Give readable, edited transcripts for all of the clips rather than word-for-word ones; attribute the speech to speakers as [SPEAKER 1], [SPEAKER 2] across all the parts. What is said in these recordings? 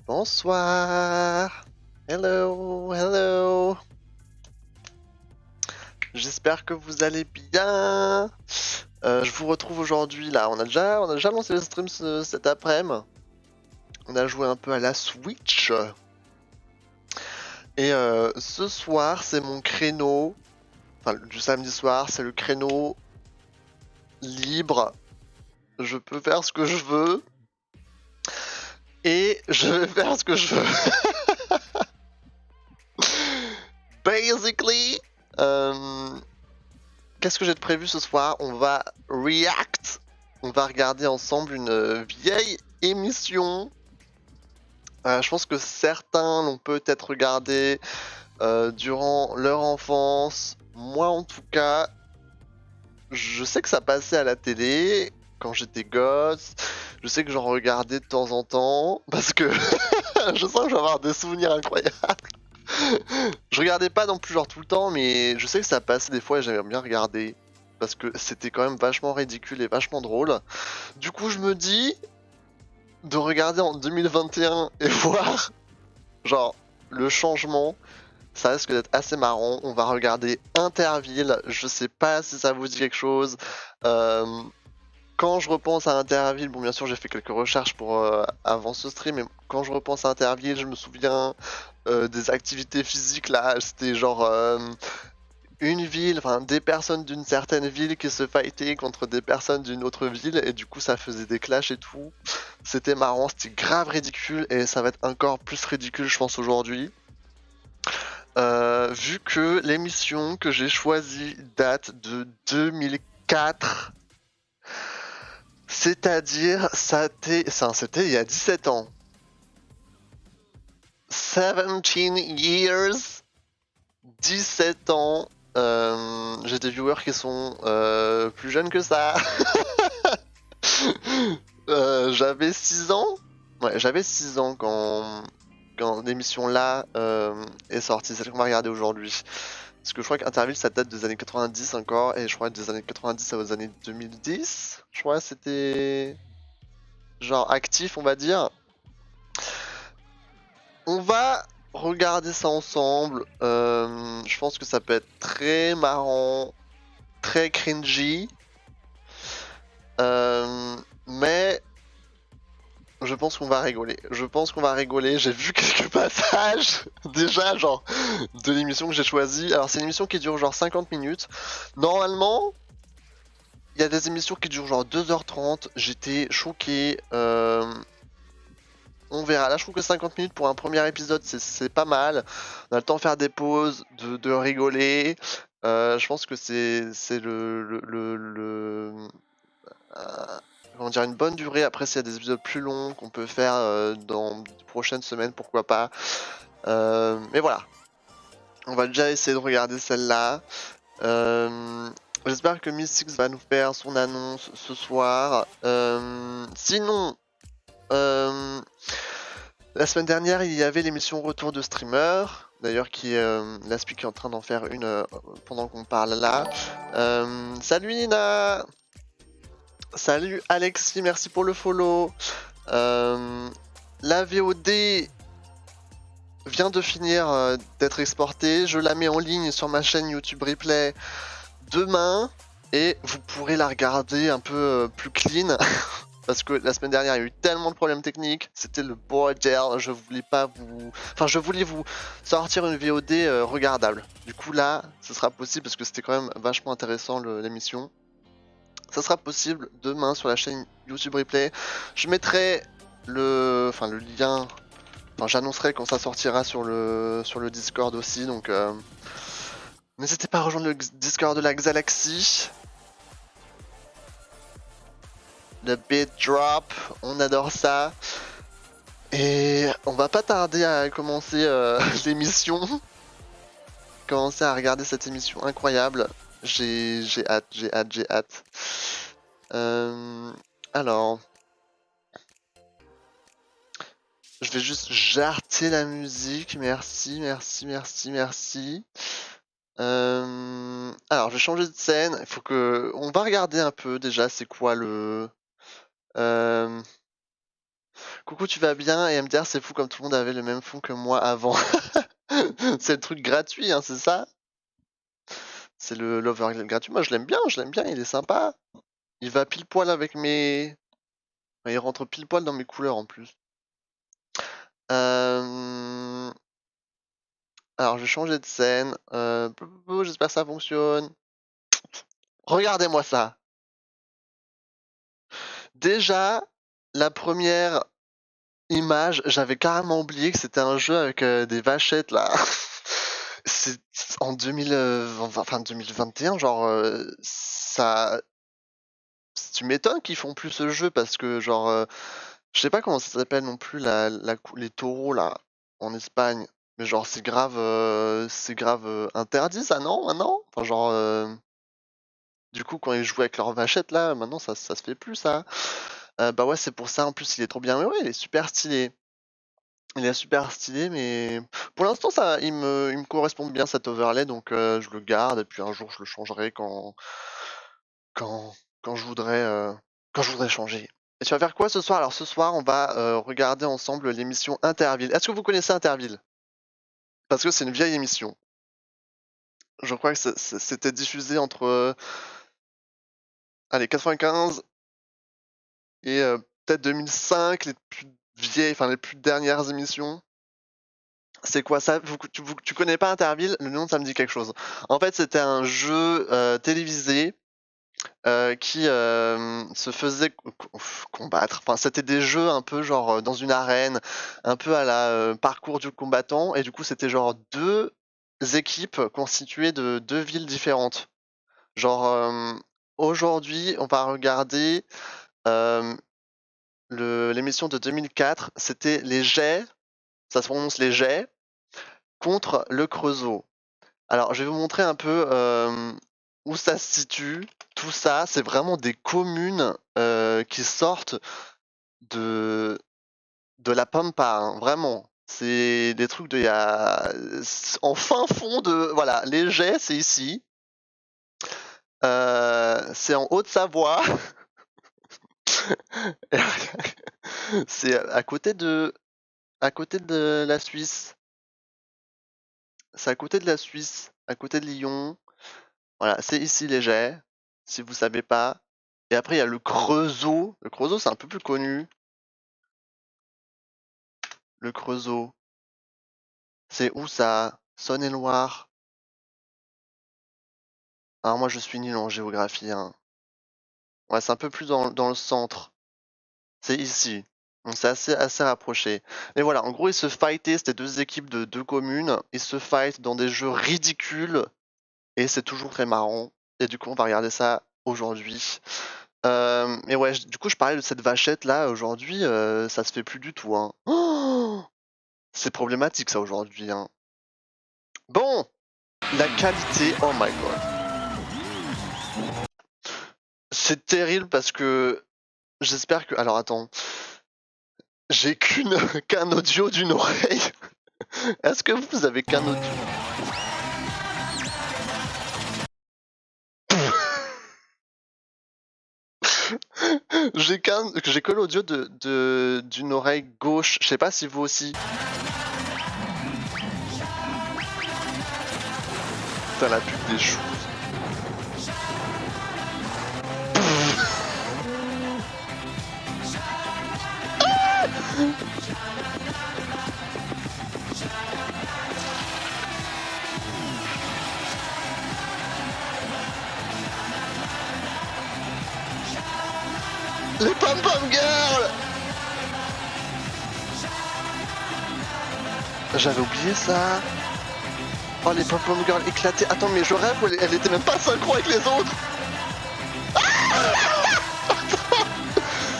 [SPEAKER 1] Bonsoir. Hello, hello. J'espère que vous allez bien. Je vous retrouve aujourd'hui là. On a déjà lancé le stream cet après-midi. On a joué un peu à la Switch. Et ce soir, c'est mon créneau. Enfin, du samedi soir, c'est le créneau libre. Je peux faire ce que je veux. Et je vais faire ce que je veux. Basically, qu'est-ce que j'ai de prévu ce soir? On va react. On va regarder ensemble une vieille émission. Je pense que certains l'ont peut-être regardé durant leur enfance. Moi, en tout cas, je sais que ça passait à la télé quand j'étais gosse. Je sais que j'en regardais de temps en temps parce que je sens que je vais avoir des souvenirs incroyables. Je regardais pas non plus genre tout le temps, mais je sais que ça passait des fois et j'aimais bien regarder parce que c'était quand même vachement ridicule et vachement drôle. Du coup, je me dis de regarder en 2021 et voir genre le changement. Ça risque d'être assez marrant. On va regarder Interville. Je sais pas si ça vous dit quelque chose. Quand je repense à Interville, bon bien sûr j'ai fait quelques recherches pour avant ce stream, mais quand je repense à Interville, je me souviens des activités physiques là, c'était genre une ville, enfin des personnes d'une certaine ville qui se fightaient contre des personnes d'une autre ville et du coup ça faisait des clashs et tout. C'était marrant, c'était grave ridicule et ça va être encore plus ridicule je pense aujourd'hui. Vu que l'émission que j'ai choisie date de 2004, c'est-à-dire c'était il y a 17 ans. 17 years, 17 ans. J'ai des viewers qui sont plus jeunes que ça. J'avais 6 ans. Ouais, j'avais 6 ans quand l'émission là est sortie, celle qu'on va regarder aujourd'hui. Parce que je crois qu'Interville ça date des années 90 encore, et je crois que des années 90 aux années 2010. Je crois que c'était genre actif, on va dire. On va regarder ça ensemble. Je pense que ça peut être très marrant, très cringy. Mais je pense qu'on va rigoler. J'ai vu quelques passages déjà genre de l'émission que j'ai choisie. Alors c'est une émission qui dure genre 50 minutes. Normalement, il y a des émissions qui durent genre 2h30. J'étais choqué. On verra. Là, je trouve que 50 minutes pour un premier épisode, c'est pas mal. On a le temps de faire des pauses, de rigoler. Je pense que c'est comment dire, une bonne durée. Après, s'il y a des épisodes plus longs qu'on peut faire dans de prochaines semaines, pourquoi pas. Mais voilà. On va déjà essayer de regarder celle-là. J'espère que Mystics va nous faire son annonce ce soir. Sinon, la semaine dernière, il y avait l'émission Retour de Streamer. D'ailleurs, Laspi qui est en train d'en faire une pendant qu'on parle là. Salut Nina! Salut Alexis, merci pour le follow. La VOD vient de finir d'être exportée. Je la mets en ligne sur ma chaîne YouTube Replay demain. Et vous pourrez la regarder un peu plus clean. Parce que la semaine dernière, il y a eu tellement de problèmes techniques. C'était le bordel. Je voulais vous sortir une VOD regardable. Du coup, là, ce sera possible parce que c'était quand même vachement intéressant l'émission. Ça sera possible demain sur la chaîne YouTube Replay. Je mettrai le lien. Enfin, j'annoncerai quand ça sortira sur le Discord aussi. Donc, n'hésitez pas à rejoindre le Discord de la Galaxy. Le beat drop, on adore ça. Et on va pas tarder à commencer l'émission. Commencer à regarder cette émission incroyable. J'ai hâte. Alors, je vais juste jarter la musique. Merci. Alors, je vais changer de scène. Il faut que on va regarder un peu déjà. C'est quoi le Coucou, tu vas bien? Et MDR, c'est fou comme tout le monde avait le même fond que moi avant. C'est le truc gratuit, hein, c'est ça? C'est le l'overlay gratuit. Moi, je l'aime bien, il est sympa. Il va pile poil avec mes... enfin, il rentre pile poil dans mes couleurs en plus. Alors, je vais changer de scène. J'espère que ça fonctionne. Regardez-moi ça. Déjà, la première image, j'avais carrément oublié que c'était un jeu avec des vachettes là. C'est en 2021, genre ça. Tu m'étonnes qu'ils font plus ce jeu parce que genre je sais pas comment ça s'appelle non plus les taureaux là en Espagne, mais genre c'est grave interdit ça non maintenant? Enfin genre du coup quand ils jouent avec leurs vachettes là maintenant ça se fait plus ça. Bah ouais c'est pour ça en plus il est trop bien. Mais ouais il est super stylé. Il est super stylé, mais pour l'instant, il me correspond bien cet overlay, donc je le garde et puis un jour je le changerai quand, quand je voudrais changer. Et tu vas faire quoi ce soir? Alors ce soir, on va regarder ensemble l'émission Interville. Est-ce que vous connaissez Interville? Parce que c'est une vieille émission. Je crois que c'était diffusé entre allez, 95 et peut-être 2005, les plus vieilles, enfin les plus dernières émissions. C'est quoi ça? Tu connais pas Interville? Le nom, ça me dit quelque chose. En fait, c'était un jeu télévisé qui se faisait combattre. Enfin, c'était des jeux un peu genre dans une arène, un peu à la parcours du combattant. Et du coup, c'était genre deux équipes constituées de deux villes différentes. Genre, aujourd'hui, on va regarder euh, l'émission de 2004. C'était les Jets, ça se prononce les Jets, contre le Creusot. Alors, je vais vous montrer un peu où ça se situe. Tout ça, c'est vraiment des communes qui sortent de, de la Pampa, hein, vraiment. C'est des trucs de en fin fond de... Voilà, les Jets, c'est ici. C'est en Haute-Savoie. C'est à côté de la Suisse. C'est à côté de la Suisse, à côté de Lyon. Voilà, c'est ici les Jets, si vous savez pas. Et après, il y a le Creusot. Le Creusot, c'est un peu plus connu. Le Creusot. C'est où ça? Saône-et-Loire. Alors moi, je suis nul en géographie, hein. Ouais, c'est un peu plus dans le centre. C'est ici. Donc c'est assez rapproché. Et voilà, en gros, ils se fightaient, c'était deux équipes de deux communes. Ils se fightent dans des jeux ridicules. Et c'est toujours très marrant. Et du coup, on va regarder ça aujourd'hui. Et ouais, du coup, je parlais de cette vachette là. Aujourd'hui, ça se fait plus du tout, hein. Oh, c'est problématique ça aujourd'hui, hein. Bon, la qualité, oh my god. C'est terrible parce que j'espère que. Alors attends, j'ai qu'un audio d'une oreille. Est-ce que vous avez qu'un audio? J'ai que l'audio d'une oreille gauche. Je sais pas si vous aussi. Putain, la pub des choux. Les pom-pom girls! J'avais oublié ça. Oh, les pom-pom girls éclatées. Attends, mais je rêve, elle était même pas synchro avec les autres.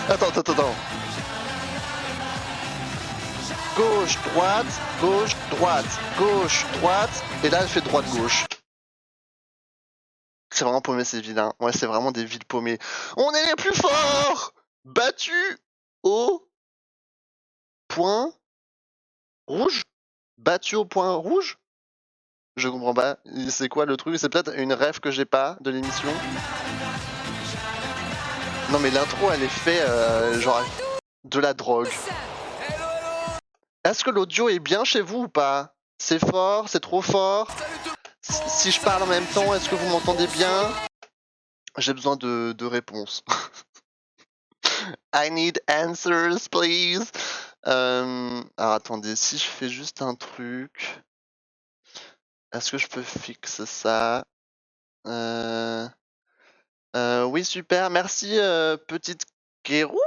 [SPEAKER 1] Attends. Gauche, droite, gauche, droite, gauche, droite. Et là, elle fait droite-gauche. C'est vraiment paumé ces villes, hein. Ouais, c'est vraiment des villes paumées. On est les plus forts! Battus au point rouge? Battus au point rouge? Je comprends pas. C'est quoi le truc? C'est peut-être une rêve que j'ai pas de l'émission. Non mais l'intro elle est faite genre de la drogue. Est-ce que l'audio est bien chez vous ou pas? C'est fort? C'est trop fort? Si je parle en même temps, est-ce que vous m'entendez bien? J'ai besoin de réponses. I need answers, please. Alors attendez, si je fais juste un truc, est-ce que je peux fixer ça? Oui, super, merci petite Kérou?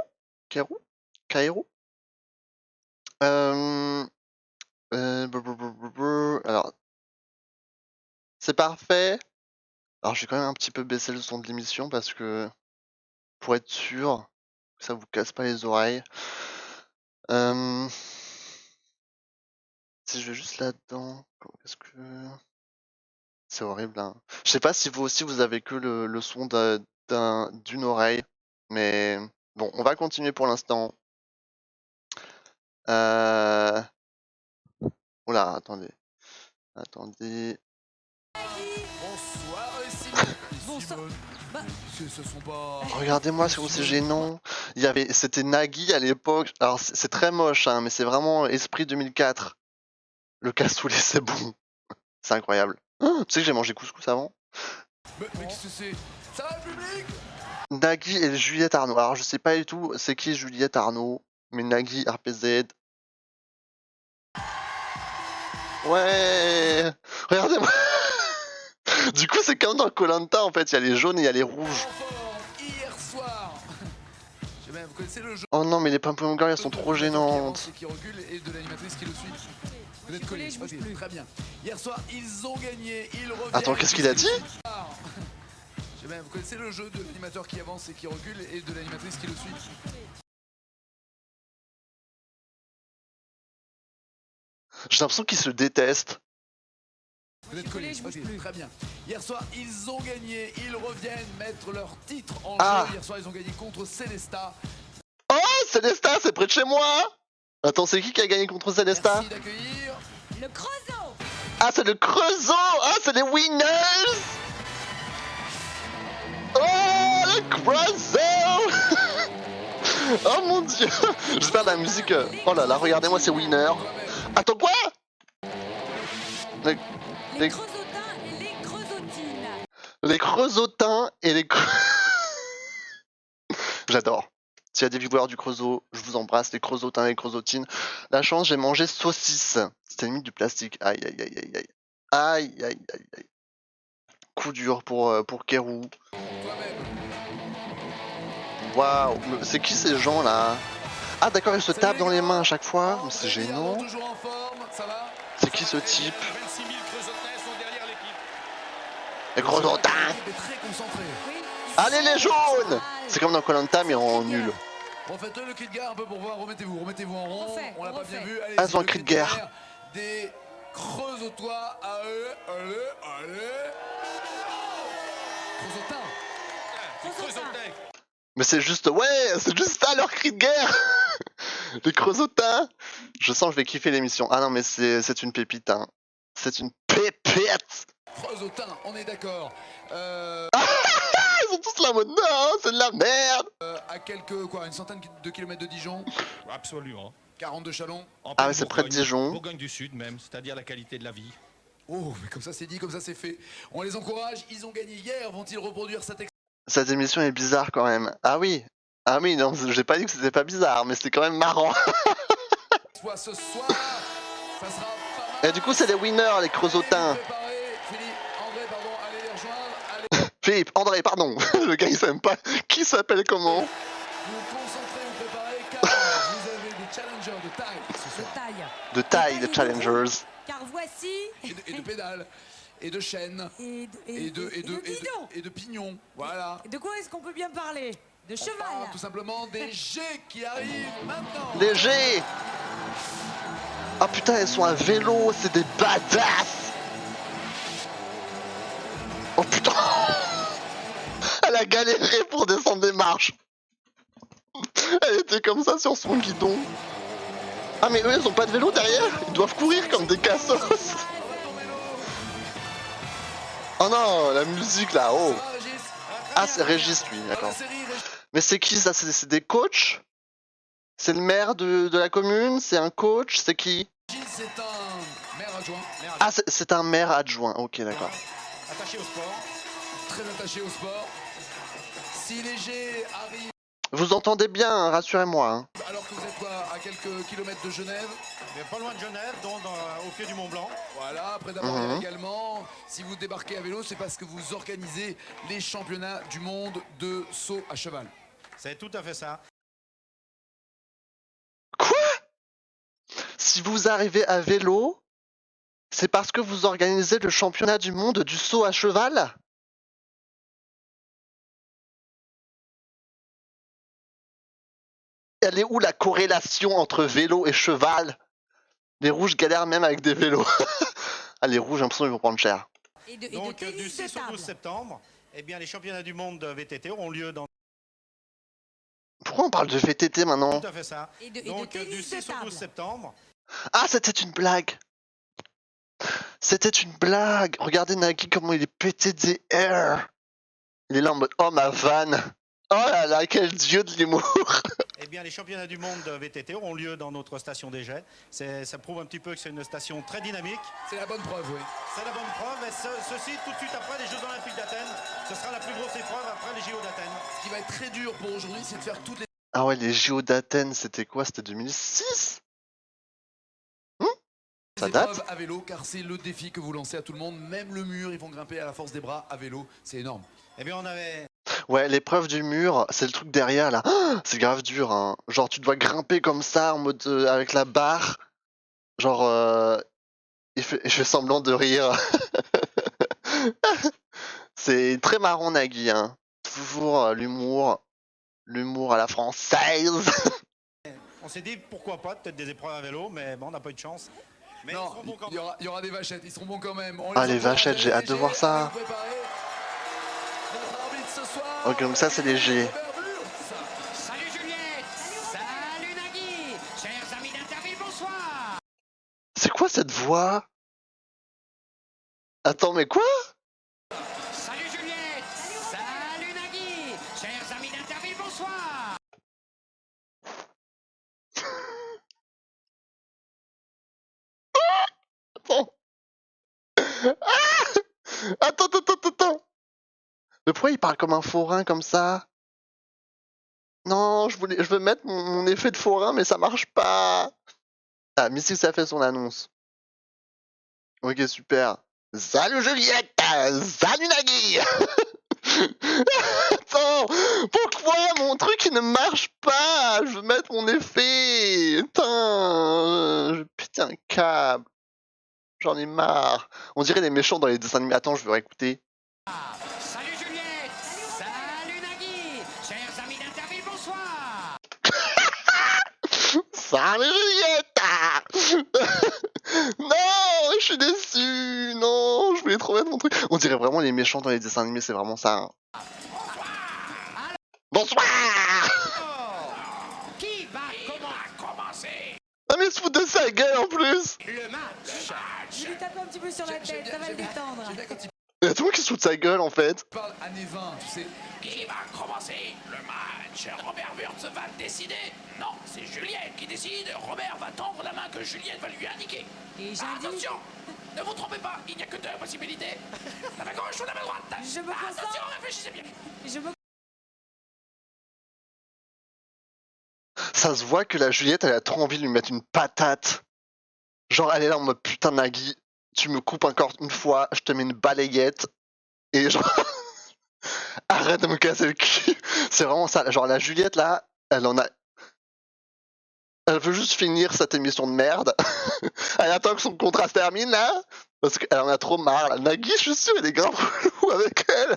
[SPEAKER 1] Kérou? Kairou? Alors, c'est parfait. Alors, je vais quand même un petit peu baisser le son de l'émission parce que pour être sûr que ça vous casse pas les oreilles. Si je vais juste là-dedans, est-ce que c'est horrible, hein. Je sais pas si vous aussi vous avez que le son d'une oreille, mais bon, on va continuer pour l'instant. Oula, attendez.
[SPEAKER 2] Bonsoir
[SPEAKER 3] Bonsoir. Bah,
[SPEAKER 2] Ce sont pas.
[SPEAKER 1] Regardez-moi comme c'est gênant. C'était Nagui à l'époque. Alors c'est très moche, hein, mais c'est vraiment esprit 2004. Le cassoulet, c'est bon. C'est incroyable. Tu sais que j'ai mangé couscous avant?
[SPEAKER 2] Mais qu'est-ce que c'est? Ça va le public?
[SPEAKER 1] Nagui et Juliette Arnaud. Alors je sais pas du tout c'est qui Juliette Arnaud, mais Nagui RPZ. Ouais. Regardez-moi. Du coup c'est comme dans Koh-Lanta en fait, il y a les jaunes et il y a les rouges.
[SPEAKER 2] Hier soir. Je sais même, vous connaissez le jeu
[SPEAKER 1] Oh non mais les Pom-Pom Girls elles sont
[SPEAKER 2] de
[SPEAKER 1] trop
[SPEAKER 2] l'animateur qui avance
[SPEAKER 1] gênantes.
[SPEAKER 2] et qui recule et de l'animatrice qui le suit. Vous êtes collés,
[SPEAKER 3] je bouge
[SPEAKER 2] ok,
[SPEAKER 3] plus.
[SPEAKER 2] très bien. Hier soir, ils ont gagné, ils reviennent.
[SPEAKER 1] Attends, qu'est-ce qu'il a dit?
[SPEAKER 2] Je sais même, vous connaissez le jeu de l'animateur qui avance et qui recule et de l'animatrice qui le suit.
[SPEAKER 1] J'ai l'impression qu'ils se détestent.
[SPEAKER 2] Vous êtes collés,
[SPEAKER 3] je bouge
[SPEAKER 2] ok,
[SPEAKER 3] plus.
[SPEAKER 2] très bien. Hier soir, ils ont gagné, ils reviennent mettre leur titre en
[SPEAKER 1] Ah.
[SPEAKER 2] jeu. Hier soir, ils ont gagné contre Célesta.
[SPEAKER 1] Oh, Célesta, c'est près de chez moi. Attends, c'est qui a gagné contre Célesta?
[SPEAKER 2] Merci d'accueillir.
[SPEAKER 3] le Creusot.
[SPEAKER 1] Ah, c'est le Creusot. Ah, c'est les winners. Oh, le Creusot. Oh mon dieu. J'espère la musique. Oh là là, regardez-moi ces winners. Attends, quoi?
[SPEAKER 3] Les
[SPEAKER 1] Les-
[SPEAKER 3] Creusotins et les Creusotines.
[SPEAKER 1] Les Creusotins et les J'adore. S'il y a des viewers du Creusot, je vous embrasse, les Creusotins et les Creusotines. La chance, j'ai mangé saucisse. C'était limite du plastique. Aïe, aïe, aïe, aïe, aïe. Aïe, aïe, aïe, aïe. Coup dur pour Kérou. Waouh, c'est qui ces gens là? Ah d'accord, ils se tapent dans les mains à chaque fois. Mais c'est gênant.
[SPEAKER 2] Toujours en forme, ça va?
[SPEAKER 1] C'est qui ce type?
[SPEAKER 4] 26 000 Creusotins sont derrière l'équipe.
[SPEAKER 1] Les Creusotins.
[SPEAKER 2] L'équipe est très concentrée.
[SPEAKER 3] Oui.
[SPEAKER 1] Allez les jaunes! C'est comme dans Koh-Lanta mais en nul.
[SPEAKER 2] Refaites-le le cri de guerre un peu pour voir. Remettez-vous en rond.
[SPEAKER 3] Refait,
[SPEAKER 2] On l'a pas
[SPEAKER 3] refait.
[SPEAKER 2] bien vu. Allez,
[SPEAKER 1] Ah, ils ont un
[SPEAKER 2] le
[SPEAKER 1] cri de guerre.
[SPEAKER 2] Des Creusotois. Allez. Creusotins.
[SPEAKER 4] Les
[SPEAKER 3] Creusotins.
[SPEAKER 4] Creusotins.
[SPEAKER 1] Mais c'est juste, ouais, c'est juste ça leur cri de guerre. Les Creusotins. Je sens que je vais kiffer l'émission. Ah non mais c'est une pépite, hein. C'est une pépite.
[SPEAKER 2] Creusotins, on est d'accord.
[SPEAKER 1] Ils sont tous là en mode non, c'est de la merde.
[SPEAKER 2] À une centaine de kilomètres de Dijon.
[SPEAKER 4] Absolument.
[SPEAKER 2] 40 de Chalon.
[SPEAKER 4] En
[SPEAKER 1] Ah
[SPEAKER 4] pleine
[SPEAKER 1] ouais, c'est près de
[SPEAKER 4] Bourgogne.
[SPEAKER 1] Dijon.
[SPEAKER 4] Bourgogne du Sud même, c'est-à-dire la qualité de la vie.
[SPEAKER 2] Oh, mais comme ça c'est dit, comme ça c'est fait. On les encourage. Ils ont gagné hier. Vont-ils reproduire cette
[SPEAKER 1] Cette émission est bizarre quand même. Ah oui, non, j'ai pas dit que c'était pas bizarre, mais c'est quand même marrant.
[SPEAKER 2] exploit ce soir? Ça sera pas mal.
[SPEAKER 1] Et du coup, c'est les winners, les Creusotins.
[SPEAKER 2] André, pardon, allez les rejoindre. Allez,
[SPEAKER 1] Philippe, André, pardon. Le gars, il sait même pas qui s'appelle comment.
[SPEAKER 2] vous concentrez, vous préparez, car vous avez des challengers de taille ce
[SPEAKER 3] De
[SPEAKER 2] soir.
[SPEAKER 3] taille.
[SPEAKER 1] De taille,
[SPEAKER 3] De
[SPEAKER 1] les
[SPEAKER 3] taille
[SPEAKER 1] challengers.
[SPEAKER 3] Car voici.
[SPEAKER 2] Et de pédales, et de chaînes, et de
[SPEAKER 3] guidons.
[SPEAKER 2] et de pignons. Voilà.
[SPEAKER 3] De quoi est-ce qu'on peut bien parler? De
[SPEAKER 2] On parle
[SPEAKER 3] cheval.
[SPEAKER 2] tout simplement des G qui arrivent maintenant.
[SPEAKER 1] Les G. Ah putain, elles sont à vélo, c'est des badass. Oh putain. Elle a galéré pour descendre des marches. Elle était comme ça sur son guidon. Ah mais eux, ils ont pas de vélo derrière. Ils doivent courir comme des cassos. Oh non, la musique là, oh.
[SPEAKER 2] Ça va, Régis?
[SPEAKER 1] Ah, c'est Régis, lui,
[SPEAKER 2] Dans la
[SPEAKER 1] d'accord.
[SPEAKER 2] série, Régis.
[SPEAKER 1] Mais c'est qui ça? C'est des coachs? C'est le maire de la commune? C'est un coach? C'est qui?
[SPEAKER 2] Gilles, c'est un maire adjoint,
[SPEAKER 1] Ah, c'est un maire adjoint. Ok, d'accord.
[SPEAKER 4] Attaché au sport.
[SPEAKER 2] très attaché au sport. Si Léger arrive,
[SPEAKER 1] Vous entendez bien, hein, rassurez-moi. Hein.
[SPEAKER 2] alors que vous êtes quoi, à quelques kilomètres de Genève,
[SPEAKER 4] Mais pas loin de Genève, donc au pied du Mont Blanc.
[SPEAKER 2] voilà, après d'avoir également, si vous débarquez à vélo, c'est parce que vous organisez les championnats du monde de saut à cheval.
[SPEAKER 4] C'est tout à fait ça.
[SPEAKER 1] Quoi? Si vous arrivez à vélo, c'est parce que vous organisez le championnat du monde du saut à cheval? Elle est où la corrélation entre vélo et cheval? Les rouges galèrent même avec des vélos. Ah, les rouges, j'ai l'impression qu'ils vont prendre cher.
[SPEAKER 3] Et de
[SPEAKER 4] Donc du
[SPEAKER 3] tennis de
[SPEAKER 4] 6 au 12
[SPEAKER 3] table.
[SPEAKER 4] septembre, eh bien, les championnats du monde de VTT auront lieu dans...
[SPEAKER 1] Pourquoi on parle de VTT maintenant?
[SPEAKER 4] Tout à fait ça.
[SPEAKER 3] Et de
[SPEAKER 4] Donc du
[SPEAKER 3] tennis de
[SPEAKER 4] 6 au 12
[SPEAKER 3] table.
[SPEAKER 4] septembre,
[SPEAKER 1] Ah, c'était une blague. C'était une blague. Regardez Nagui comment il est pété des airs. Il est là en mode oh ma vanne. Oh là là, quel dieu de l'humour.
[SPEAKER 4] eh bien, les championnats du monde de VTT auront lieu dans notre station des Jets. Ça prouve un petit peu que c'est une station très dynamique.
[SPEAKER 2] C'est la bonne preuve, oui.
[SPEAKER 4] C'est la bonne preuve. Et ceci, tout de suite après les Jeux Olympiques d'Athènes, ce sera la plus grosse épreuve après les JO d'Athènes.
[SPEAKER 2] Ce qui va être très dur pour aujourd'hui, c'est de faire toutes les
[SPEAKER 1] Ah ouais, les JO d'Athènes, c'était quoi? C'était 2006? Ça date?
[SPEAKER 2] épreuves à vélo, car c'est le défi que vous lancez à tout le monde. Même le mur, ils vont grimper à la force des bras à vélo. C'est énorme.
[SPEAKER 4] Eh bien, on avait...
[SPEAKER 1] Ouais, l'épreuve du mur, c'est le truc derrière là. Ah, c'est grave dur, hein. Genre, tu dois grimper comme ça en mode avec la barre. Genre, il fait semblant de rire. C'est très marrant, Nagui, hein. Toujours l'humour à la française.
[SPEAKER 4] On s'est dit pourquoi pas, peut-être des épreuves à vélo, mais bon, on n'a pas eu de chance. Mais ils
[SPEAKER 2] Non,
[SPEAKER 4] seront bons quand
[SPEAKER 2] il y aura des vachettes, ils seront bons quand même. On
[SPEAKER 1] Ah, les
[SPEAKER 2] encourage,
[SPEAKER 1] vachettes, j'ai hâte de
[SPEAKER 2] Léger,
[SPEAKER 1] voir ça.
[SPEAKER 2] allez vous préparer. Notre arbitre ce soir,
[SPEAKER 1] Ok, donc ça, c'est léger.
[SPEAKER 2] Robert Wurtz.
[SPEAKER 5] Salut Juliette. Salut Nagui. Chers amis d'Interville, bonsoir.
[SPEAKER 1] C'est quoi cette voix? Attends, mais quoi?
[SPEAKER 5] Salut Juliette. Salut Nagui. Chers amis d'Interville, bonsoir.
[SPEAKER 1] Attends. Ah, attends. Mais pourquoi il parle comme un forain comme ça? Non, je veux mettre mon effet de forain, mais ça marche pas. Ah, Missy, ça fait son annonce. Ok, super. Salut Juliette! Salut Nagui! Attends, pourquoi mon truc il ne marche pas? Je veux mettre mon effet. Putain, je péter un câble. J'en ai marre. On dirait les méchants dans les dessins animés. Attends, je veux réécouter.
[SPEAKER 5] Salut Juliette. Salut Nagui. Chers amis d'Interville, bonsoir.
[SPEAKER 1] Salut Juliette! Non, je suis déçu. Non, je voulais trop mettre mon truc. On dirait vraiment les méchants dans les dessins animés, c'est vraiment ça. Hein. Bonsoir!
[SPEAKER 5] Qui va commencer
[SPEAKER 1] Ah mais il se fout de sa gueule en plus!
[SPEAKER 5] le match?
[SPEAKER 3] Je lui tape un petit peu sur la tête, ça va le détendre.
[SPEAKER 2] J'aime bien quand il
[SPEAKER 1] Il y a tout le monde qui se fout de sa gueule en fait.
[SPEAKER 2] parle années 20, tu sais.
[SPEAKER 5] Qui va commencer le match? Robert Wurtz va le décider? Non, c'est Juliette qui décide. Robert va tendre la main que Juliette va lui indiquer.
[SPEAKER 3] Et j'indique,
[SPEAKER 5] Attention, ne vous trompez pas, il n'y a que deux possibilités. La main gauche ou la main droite?
[SPEAKER 3] Je me
[SPEAKER 5] Attention,
[SPEAKER 3] concentre.
[SPEAKER 5] réfléchissez bien.
[SPEAKER 3] je me...
[SPEAKER 1] Ça se voit que la Juliette, elle a trop envie de lui mettre une patate. Genre, elle est là en mode putain, Nagui, tu me coupes encore une fois, je te mets une balayette. Et genre, arrête de me casser le cul. C'est vraiment ça. Genre, la Juliette là, elle en a. Elle veut juste finir cette émission de merde. Elle attend que son contrat se termine là. Parce qu'elle en a trop marre. Là. Nagui, je suis sûr, il est grave relou avec elle.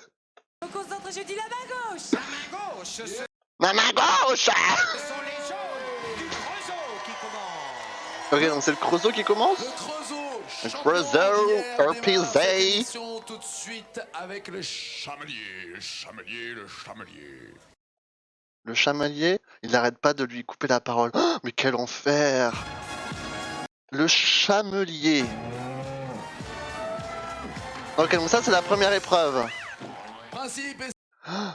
[SPEAKER 3] Je me concentre, je dis la main gauche.
[SPEAKER 5] La main gauche, ce sont
[SPEAKER 1] Ma main gauche!
[SPEAKER 5] les jaunes du Creusot qui commencent.
[SPEAKER 1] Ok, donc c'est le Creusot qui commence?
[SPEAKER 2] Le Creusot,
[SPEAKER 1] Le
[SPEAKER 2] champion
[SPEAKER 1] Creusot,
[SPEAKER 2] d'hier, démarre
[SPEAKER 1] RPZ.
[SPEAKER 2] cette émission tout de suite avec le chamelier.
[SPEAKER 1] Le chamelier, il n'arrête pas de lui couper la parole. Oh, mais quel enfer! Le chamelier. Ok, donc ça c'est la première épreuve.
[SPEAKER 2] Principe et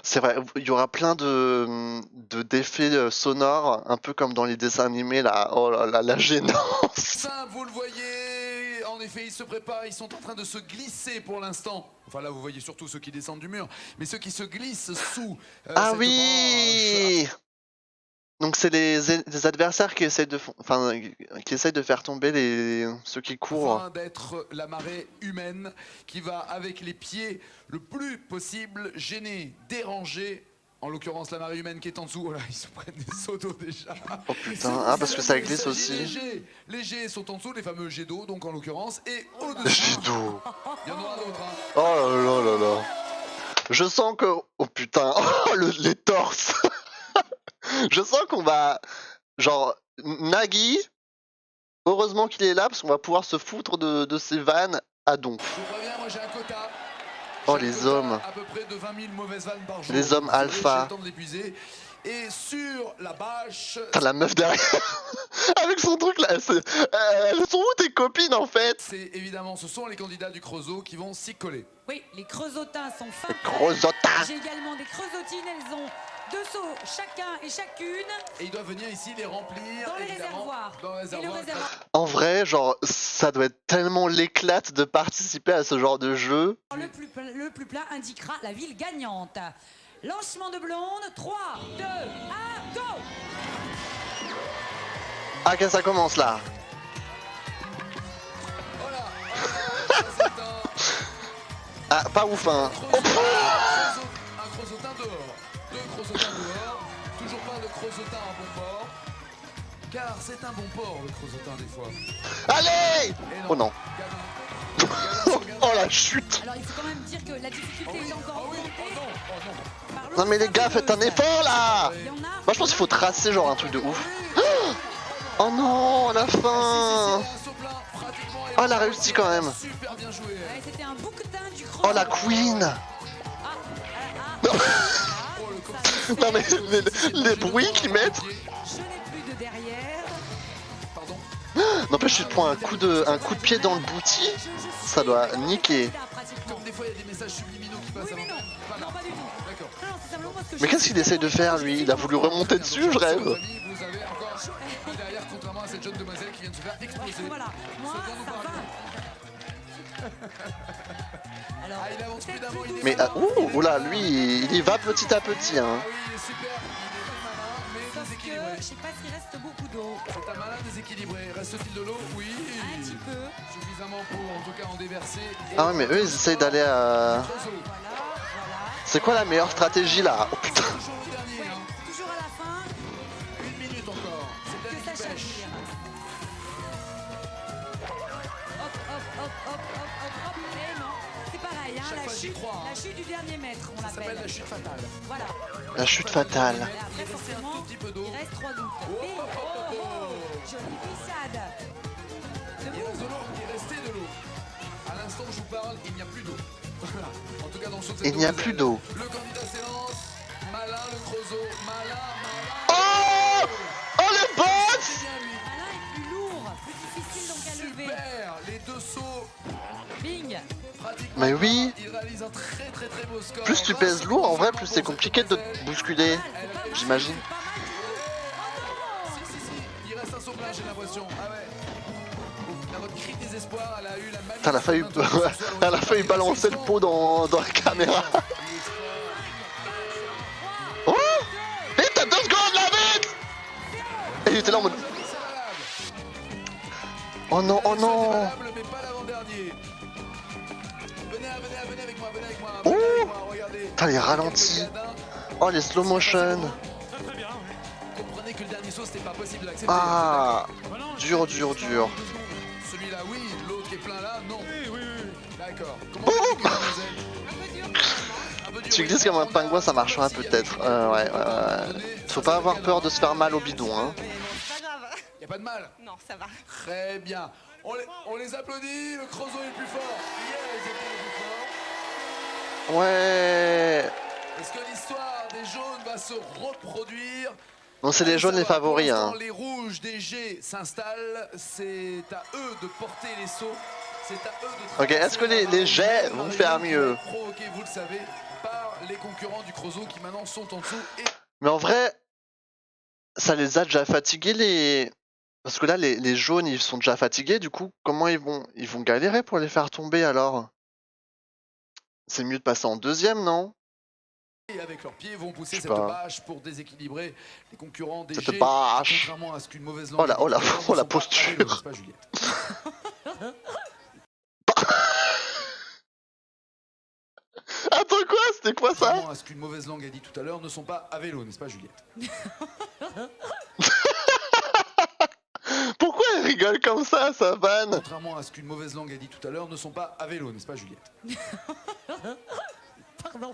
[SPEAKER 1] C'est vrai, il y aura plein d'effets sonores, un peu comme dans les dessins animés là. Oh là là, la gênance.
[SPEAKER 2] Ça, vous le voyez, en effet, ils se préparent, ils sont en train de se glisser pour l'instant. Enfin là, vous voyez surtout ceux qui descendent du mur, mais ceux qui se glissent sous
[SPEAKER 1] Ah
[SPEAKER 2] cette
[SPEAKER 1] oui! Donc c'est les adversaires qui essayent qui essayent de faire tomber ceux qui courent.
[SPEAKER 2] afin d'être la marée humaine qui va avec les pieds le plus possible gêner, déranger. En l'occurrence, la marée humaine qui est en dessous. Oh là, ils se prennent des seaux d'eau déjà.
[SPEAKER 1] Oh putain, ah parce que ça glisse aussi.
[SPEAKER 2] Les jets sont en dessous, les fameux jets d'eau, donc en l'occurrence, et
[SPEAKER 1] Les
[SPEAKER 2] au-dessus.
[SPEAKER 1] jets d'eau.
[SPEAKER 2] Il y en aura d'autres. Hein.
[SPEAKER 1] Oh là là là là. Je sens que... Oh putain, oh, les torses. Je sens qu'on va... Genre, Nagui, heureusement qu'il est là, parce qu'on va pouvoir se foutre de ses vannes à donf.
[SPEAKER 2] Je vous préviens, moi j'ai un quota.
[SPEAKER 1] Oh,
[SPEAKER 2] J'ai un
[SPEAKER 1] les
[SPEAKER 2] quota
[SPEAKER 1] hommes.
[SPEAKER 2] À peu près de 20 000 mauvaises vannes par jour.
[SPEAKER 1] Les hommes
[SPEAKER 2] Désolé,
[SPEAKER 1] alpha.
[SPEAKER 2] J'ai le temps de l'épuiser. Et sur la bâche...
[SPEAKER 1] Putain, la meuf derrière, avec son truc là, elles sont où tes copines en fait?
[SPEAKER 2] C'est évidemment, ce sont les candidats du Creusot qui vont s'y coller.
[SPEAKER 3] Oui, les creusotins sont fins.
[SPEAKER 1] Creusotins.
[SPEAKER 3] J'ai également des creusotines, elles ont 2 seaux chacun et chacune
[SPEAKER 2] Et ils doivent venir ici les remplir,
[SPEAKER 3] dans les
[SPEAKER 2] évidemment,
[SPEAKER 3] réservoirs.
[SPEAKER 2] dans le
[SPEAKER 3] Et le
[SPEAKER 2] réservoir.
[SPEAKER 3] réservoir
[SPEAKER 1] En vrai, genre, ça doit être tellement l'éclate de participer à ce genre de jeu.
[SPEAKER 3] le plus plein indiquera la ville gagnante. Lancement de blonde, 3, 2, 1, go!
[SPEAKER 1] Ah, que ça commence là.
[SPEAKER 2] Voilà, ça, c'est
[SPEAKER 1] Ah, pas ouf hein.
[SPEAKER 2] un creusotin dehors. 2 creusotins dehors. Toujours pas de creusotin à bon port. Car c'est un bon port, le creusotin, des fois.
[SPEAKER 1] Allez!
[SPEAKER 2] Et
[SPEAKER 1] Oh non.
[SPEAKER 2] Gadin. Gadin sur Gadin.
[SPEAKER 1] Oh la chute.
[SPEAKER 3] Alors il faut quand même dire que la difficulté est encore
[SPEAKER 2] Ah oui,
[SPEAKER 3] augmentée
[SPEAKER 2] oh non, oh non.
[SPEAKER 3] par
[SPEAKER 1] Non mais les gars, faites un effort là.
[SPEAKER 3] Il y en a.
[SPEAKER 1] Moi je pense qu'il faut tracer genre un truc de ouf. Oh non, à la fin. Oh, elle a réussi quand même.
[SPEAKER 2] Super bien joué.
[SPEAKER 3] Ouais, c'était un bouquetin du creusot.
[SPEAKER 1] Oh la queen.
[SPEAKER 2] Oh, le
[SPEAKER 1] Non mais les bruits qu'ils mettent.
[SPEAKER 3] Je n'ai plus de derrière.
[SPEAKER 2] Pardon.
[SPEAKER 1] N'empêche, tu te prends un coup de pied dans le bouti. Ça doit niquer.
[SPEAKER 2] Comme des fois, il y a des messages subliminaux qui passent
[SPEAKER 3] Oui, mais
[SPEAKER 2] avant.
[SPEAKER 3] non,
[SPEAKER 2] Voilà.
[SPEAKER 3] non, pas du tout.
[SPEAKER 2] D'accord.
[SPEAKER 3] Non, c'est simplement parce que
[SPEAKER 1] Mais qu'est-ce qu'il essaye de faire lui? Il a voulu remonter dessus, je rêve.
[SPEAKER 2] Chers amis, vous avez encore un derrière, contrairement à cette jeune demoiselle qui vient de se faire exploser.
[SPEAKER 3] Voilà, moi,
[SPEAKER 2] Ce dont nous
[SPEAKER 3] ça va.
[SPEAKER 2] parlions.
[SPEAKER 3] Alors,
[SPEAKER 2] Ah, il avance plus d'un mot, il est
[SPEAKER 1] Mais
[SPEAKER 2] malin.
[SPEAKER 1] oula, lui, il y va petit à petit. Hein.
[SPEAKER 2] Ah oui, il est super, il est très malin, mais
[SPEAKER 3] sauf que
[SPEAKER 2] déséquilibré.
[SPEAKER 3] je sais pas s'il reste beaucoup d'eau.
[SPEAKER 2] C'est un malin déséquilibré. Reste-t-il de l'eau? Oui.
[SPEAKER 3] Un petit peu.
[SPEAKER 2] Suffisamment pour, en tout cas, en déverser. Et
[SPEAKER 1] Ah ouais, mais eux, ils essayent d'aller à...
[SPEAKER 2] Creusot.
[SPEAKER 3] Voilà, voilà.
[SPEAKER 1] C'est quoi la meilleure stratégie là? Oh putain.
[SPEAKER 2] Toujours le dernier,
[SPEAKER 3] Ouais,
[SPEAKER 2] hein.
[SPEAKER 3] toujours à la fin,
[SPEAKER 2] 1 minute encore. C'est
[SPEAKER 3] que
[SPEAKER 2] Dani
[SPEAKER 3] ça
[SPEAKER 2] qui pêche.
[SPEAKER 3] chavire. Hop, hop, hop, hop, hop, hop, hop. Et non, c'est pareil, hein,
[SPEAKER 2] Chaque fois, j'y crois, hein.
[SPEAKER 3] la chute du dernier mètre, on
[SPEAKER 2] Ça s'appelle
[SPEAKER 3] l'appelle.
[SPEAKER 2] la chute fatale.
[SPEAKER 3] Voilà.
[SPEAKER 1] La chute fatale.
[SPEAKER 3] Et
[SPEAKER 2] Il
[SPEAKER 3] après,
[SPEAKER 2] restait un
[SPEAKER 3] forcément,
[SPEAKER 2] tout petit peu d'eau.
[SPEAKER 3] il reste 3 gouttes.
[SPEAKER 2] Oh,
[SPEAKER 3] Et,
[SPEAKER 2] oh, oh, oh,
[SPEAKER 3] oh, jolie glissade.
[SPEAKER 2] Il reste de l'eau, il restait de l'eau. À l'instant où je vous parle, il n'y a plus d'eau. Voilà. En tout cas, dans le saut de cette
[SPEAKER 1] Il n'y a
[SPEAKER 2] demoiselle.
[SPEAKER 1] plus d'eau.
[SPEAKER 2] Le candidat s'élance. Malin, le Creusot. Malin, malin.
[SPEAKER 1] Oh! Oh le boss!
[SPEAKER 2] C'est bien lui.
[SPEAKER 3] Malin est plus lourd, plus difficile donc à lever.
[SPEAKER 2] Super. Les 2 sauts,
[SPEAKER 3] Bing.
[SPEAKER 2] pratiquement.
[SPEAKER 1] Mais oui.
[SPEAKER 2] Il réalise un très très très beau score.
[SPEAKER 1] Plus tu pèses lourd, en vrai, plus c'est compliqué de te bousculer. J'imagine.
[SPEAKER 2] Si, si, si. Il reste un saut plein, j'ai l'impression. Ah ouais. La votre cri de désespoir, elle a eu la manie.
[SPEAKER 1] Putain, elle a failli balancer le pot dans la caméra. Oh! Vite, t'as 2 secondes là, vite! Et il était là en mode... Oh non, oh non!
[SPEAKER 2] Mais pas l'avant-dernier. Venez avec moi, venez avec moi.
[SPEAKER 1] Oh!
[SPEAKER 2] Venez avec moi, regardez.
[SPEAKER 1] Putain, les ralentis. Oh, les slow motion.
[SPEAKER 2] Comprenez que le dernier saut, c'était pas possible d'accepter.
[SPEAKER 1] Ah! Dur, dur, dur.
[SPEAKER 2] Celui-là, oui. L'autre qui est plein là, non. Oui, oui, oui. D'accord. Comment
[SPEAKER 1] Oh!
[SPEAKER 2] un peu dur.
[SPEAKER 1] Tu glisses comme un pingouin, ça marchera peut-être. Ouais. Faut pas avoir peur de se faire mal au bidon, hein.
[SPEAKER 6] C'est pas grave.
[SPEAKER 2] Y a pas de mal.
[SPEAKER 6] Non, ça va.
[SPEAKER 2] Très bien. On les applaudit. Le Creusot est le plus fort. Hier, ils étaient les plus forts.
[SPEAKER 1] Ouais.
[SPEAKER 2] Est-ce que l'histoire des jaunes va se reproduire?
[SPEAKER 1] Non, c'est les jaunes les favoris, hein.
[SPEAKER 2] Les rouges des G s'installent. C'est à eux de porter les sauts. C'est à eux de
[SPEAKER 1] Ok, est-ce que les jets vont faire mieux?
[SPEAKER 2] Provoquer, vous le savez, par les concurrents du Creusot qui maintenant sont en dessous. Et
[SPEAKER 1] Mais en vrai, ça les a déjà fatigués les... Parce que là, les jaunes, ils sont déjà fatigués, du coup, comment ils vont galérer pour les faire tomber alors? C'est mieux de passer en deuxième, non?
[SPEAKER 2] avec leurs pieds vont pousser
[SPEAKER 1] Je sais
[SPEAKER 2] cette
[SPEAKER 1] pas.
[SPEAKER 2] bâche pour déséquilibrer les concurrents des
[SPEAKER 1] Cette
[SPEAKER 2] G.
[SPEAKER 1] bâche.
[SPEAKER 2] Contrairement à ce qu'une mauvaise langue
[SPEAKER 1] Oh la,
[SPEAKER 2] a dit
[SPEAKER 1] oh la,
[SPEAKER 2] tout à l'heure, ne
[SPEAKER 1] oh la
[SPEAKER 2] sont pas à
[SPEAKER 1] posture.
[SPEAKER 2] vélo, n'est-ce pas, Juliette?
[SPEAKER 1] Attends quoi? C'était quoi ça?
[SPEAKER 2] Contrairement à ce qu'une mauvaise langue a dit tout à l'heure, ne sont pas à vélo, n'est-ce pas, Juliette?
[SPEAKER 1] Pourquoi elle rigole comme ça, sa vanne?
[SPEAKER 2] Contrairement à ce qu'une mauvaise langue a dit tout à l'heure, ne sont pas à vélo, n'est-ce pas, Juliette?
[SPEAKER 3] Pardon.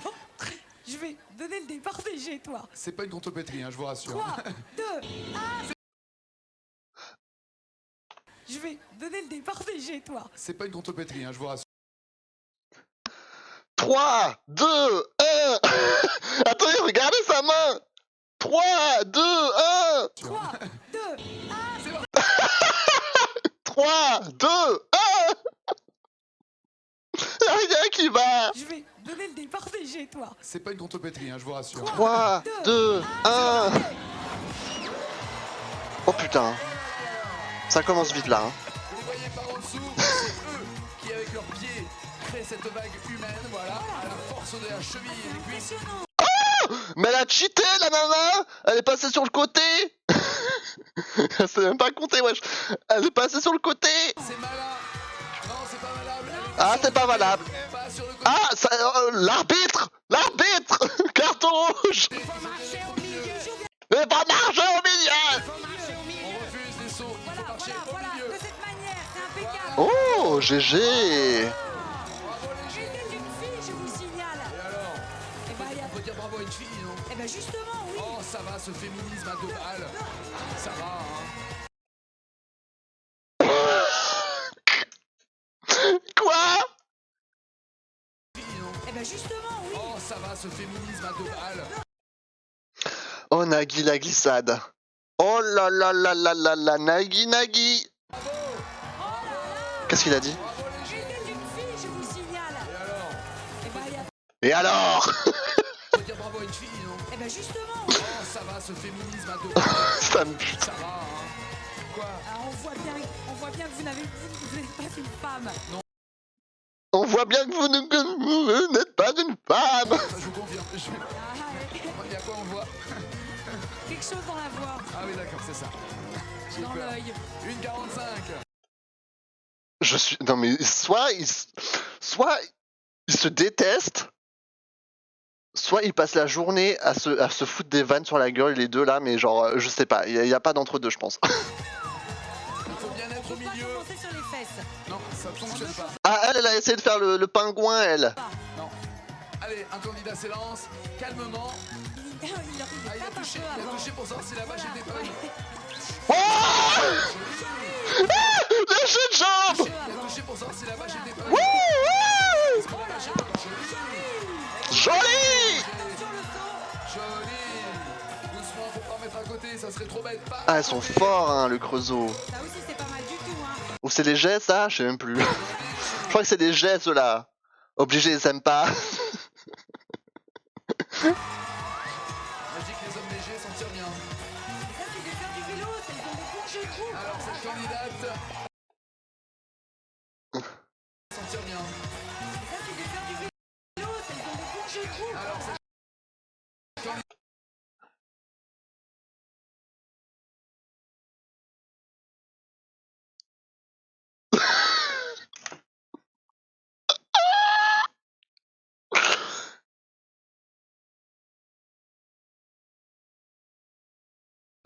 [SPEAKER 3] Donc, je vais donner le départ des G, toi.
[SPEAKER 2] C'est pas une contrepétrie, hein, je vous rassure.
[SPEAKER 3] 3, 2, 1. Je vais donner le départ des G, toi.
[SPEAKER 2] C'est pas une contrepétrie, hein, je vous rassure.
[SPEAKER 1] 3, 2, 1. Attendez, regardez sa main. 3, 2, 1.
[SPEAKER 3] 3, 2, 1.
[SPEAKER 1] 3, 2, 1. Y'a rien qui va.
[SPEAKER 3] Je vais donner le départ des G, toi.
[SPEAKER 2] C'est pas une contrepétrie, hein, je vous rassure.
[SPEAKER 1] 3, 2, 1. Oh putain. Ça commence vite là. Hein.
[SPEAKER 2] Vous les voyez par en dessous, c'est eux qui, avec leurs pieds, créent cette vague humaine, voilà, à la force de la cheville et des cuisses.
[SPEAKER 3] Impressionnant.
[SPEAKER 1] Mais elle a cheaté la nana. Elle est passée sur le côté. Elle sait même pas compter, wesh. Elle est passée sur le côté.
[SPEAKER 2] C'est malin. Non, c'est pas valable. Elle est
[SPEAKER 1] Ah,
[SPEAKER 2] sur
[SPEAKER 1] c'est
[SPEAKER 2] le
[SPEAKER 1] pas
[SPEAKER 2] côté,
[SPEAKER 1] valable.
[SPEAKER 2] pas sur le côté.
[SPEAKER 1] Ah, ça, l'arbitre. L'arbitre. Carton rouge. Mais pas marcher au milieu.
[SPEAKER 2] On refuse les sauts, il faut marcher au
[SPEAKER 3] Voilà,
[SPEAKER 2] milieu.
[SPEAKER 3] de cette manière, c'est impeccable.
[SPEAKER 1] Oh, GG.
[SPEAKER 2] Bravo les G.
[SPEAKER 3] C'était une fille, je vous signale.
[SPEAKER 2] Et alors,
[SPEAKER 3] Eh ben, il y a...
[SPEAKER 2] on peut dire bravo à une fille, non?
[SPEAKER 3] eh ben justement, oui.
[SPEAKER 2] Oh, ça va, ce féminisme à deux balles. Ça va, hein.
[SPEAKER 1] Quoi?
[SPEAKER 2] Fille, non?
[SPEAKER 3] Eh ben justement, oui.
[SPEAKER 2] Oh, ça va, ce féminisme à deux balles.
[SPEAKER 1] Oh, Nagui la glissade. Oh là là là là là là, Nagui, Nagui. Qu'est-ce qu'il a dit?
[SPEAKER 2] Bravo les G.
[SPEAKER 3] C'était une fille, je vous signale.
[SPEAKER 2] Et alors,
[SPEAKER 3] Eh ben, il y a...
[SPEAKER 1] Et alors?
[SPEAKER 2] on peut dire bravo à une fille, non?
[SPEAKER 3] Eh ben justement, oui.
[SPEAKER 2] Oh, ça va, ce féminisme à deux balles.
[SPEAKER 1] Ça me pue.
[SPEAKER 2] Ça va, hein. Quoi?
[SPEAKER 3] Alors, on voit bien que vous n'êtes pas une femme.
[SPEAKER 1] On voit bien que vous n'êtes pas une femme.
[SPEAKER 2] Ça, je vous confirme. Il y a quoi on voit?
[SPEAKER 3] Quelque chose dans la voix,
[SPEAKER 2] Ah oui, d'accord, c'est ça. J'ai
[SPEAKER 3] dans
[SPEAKER 2] peur.
[SPEAKER 3] l'œil.
[SPEAKER 2] 1,45.
[SPEAKER 1] Je suis... Non mais soit ils se détestent, soit ils passent la journée à se foutre des vannes sur la gueule, les deux là, mais genre, je sais pas, il y a pas d'entre-deux, je pense.
[SPEAKER 2] Il faut bien être au
[SPEAKER 3] Faut pas
[SPEAKER 2] milieu.
[SPEAKER 3] commencer sur les fesses.
[SPEAKER 2] Non, ça ne fonctionne pas.
[SPEAKER 1] Ah, elle a essayé de faire le pingouin, elle.
[SPEAKER 2] Non. Allez, un candidat s'élance, calmement.
[SPEAKER 3] Il
[SPEAKER 2] Ah, il a
[SPEAKER 3] tape un
[SPEAKER 2] touché,
[SPEAKER 3] peu
[SPEAKER 2] il a
[SPEAKER 3] avant.
[SPEAKER 2] touché pour savoir si la vache était bonne.
[SPEAKER 1] Oh le jeu de jambes.
[SPEAKER 2] Il a touché pour savoir si la vache était bonne.
[SPEAKER 1] Wouh,
[SPEAKER 2] Est-ce que la vache est bonne?
[SPEAKER 1] wouh. Joli.
[SPEAKER 2] Joli. Doucement, faut pas en mettre à côté, ça serait trop bête. Pas
[SPEAKER 1] Ah, elles sont forts, hein, le creusot.
[SPEAKER 3] Ça aussi, c'est pas mal du tout, hein.
[SPEAKER 1] Ou c'est des jets, ça? Je sais même plus. Je crois que c'est des jets, ceux-là. Obligé, ils aiment pas.
[SPEAKER 2] Moi, je dis que les hommes légers s'en tirent bien.
[SPEAKER 3] Ça, c'est de faire du vélo, ils ont des bons jeux de coups.
[SPEAKER 2] Alors, cette candidate s'en tire bien.
[SPEAKER 3] Ça, c'est de faire du vélo, ils ont des bons jeux de coups.
[SPEAKER 2] Alors, cette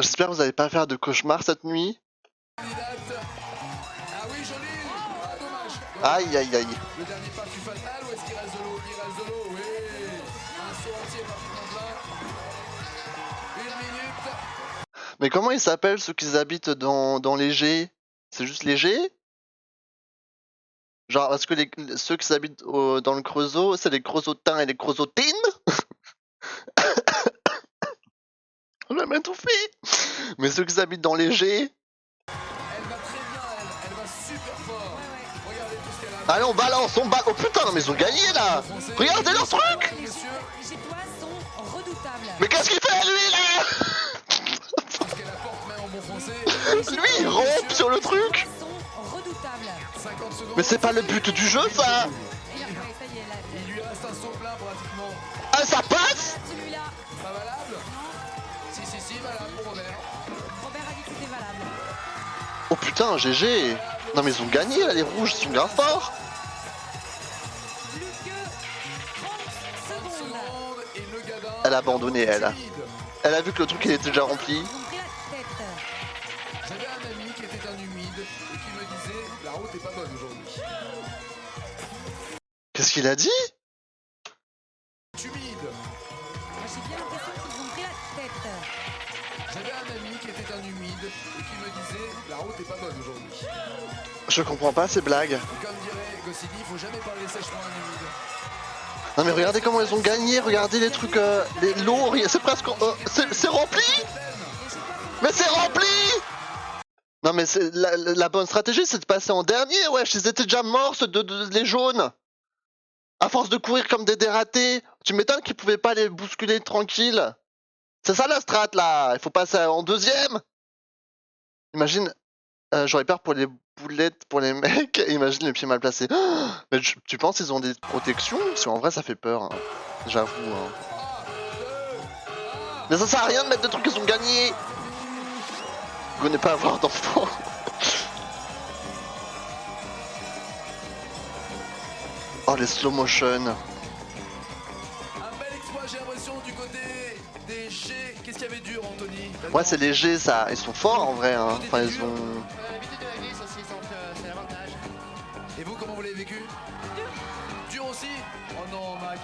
[SPEAKER 1] J'espère que vous n'allez pas faire de cauchemar cette nuit.
[SPEAKER 2] candidate. Ah oui, joli. Ah, dommage.
[SPEAKER 1] Aïe, aïe, aïe.
[SPEAKER 2] Le dernier pas fut fatal ou est-ce qu'il reste de l'eau? Il reste de l'eau, oui. Un saut entier parfaitement plein. 1 minute.
[SPEAKER 1] Mais comment ils s'appellent ceux qui habitent dans les G? C'est juste les G? Genre, parce que ceux qui habitent dans le Creusot, c'est les Creusotins et les Creusotines? On a même tout fait. Mais ceux qui habitent dans les G?
[SPEAKER 2] Elle va très bien, elle va super fort. Regardez tout ce qu'elle a.
[SPEAKER 1] Allez, on balance, on balance. Oh putain, non mais ils ont gagné là. Regardez leur truc.
[SPEAKER 3] Les Gétois sont redoutables.
[SPEAKER 1] Mais qu'est-ce qu'il fait lui là?
[SPEAKER 2] Parce qu'elle apporte même en bon français.
[SPEAKER 1] Lui il rompt sur le
[SPEAKER 3] Les
[SPEAKER 1] truc.
[SPEAKER 3] Gétois sont redoutables.
[SPEAKER 2] 50 secondes.
[SPEAKER 1] Mais c'est pas le but du jeu ça.
[SPEAKER 3] Et là, ouais, ça y est, là,
[SPEAKER 2] Il lui reste un saut plein pratiquement.
[SPEAKER 1] Ah ça passe.
[SPEAKER 3] celui-là,
[SPEAKER 2] Pas valable? Si, valable pour Robert.
[SPEAKER 3] Robert a dit que c'était valable.
[SPEAKER 1] Oh putain, GG. Non mais ils ont gagné là, les rouges, ils sont grave forts.
[SPEAKER 3] Plus que 30 secondes.
[SPEAKER 2] Seconde et le gadin.
[SPEAKER 1] Elle a abandonné, elle.
[SPEAKER 2] Timide.
[SPEAKER 1] Elle a vu que le truc il était déjà rempli.
[SPEAKER 3] Ils ont pris la tête.
[SPEAKER 2] J'avais un ami qui était un humide et qui me disait la route est pas bonne aujourd'hui.
[SPEAKER 1] Qu'est-ce qu'il a dit?
[SPEAKER 2] Humide.
[SPEAKER 3] Moi, j'ai bien l'impression qu'ils ont pris la tête.
[SPEAKER 2] J'avais un ami qui était un humide et qui me disait la route est pas bonne aujourd'hui.
[SPEAKER 1] Je comprends pas ces blagues.
[SPEAKER 2] Et comme dirait Goscinny, il faut jamais parler sèchement à un humide.
[SPEAKER 1] Non mais regardez comment ils ont gagné, regardez les trucs, les lots, c'est presque, c'est rempli. Mais c'est rempli. Non mais c'est la bonne stratégie, c'est de passer en dernier, wesh, ils étaient déjà morts les jaunes. À force de courir comme des dératés, tu m'étonnes qu'ils pouvaient pas les bousculer tranquille. C'est ça la strat là, il faut passer en deuxième. Imagine, j'aurais peur pour les boulettes pour les mecs, imagine les pieds mal placés. Mais tu penses qu'ils ont des protections? Parce qu'en vrai ça fait peur, hein. J'avoue. Hein. Mais ça sert à rien de mettre des trucs qu'ils ont gagnés. Vous n'allez pas avoir d'enfants. Oh les slow motion.
[SPEAKER 2] Un bel exploit, j'ai l'impression, du côté des G. Qu'est-ce qu'il y avait dur, Anthony?
[SPEAKER 1] Ouais c'est léger ça, ils sont forts en vrai hein. Enfin ils ont...
[SPEAKER 5] L'habitude de la glisse aussi, donc c'est l'avantage.
[SPEAKER 2] Et vous, comment vous l'avez vécu? Dur aussi? Oh non, Mac.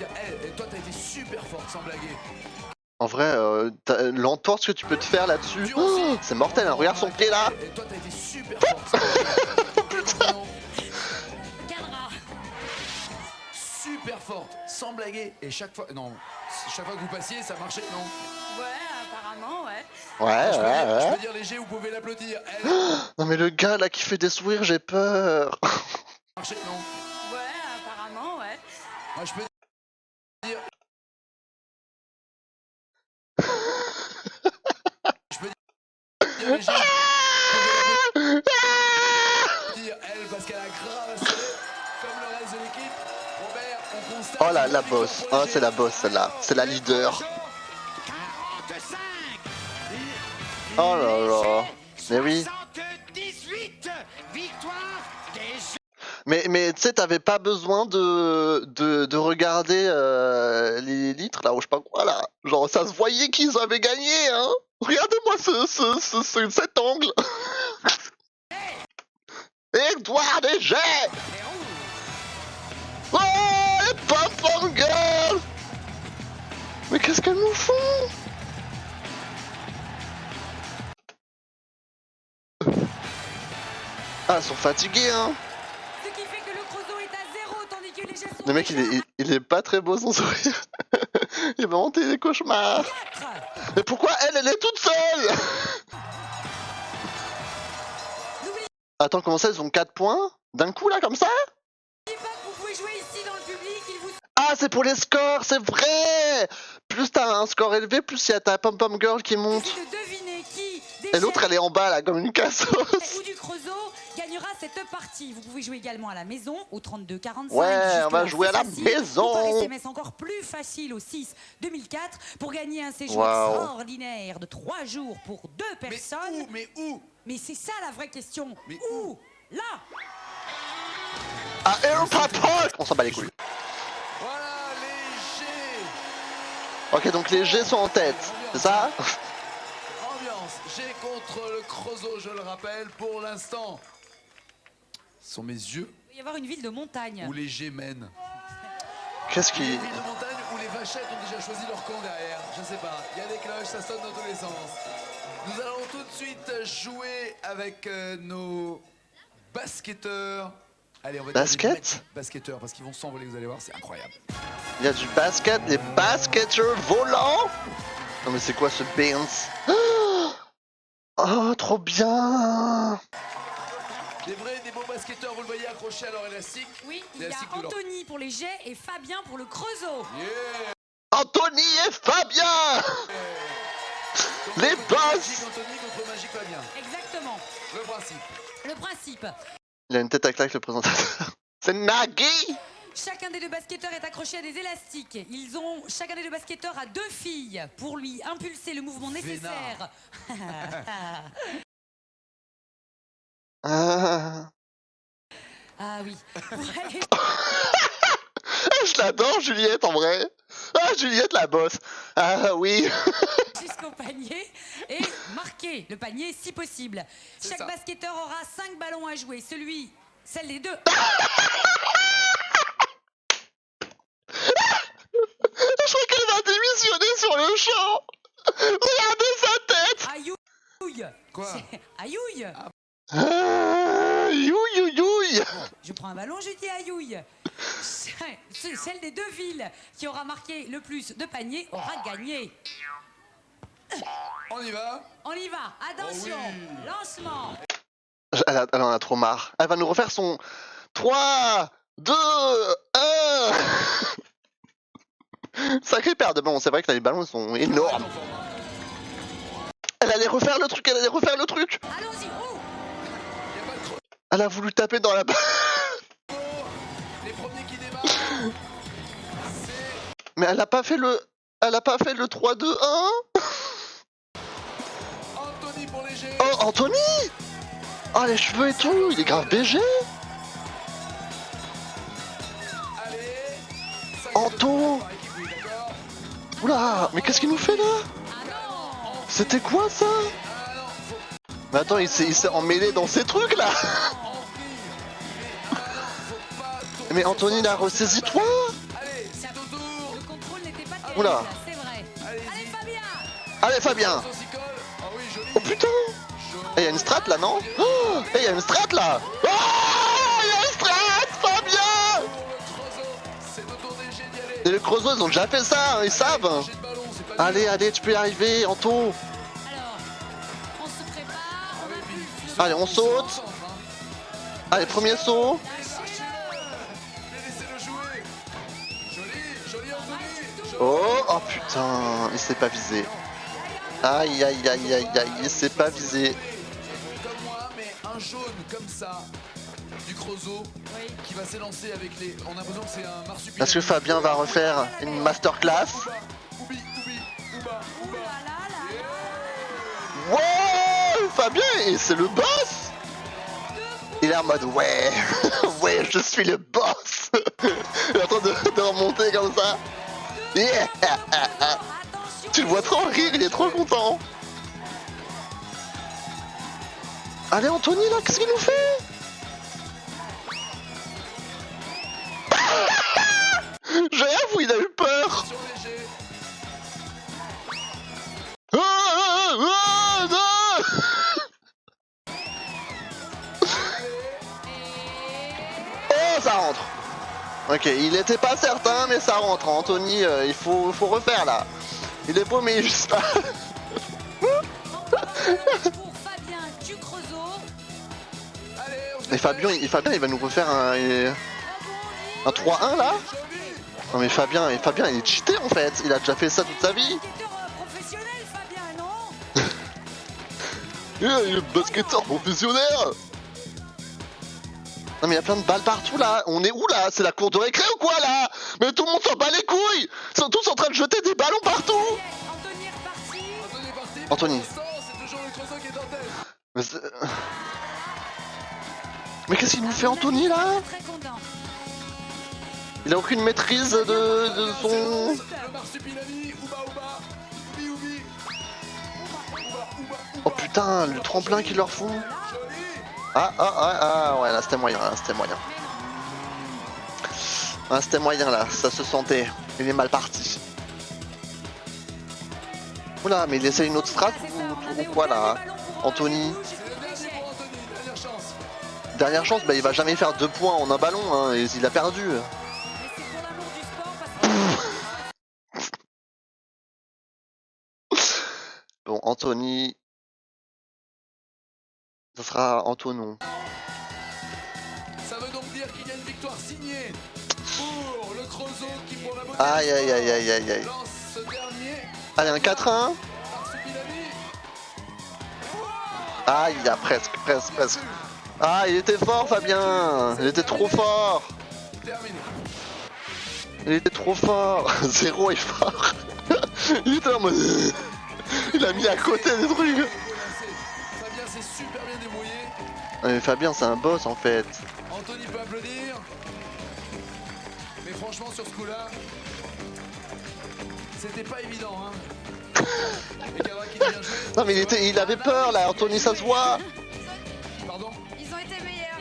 [SPEAKER 2] Et toi, t'as été super forte, sans blaguer.
[SPEAKER 1] En vrai, l'entorse que tu peux te faire là-dessus, oh, c'est mortel, hein. Regarde son pied là.
[SPEAKER 2] Et toi, t'as été super forte, sans blaguer.
[SPEAKER 1] Putain.
[SPEAKER 3] Cadra.
[SPEAKER 2] Super forte, sans blaguer. Et chaque fois... Non, chaque fois que vous passiez, ça marchait, non?
[SPEAKER 3] Ouais, apparemment, ouais.
[SPEAKER 1] Ouais,
[SPEAKER 2] Je
[SPEAKER 1] ouais.
[SPEAKER 2] peux dire les G, vous pouvez l'applaudir. Elle
[SPEAKER 1] Non mais le gars là qui fait des sourires, j'ai peur.
[SPEAKER 2] marchait, non?
[SPEAKER 3] Ouais, apparemment, ouais.
[SPEAKER 2] Moi, je peux dire... Je peux dire les G, vous pouvez l'applaudir. Elle, parce qu'elle a grave assuré, comme le reste de l'équipe. Robert, on constate...
[SPEAKER 1] Oh la boss, oh c'est la boss celle-là, c'est la leader.
[SPEAKER 5] 45.
[SPEAKER 1] Oh là là, mais oui.
[SPEAKER 5] 78 victoire des Jeux.
[SPEAKER 1] Mais tu sais, t'avais pas besoin de regarder les litres là ou je sais pas quoi là. Genre ça se voyait qu'ils avaient gagné hein. Regardez-moi cet angle. Victoire des jets. Oh les pop girls. Mais qu'est-ce qu'elles nous font? Ah, elles sont fatiguées hein.
[SPEAKER 3] Ce qui fait que le Creusot est à 0, tandis que les Jets sont
[SPEAKER 1] Le mec il est pas très beau son sourire. Il va monter des cauchemars.
[SPEAKER 3] 4.
[SPEAKER 1] Mais pourquoi elle est toute seule? Attends, comment ça, ils ont 4 points? D'un coup là, comme ça?
[SPEAKER 3] N'oubliez pas que vous pouvez jouer ici dans le public, il vous
[SPEAKER 1] Ah, c'est pour les scores, c'est vrai! Plus t'as un score élevé, plus il y a ta pom-pom girl qui monte.
[SPEAKER 3] suffit de deviner qui, des
[SPEAKER 1] Et l'autre,
[SPEAKER 3] Jets
[SPEAKER 1] elle est en bas là, comme une cassos.
[SPEAKER 3] ou du Creusot, gagnera cette partie. Vous pouvez jouer également à la maison au 32 45.
[SPEAKER 1] Ouais, on va
[SPEAKER 3] Jusque-là,
[SPEAKER 1] jouer à
[SPEAKER 3] c'est
[SPEAKER 1] la
[SPEAKER 3] facile.
[SPEAKER 1] maison.
[SPEAKER 3] Ou par SMS encore plus facile au 6 2004 pour gagner un séjour
[SPEAKER 1] Waouh.
[SPEAKER 3] extraordinaire de 3 jours pour 2 personnes.
[SPEAKER 2] Mais où?
[SPEAKER 3] Mais c'est ça la vraie question.
[SPEAKER 2] Mais
[SPEAKER 3] où? Là.
[SPEAKER 1] À Europa Park! On s'en bat les couilles.
[SPEAKER 2] Voilà, les G.
[SPEAKER 1] Ok, donc les G sont en tête, c'est ça?
[SPEAKER 2] Ambiance, G contre le Creusot, je le rappelle, pour l'instant. Ce sont mes yeux
[SPEAKER 3] Il va y avoir une ville de montagne.
[SPEAKER 2] où les G mènent.
[SPEAKER 1] Qu'est-ce
[SPEAKER 2] Il y a
[SPEAKER 1] qui...
[SPEAKER 2] une ville de montagne où les vachettes ont déjà choisi leur camp derrière. Je sais pas, il y a des cloches, ça sonne dans tous les sens. Nous allons tout de suite jouer avec nos basketteurs. Allez, on va dire
[SPEAKER 1] Basket?
[SPEAKER 2] des magnifiques basketteurs parce qu'ils vont s'envoler, vous allez voir, c'est incroyable.
[SPEAKER 1] Il y a du basket, des basketteurs volants? Non mais c'est quoi ce Benz? Oh, trop bien!
[SPEAKER 2] des beaux basketteurs, vous le voyez accrochés à leur élastique.
[SPEAKER 3] Oui, il y a
[SPEAKER 2] L'élastique de leur-
[SPEAKER 3] Anthony pour les jets et Fabien pour le creusot.
[SPEAKER 2] Yeah.
[SPEAKER 1] Anthony et Fabien.
[SPEAKER 2] Donc,
[SPEAKER 1] Les
[SPEAKER 2] contre
[SPEAKER 1] boss.
[SPEAKER 2] Magic Anthony contre Magic Fabien.
[SPEAKER 3] Exactement.
[SPEAKER 2] Le principe.
[SPEAKER 3] Le principe.
[SPEAKER 1] Il a une tête à claque le présentateur. C'est Nagui.
[SPEAKER 3] Chacun des deux basketteurs est accroché à des élastiques. Chacun des deux basketteurs a 2 filles pour lui impulser le mouvement nécessaire.
[SPEAKER 1] Ah.
[SPEAKER 3] Ah oui. Pour aller
[SPEAKER 1] Je l'adore Juliette en vrai. Ah Juliette la bosse. Ah oui.
[SPEAKER 3] jusqu'au panier et marquer le panier si possible.
[SPEAKER 2] C'est
[SPEAKER 3] Chaque
[SPEAKER 2] ça.
[SPEAKER 3] basketteur aura 5 ballons à jouer. Celle des deux.
[SPEAKER 1] Je crois qu'elle va démissionner sur le champ. Regardez sa tête.
[SPEAKER 3] Aïouille.
[SPEAKER 2] Quoi?
[SPEAKER 3] Aïouille.
[SPEAKER 1] Ah, youille.
[SPEAKER 3] Je prends un ballon, je dis aïouille. Celle des deux villes qui aura marqué le plus de paniers aura gagné.
[SPEAKER 2] On y va.
[SPEAKER 3] On y va, attention,
[SPEAKER 2] Oh oui.
[SPEAKER 3] lancement.
[SPEAKER 1] Elle en a trop marre. Elle va nous refaire son 3, 2, 1. Sacré paire de ballons. C'est vrai que là, les ballons sont énormes. Elle allait refaire le truc.
[SPEAKER 3] Allons-y. Oh,
[SPEAKER 2] Il y a pas de trop.
[SPEAKER 1] Elle a voulu taper dans la balle.
[SPEAKER 2] Les premiers qui démarrent. C'est
[SPEAKER 1] Mais elle a pas fait le 3, 2, 1.
[SPEAKER 2] Anthony pour les G.
[SPEAKER 1] Oh, Anthony. Oh, les cheveux et tout. Il est grave BG.
[SPEAKER 2] Allez.
[SPEAKER 1] Anto.
[SPEAKER 2] Par équipe, oui, d'accord.
[SPEAKER 1] Oula, mais qu'est-ce qu'il nous fait là?
[SPEAKER 3] ah non.
[SPEAKER 1] C'était quoi ça?
[SPEAKER 2] Ah non, faut
[SPEAKER 1] Mais attends, il s'est emmêlé dans ces trucs là.
[SPEAKER 2] en venir. Faut pas tourner
[SPEAKER 1] Mais
[SPEAKER 2] sur
[SPEAKER 1] Anthony,
[SPEAKER 2] son-
[SPEAKER 1] là, ressaisis-toi.
[SPEAKER 2] Allez, c'est au tour.
[SPEAKER 3] Le contrôle n'était pas terrible,
[SPEAKER 1] Oula.
[SPEAKER 3] c'est vrai.
[SPEAKER 2] Allez-y.
[SPEAKER 3] Allez Fabien.
[SPEAKER 1] Allez, Fabien.
[SPEAKER 2] Attention, s'y colle. Ah oui, joli.
[SPEAKER 1] Oh putain. Il y a une strat là, non? Oh, il y a une strat là. Oh, il y a une strat, Fabien.
[SPEAKER 2] Pour le Creusot, c'est au tour des G d'y aller.
[SPEAKER 1] Et les Creusot, ils ont déjà fait ça, ils savent.
[SPEAKER 2] J'ai de ballon, c'est pas
[SPEAKER 1] Allez,
[SPEAKER 2] dur.
[SPEAKER 1] allez, tu peux y arriver, Anto.
[SPEAKER 3] Alors, on se prépare, on impulse le
[SPEAKER 1] Allez, on saute.
[SPEAKER 2] Centre, hein.
[SPEAKER 1] Allez, premier saut.
[SPEAKER 2] Lâchez-le. Laissez-le jouer. Joli Anthony.
[SPEAKER 1] Oh putain, il s'est pas visé. Aïe, aïe, aïe, aïe, aïe, il s'est pas visé.
[SPEAKER 2] Comme moi, mais un jaune comme ça, du Creusot,
[SPEAKER 3] Oui.
[SPEAKER 2] qui va s'élancer avec les... On a l'impression que c'est un marsupilami.
[SPEAKER 1] Est-ce que Fabien va refaire une masterclass?
[SPEAKER 2] Oubi, ouba,
[SPEAKER 3] Ouh
[SPEAKER 2] ouba.
[SPEAKER 3] là là là là.
[SPEAKER 1] Ouais, Fabien, et c'est le boss. Il est en mode ouais, ouais, je suis le boss. Il est en train de remonter comme ça. Yeah.
[SPEAKER 3] Attention.
[SPEAKER 1] Tu le vois trop rire, il est trop content. Allez Anthony là, qu'est-ce qu'il nous fait? J'avoue, il a eu peur.
[SPEAKER 2] Sur léger.
[SPEAKER 1] Ah, ah, ah, ah. Oh, ça rentre. Ok, il était pas certain, mais ça rentre. Anthony, il faut refaire là. Il est paumé juste là.
[SPEAKER 3] Pour Fabien du Creusot.
[SPEAKER 2] Allez, on se
[SPEAKER 1] Et Fabien, il va nous refaire un 3-1 là.
[SPEAKER 2] Joli.
[SPEAKER 1] Non mais Fabien, il est cheaté en fait. Il a déjà fait ça toute sa vie.
[SPEAKER 3] Basketteur professionnel, Fabien, non?
[SPEAKER 1] Il est basketteur professionnel. Non mais il y a plein de balles partout là. On est où là? C'est la cour de récré ou quoi là? Mais tout le monde s'en bat les couilles. Ils sont tous en train de jeter des ballons partout.
[SPEAKER 3] Anthony est reparti.
[SPEAKER 2] Anthony est parti.
[SPEAKER 1] Anthony.
[SPEAKER 2] Pour l'instant, c'est toujours le Creusot qui est en tête.
[SPEAKER 1] Mais, mais qu'est-ce qu'il nous fait Anthony là?
[SPEAKER 3] Très content.
[SPEAKER 1] Il a aucune maîtrise de son...
[SPEAKER 2] Le marsupilami, ouba, ouba. Oubi, oubi.
[SPEAKER 1] Oh putain, le tremplin qu'ils leur font.
[SPEAKER 2] Joli.
[SPEAKER 1] Ah ouais là c'était moyen, là c'était moyen. Ah c'était moyen là, ça se sentait. Il est mal parti. Oula, mais il essaie une autre strat ou quoi là? Anthony.
[SPEAKER 2] C'est le dernier pour Anthony, dernière chance.
[SPEAKER 1] Dernière chance, bah il va jamais faire 2 points en un ballon, hein, et il a perdu.
[SPEAKER 3] Mais c'est pour l'amour du sport parce que
[SPEAKER 1] Bon, Anthony... Ça sera Antonon.
[SPEAKER 2] signé pour le Creusot qui pour la beauté
[SPEAKER 1] Aïe aïe aïe aïe aïe aïe.
[SPEAKER 2] lance ce dernier
[SPEAKER 1] Allez, un 4-1.
[SPEAKER 2] Marsupilami.
[SPEAKER 1] Aïe, il a presque. Ah, il était fort, Fabien. Il était trop fort.
[SPEAKER 2] Terminé.
[SPEAKER 1] Il était trop fort. Zéro est fort. Il était en mode... Il a mis à côté des trucs.
[SPEAKER 2] Fabien s'est super bien débrouillé.
[SPEAKER 1] Mais Fabien, c'est un boss en fait.
[SPEAKER 2] Anthony peut applaudir. Mais franchement, sur ce coup-là, c'était pas évident. Hein. Et Gavin qui dit bien joué.
[SPEAKER 1] Non, mais il avait peur là, Anthony, ça se voit.
[SPEAKER 2] Pardon.
[SPEAKER 3] Ils ont été meilleurs.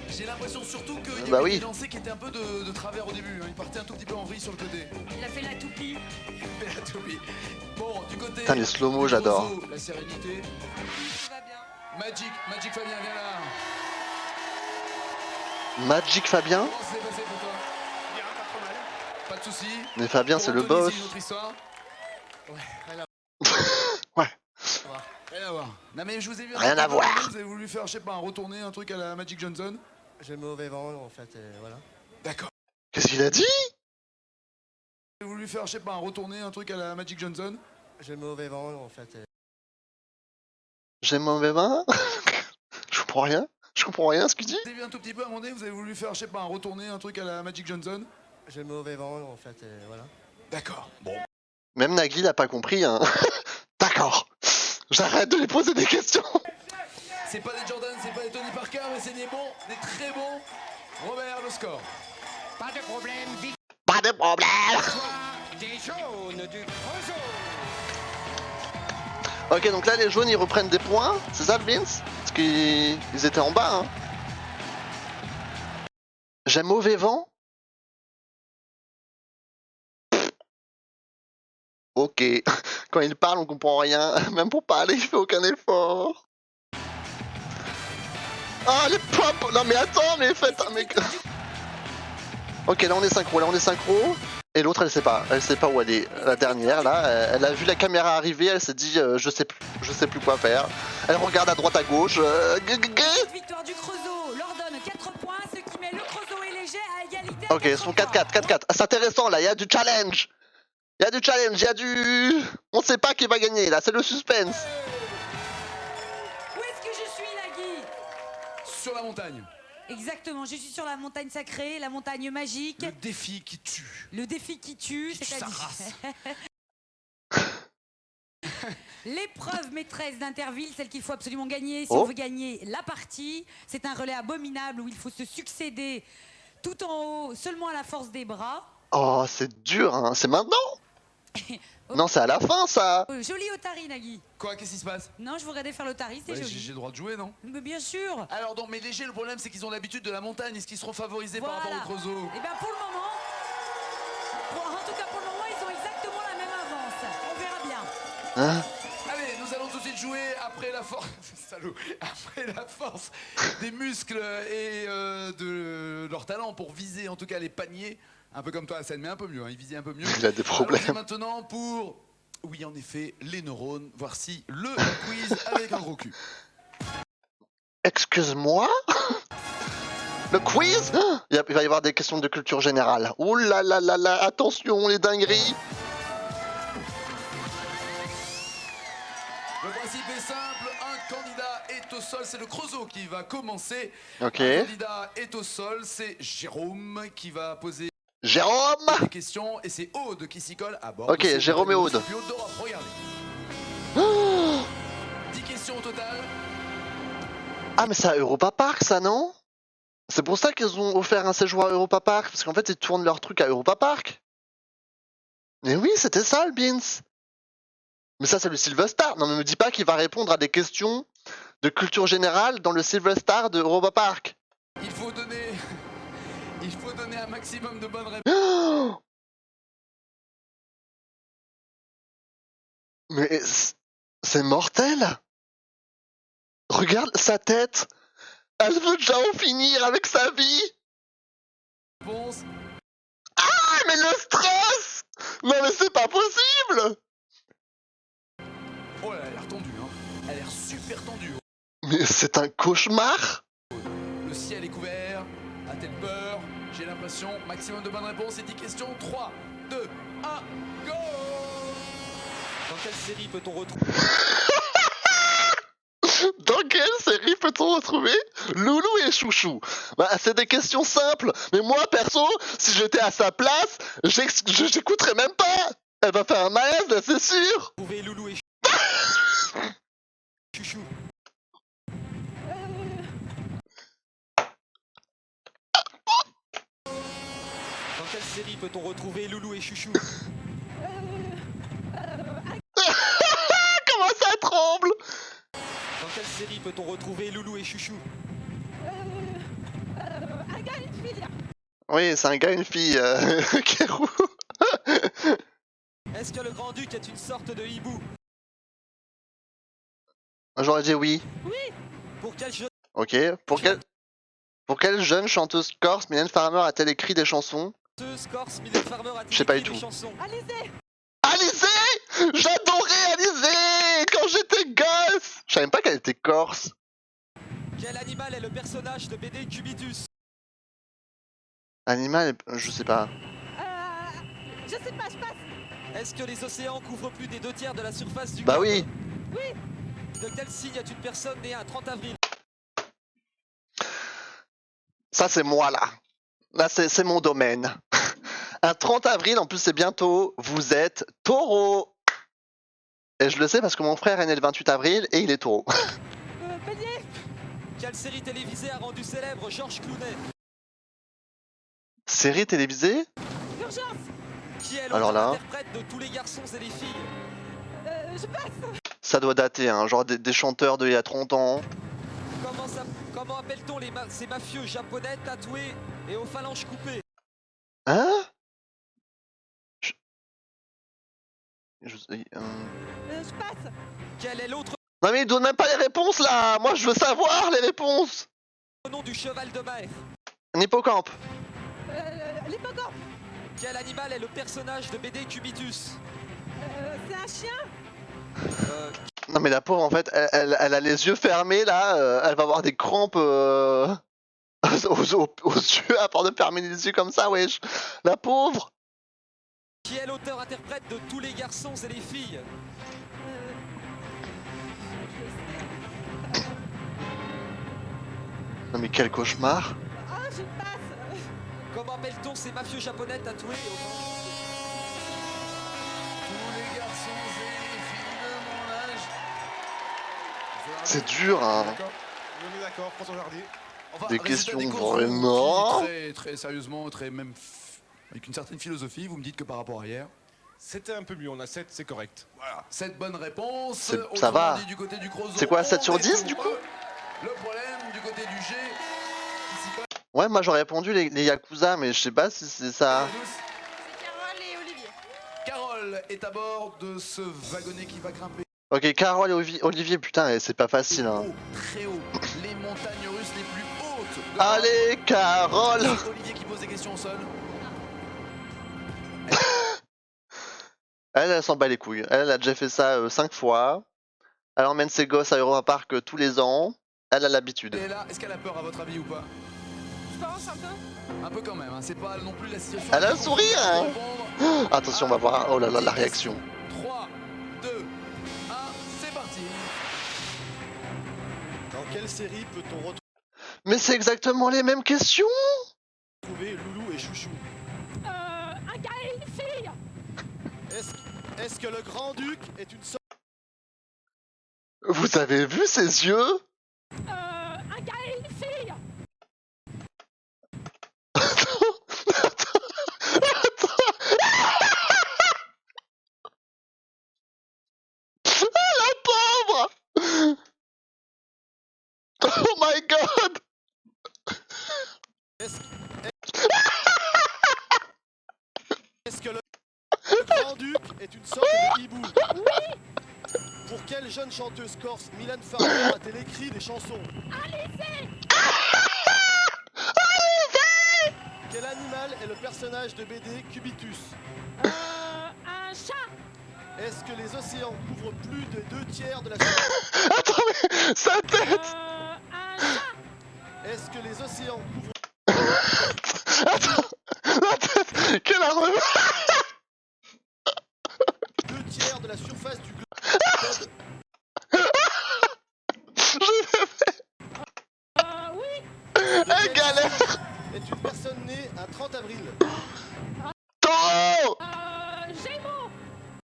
[SPEAKER 2] J'ai l'impression surtout qu'il y
[SPEAKER 1] Bah
[SPEAKER 2] avait
[SPEAKER 1] oui.
[SPEAKER 2] des lancers qui étaient un peu de travers au début. Hein. Il partait un tout petit peu en vrille sur le côté.
[SPEAKER 3] Il a fait la toupie.
[SPEAKER 2] Il fait la toupie. Bon, du côté.
[SPEAKER 1] Putain, les slow-mo,
[SPEAKER 2] du
[SPEAKER 1] j'adore.
[SPEAKER 2] Creusot, la sérénité.
[SPEAKER 3] Tout va bien.
[SPEAKER 2] Magic Fabien, viens là.
[SPEAKER 1] Magic Fabien.
[SPEAKER 2] Comment ça s'est passé pour toi? Pas de soucis.
[SPEAKER 1] Mais Fabien,
[SPEAKER 2] Pour
[SPEAKER 1] c'est le
[SPEAKER 2] Anthony,
[SPEAKER 1] boss.
[SPEAKER 2] c'est une autre histoire.
[SPEAKER 1] Ouais.
[SPEAKER 2] Rien à voir. Non mais je vous ai vu.
[SPEAKER 1] Rien à voir.
[SPEAKER 2] Vous avez voulu faire, je sais pas, un retourner, un truc à la Magic Johnson.
[SPEAKER 6] J'ai le mauvais vent en fait, et voilà.
[SPEAKER 2] D'accord.
[SPEAKER 1] Qu'est-ce qu'il a dit?
[SPEAKER 2] Vous avez voulu faire, je sais pas, un retourner, un truc à la Magic Johnson.
[SPEAKER 6] J'ai le mauvais vent en fait, et...
[SPEAKER 1] J'ai mauvais vin. Je comprends rien. Je comprends rien à ce qu'il dit.
[SPEAKER 2] Vous avez vu un tout petit peu à un moment donné, vous avez voulu faire, je sais pas, un retourner, un truc à la Magic Johnson.
[SPEAKER 6] J'ai le mauvais vent en fait, et voilà.
[SPEAKER 2] D'accord. Bon.
[SPEAKER 1] Même Nagui l'a pas compris, hein. D'accord. J'arrête de lui poser des questions.
[SPEAKER 2] C'est pas des Jordan, c'est pas des Tony Parker, mais c'est des bons, des très bons. Robert, le score.
[SPEAKER 5] Pas de problème,
[SPEAKER 1] Pas de problème.
[SPEAKER 5] victoire des jaunes du Creusot.
[SPEAKER 1] Ok, donc là, les jaunes, ils reprennent des points. C'est ça, le Vince? Parce qu'ils étaient en bas, hein. J'ai mauvais vent. Ok. Quand il parle, on comprend rien. Même pour parler, il fait aucun effort. Ah, les pop. Non, mais attends, mais faites un mec. Ok, là, on est synchro. Et l'autre, elle sait pas où elle est. La dernière, là, elle a vu la caméra arriver, elle s'est dit, je sais plus quoi faire. Elle regarde à droite, à gauche.
[SPEAKER 3] Cette victoire du Creusot leur donne 4 points, ce qui met le Creusot et Léger à égalité.
[SPEAKER 1] Ok, ils sont 4-4, 4-4. Ah, c'est intéressant, là, il y a du challenge. On sait pas qui va gagner, là, c'est le suspense.
[SPEAKER 3] Où est-ce que je suis, Nagui?
[SPEAKER 2] Sur la montagne.
[SPEAKER 3] Exactement, je suis sur la montagne sacrée, la montagne magique.
[SPEAKER 2] Le défi qui tue.
[SPEAKER 3] Le défi qui tue,
[SPEAKER 2] Qui tue sa race.
[SPEAKER 3] L'épreuve maîtresse d'Interville, celle qu'il faut absolument gagner si
[SPEAKER 1] Oh.
[SPEAKER 3] on veut gagner la partie. C'est un relais abominable où il faut se succéder tout en haut, seulement à la force des bras.
[SPEAKER 1] Oh, c'est dur, hein. C'est maintenant? Non, c'est à la fin, ça.
[SPEAKER 3] Joli Otari, Nagui.
[SPEAKER 2] Quoi, qu'est-ce qui se passe?
[SPEAKER 3] Non, je vous regardais faire l'Otari, c'est
[SPEAKER 2] Ouais,
[SPEAKER 3] joli.
[SPEAKER 2] j'ai le droit de jouer, non?
[SPEAKER 3] Mais bien sûr.
[SPEAKER 2] Alors, donc, mais léger, le problème, c'est qu'ils ont l'habitude de la montagne. Est-ce qu'ils seront favorisés par rapport au Creusot?
[SPEAKER 3] Et bien pour le moment, en tout cas pour le moment, ils ont exactement la même avance. On verra bien.
[SPEAKER 1] Hein?
[SPEAKER 2] Allez, nous allons tout de suite jouer après la force. Salaud. Après la force des muscles et de leur talent pour viser, en tout cas, les paniers. Un peu comme toi, Hassan, mais un peu mieux. Hein, il visait un peu mieux.
[SPEAKER 1] Il a des problèmes.
[SPEAKER 2] Allons-y maintenant pour, oui, en effet, les neurones. Voici le quiz avec un gros cul.
[SPEAKER 1] Excuse-moi? Le quiz? Il va y avoir des questions de culture générale. Ouh là là là là, attention les dingueries.
[SPEAKER 2] Le principe est simple, un candidat est au sol, c'est le Creusot qui va commencer.
[SPEAKER 1] Ok.
[SPEAKER 2] Un candidat est au sol, c'est Jérôme qui va poser
[SPEAKER 1] Jérôme!
[SPEAKER 2] des questions et c'est Aude qui s'y colle à bord.
[SPEAKER 1] Ok,
[SPEAKER 2] de cette
[SPEAKER 1] Jérôme et
[SPEAKER 2] montagne
[SPEAKER 1] Aude.
[SPEAKER 2] plus haute d'Europe. Regardez.
[SPEAKER 1] Oh
[SPEAKER 2] 10 questions au total.
[SPEAKER 1] Ah mais c'est à Europa Park ça, non? C'est pour ça qu'ils ont offert un séjour à Europa Park, parce qu'en fait ils tournent leur truc à Europa Park. Mais oui, c'était ça le Beans. Mais ça c'est le Silver Star. Non mais me dis pas qu'il va répondre à des questions de culture générale dans le Silver Star de Europa Park.
[SPEAKER 2] Il faut donner un maximum de bonnes réponses.
[SPEAKER 1] Oh mais c'est mortel. Regarde sa tête. Elle veut déjà en finir avec sa vie. Ah mais le stress. Non mais c'est pas possible.
[SPEAKER 2] Oh là, elle a l'air tendue, hein. Elle a l'air super tendue.
[SPEAKER 1] Mais c'est un cauchemar.
[SPEAKER 2] Le ciel est couvert. A-t-elle peur? Attention, maximum de bonnes réponses et 10 questions. 3, 2, 1, go!
[SPEAKER 7] Dans quelle série peut-on retrouver
[SPEAKER 1] Dans quelle série peut-on retrouver Loulou et Chouchou? Bah, c'est des questions simples, mais moi, perso, si j'étais à sa place, j'écouterais même pas. Elle va faire un malaise, là, c'est sûr.
[SPEAKER 7] Loulou et Chouchou? Dans quelle série peut-on retrouver Loulou et Chouchou?
[SPEAKER 1] Comment ça tremble?
[SPEAKER 7] Dans quelle série peut-on retrouver Loulou et Chouchou?
[SPEAKER 8] Un gars et une fille.
[SPEAKER 1] Oui, c'est un gars et une fille, Kérou.
[SPEAKER 7] Est-ce que le Grand-Duc est une sorte de hibou?
[SPEAKER 1] J'aurais dit oui.
[SPEAKER 7] Pour quel jeu
[SPEAKER 1] Ok. Pour quelle jeune chanteuse corse Mylène Farmer a-t-elle écrit des chansons?
[SPEAKER 7] Corse Mylène Farmer a
[SPEAKER 1] Je sais pas
[SPEAKER 7] écrit
[SPEAKER 1] du
[SPEAKER 7] des
[SPEAKER 1] tout.
[SPEAKER 7] chansons?
[SPEAKER 8] Alizé.
[SPEAKER 1] Alizé! J'adorais Alizé quand j'étais gosse. Je savais même pas qu'elle était corse.
[SPEAKER 7] Quel animal est le personnage de BD Cubitus?
[SPEAKER 1] Animal, je sais pas.
[SPEAKER 8] Je sais pas, je passe.
[SPEAKER 7] Est-ce que les océans couvrent plus des 2/3 de la surface du
[SPEAKER 1] Bah
[SPEAKER 7] globe?
[SPEAKER 1] oui.
[SPEAKER 7] De quel signe est une personne née un 30 avril?
[SPEAKER 1] Ça c'est moi là. Là c'est mon domaine. Un 30 avril, en plus c'est bientôt, vous êtes taureau. Et je le sais parce que mon frère est né le 28 avril et il est taureau.
[SPEAKER 8] Bélier.
[SPEAKER 7] Quelle série télévisée a rendu célèbre Georges Clooney?
[SPEAKER 1] Série télévisée?
[SPEAKER 8] Urgence.
[SPEAKER 7] Qui est
[SPEAKER 1] Alors là.
[SPEAKER 7] l'interprète de Tous les garçons et les filles?
[SPEAKER 8] Je passe.
[SPEAKER 1] Ça doit dater, hein, genre des chanteurs d'il y a 30 ans.
[SPEAKER 7] Comment appelle-t-on ces mafieux japonais tatoués et aux phalanges coupées?
[SPEAKER 1] Hein?
[SPEAKER 8] Je passe.
[SPEAKER 7] Quel est l'autre
[SPEAKER 1] Non mais il donne même pas les réponses là. Moi je veux savoir les réponses.
[SPEAKER 7] nom du cheval de mer?
[SPEAKER 1] Un hippocampe.
[SPEAKER 8] L'hippocampe.
[SPEAKER 7] Quel animal est le personnage de BD Cubitus?
[SPEAKER 8] C'est un chien.
[SPEAKER 1] Non mais la pauvre en fait, elle a les yeux fermés là, elle va avoir des crampes aux yeux à part de fermer les yeux comme ça, wesh. La pauvre.
[SPEAKER 7] Qui est l'auteur-interprète de Tous les garçons et les filles?
[SPEAKER 1] Non mais quel cauchemar.
[SPEAKER 8] Ah, je passe.
[SPEAKER 7] Comment appelle-t-on ces mafieux japonais tatoués et aux phalanges coupées?
[SPEAKER 2] Tous les garçons et les filles de mon âge.
[SPEAKER 1] C'est dur hein.
[SPEAKER 9] D'accord, on est d'accord, François Jardy.
[SPEAKER 2] Enfin,
[SPEAKER 1] Des
[SPEAKER 2] résultat
[SPEAKER 1] questions
[SPEAKER 2] des courses,
[SPEAKER 1] vraiment.
[SPEAKER 2] vous qui, très sérieusement, avec une certaine philosophie, vous me dites que par rapport à hier.
[SPEAKER 9] C'était un peu mieux, on a 7, c'est correct.
[SPEAKER 2] Voilà, 7 bonnes réponses.
[SPEAKER 1] Ça
[SPEAKER 2] Autrement
[SPEAKER 1] va.
[SPEAKER 2] dit, du côté du Crozon,
[SPEAKER 1] C'est quoi, 7 sur
[SPEAKER 2] on est
[SPEAKER 1] 10,
[SPEAKER 2] pour
[SPEAKER 1] du coup
[SPEAKER 2] eux. Le problème du côté du G, ici pas
[SPEAKER 1] Ouais, moi j'aurais répondu les Yakuza, mais je sais pas si c'est ça.
[SPEAKER 8] C'est Carole et Olivier.
[SPEAKER 2] Carole est à bord de ce wagonnet qui va grimper
[SPEAKER 1] Ok, Carole et Olivier, putain, c'est pas facile hein.
[SPEAKER 2] haut, très haut, les montagnes russes les plus hautes.
[SPEAKER 1] Allez, Carole.
[SPEAKER 2] Olivier qui pose des questions au sol.
[SPEAKER 1] Elle s'en bat les couilles. Elle a déjà fait ça 5 fois. Elle emmène ses gosses à Europa Park tous les ans. Elle a l'habitude.
[SPEAKER 2] Elle est là, est-ce qu'elle a peur à votre avis ou pas?
[SPEAKER 8] Je pense un peu.
[SPEAKER 2] Un peu quand même, hein. C'est pas non plus la situation.
[SPEAKER 1] Elle a un sourire hein. Attention, on va voir. Oh là là, la réaction.
[SPEAKER 2] 3, 2, 1, c'est parti.
[SPEAKER 9] Dans quelle série peut-on
[SPEAKER 1] Mais c'est exactement les mêmes questions.
[SPEAKER 9] retrouver Loulou et Chouchou?
[SPEAKER 8] Un gars et une fille.
[SPEAKER 9] Est-ce que le Grand-Duc est une sorte
[SPEAKER 1] Vous avez vu ses yeux?
[SPEAKER 8] Un gars et une fille.
[SPEAKER 1] La pauvre. Oh my god.
[SPEAKER 9] Est-ce que le Grand-Duc est une sorte de hibou? Pour quelle jeune chanteuse corse Mylène Farmer a-t-elle écrit des chansons? Quel animal est le personnage de BD Cubitus?
[SPEAKER 8] Un chat.
[SPEAKER 9] Est-ce que les océans couvrent plus de 2/3 de la surface?
[SPEAKER 1] Attends, mais sa tête.
[SPEAKER 8] Un chat.
[SPEAKER 9] Est-ce que les océans couvrent
[SPEAKER 1] Attends, Quelle arme.
[SPEAKER 9] 2/3 de la surface du globe
[SPEAKER 8] Oui.
[SPEAKER 1] Elle galère.
[SPEAKER 9] est une personne née un 30 avril.
[SPEAKER 1] Taureau.
[SPEAKER 8] Gémeaux.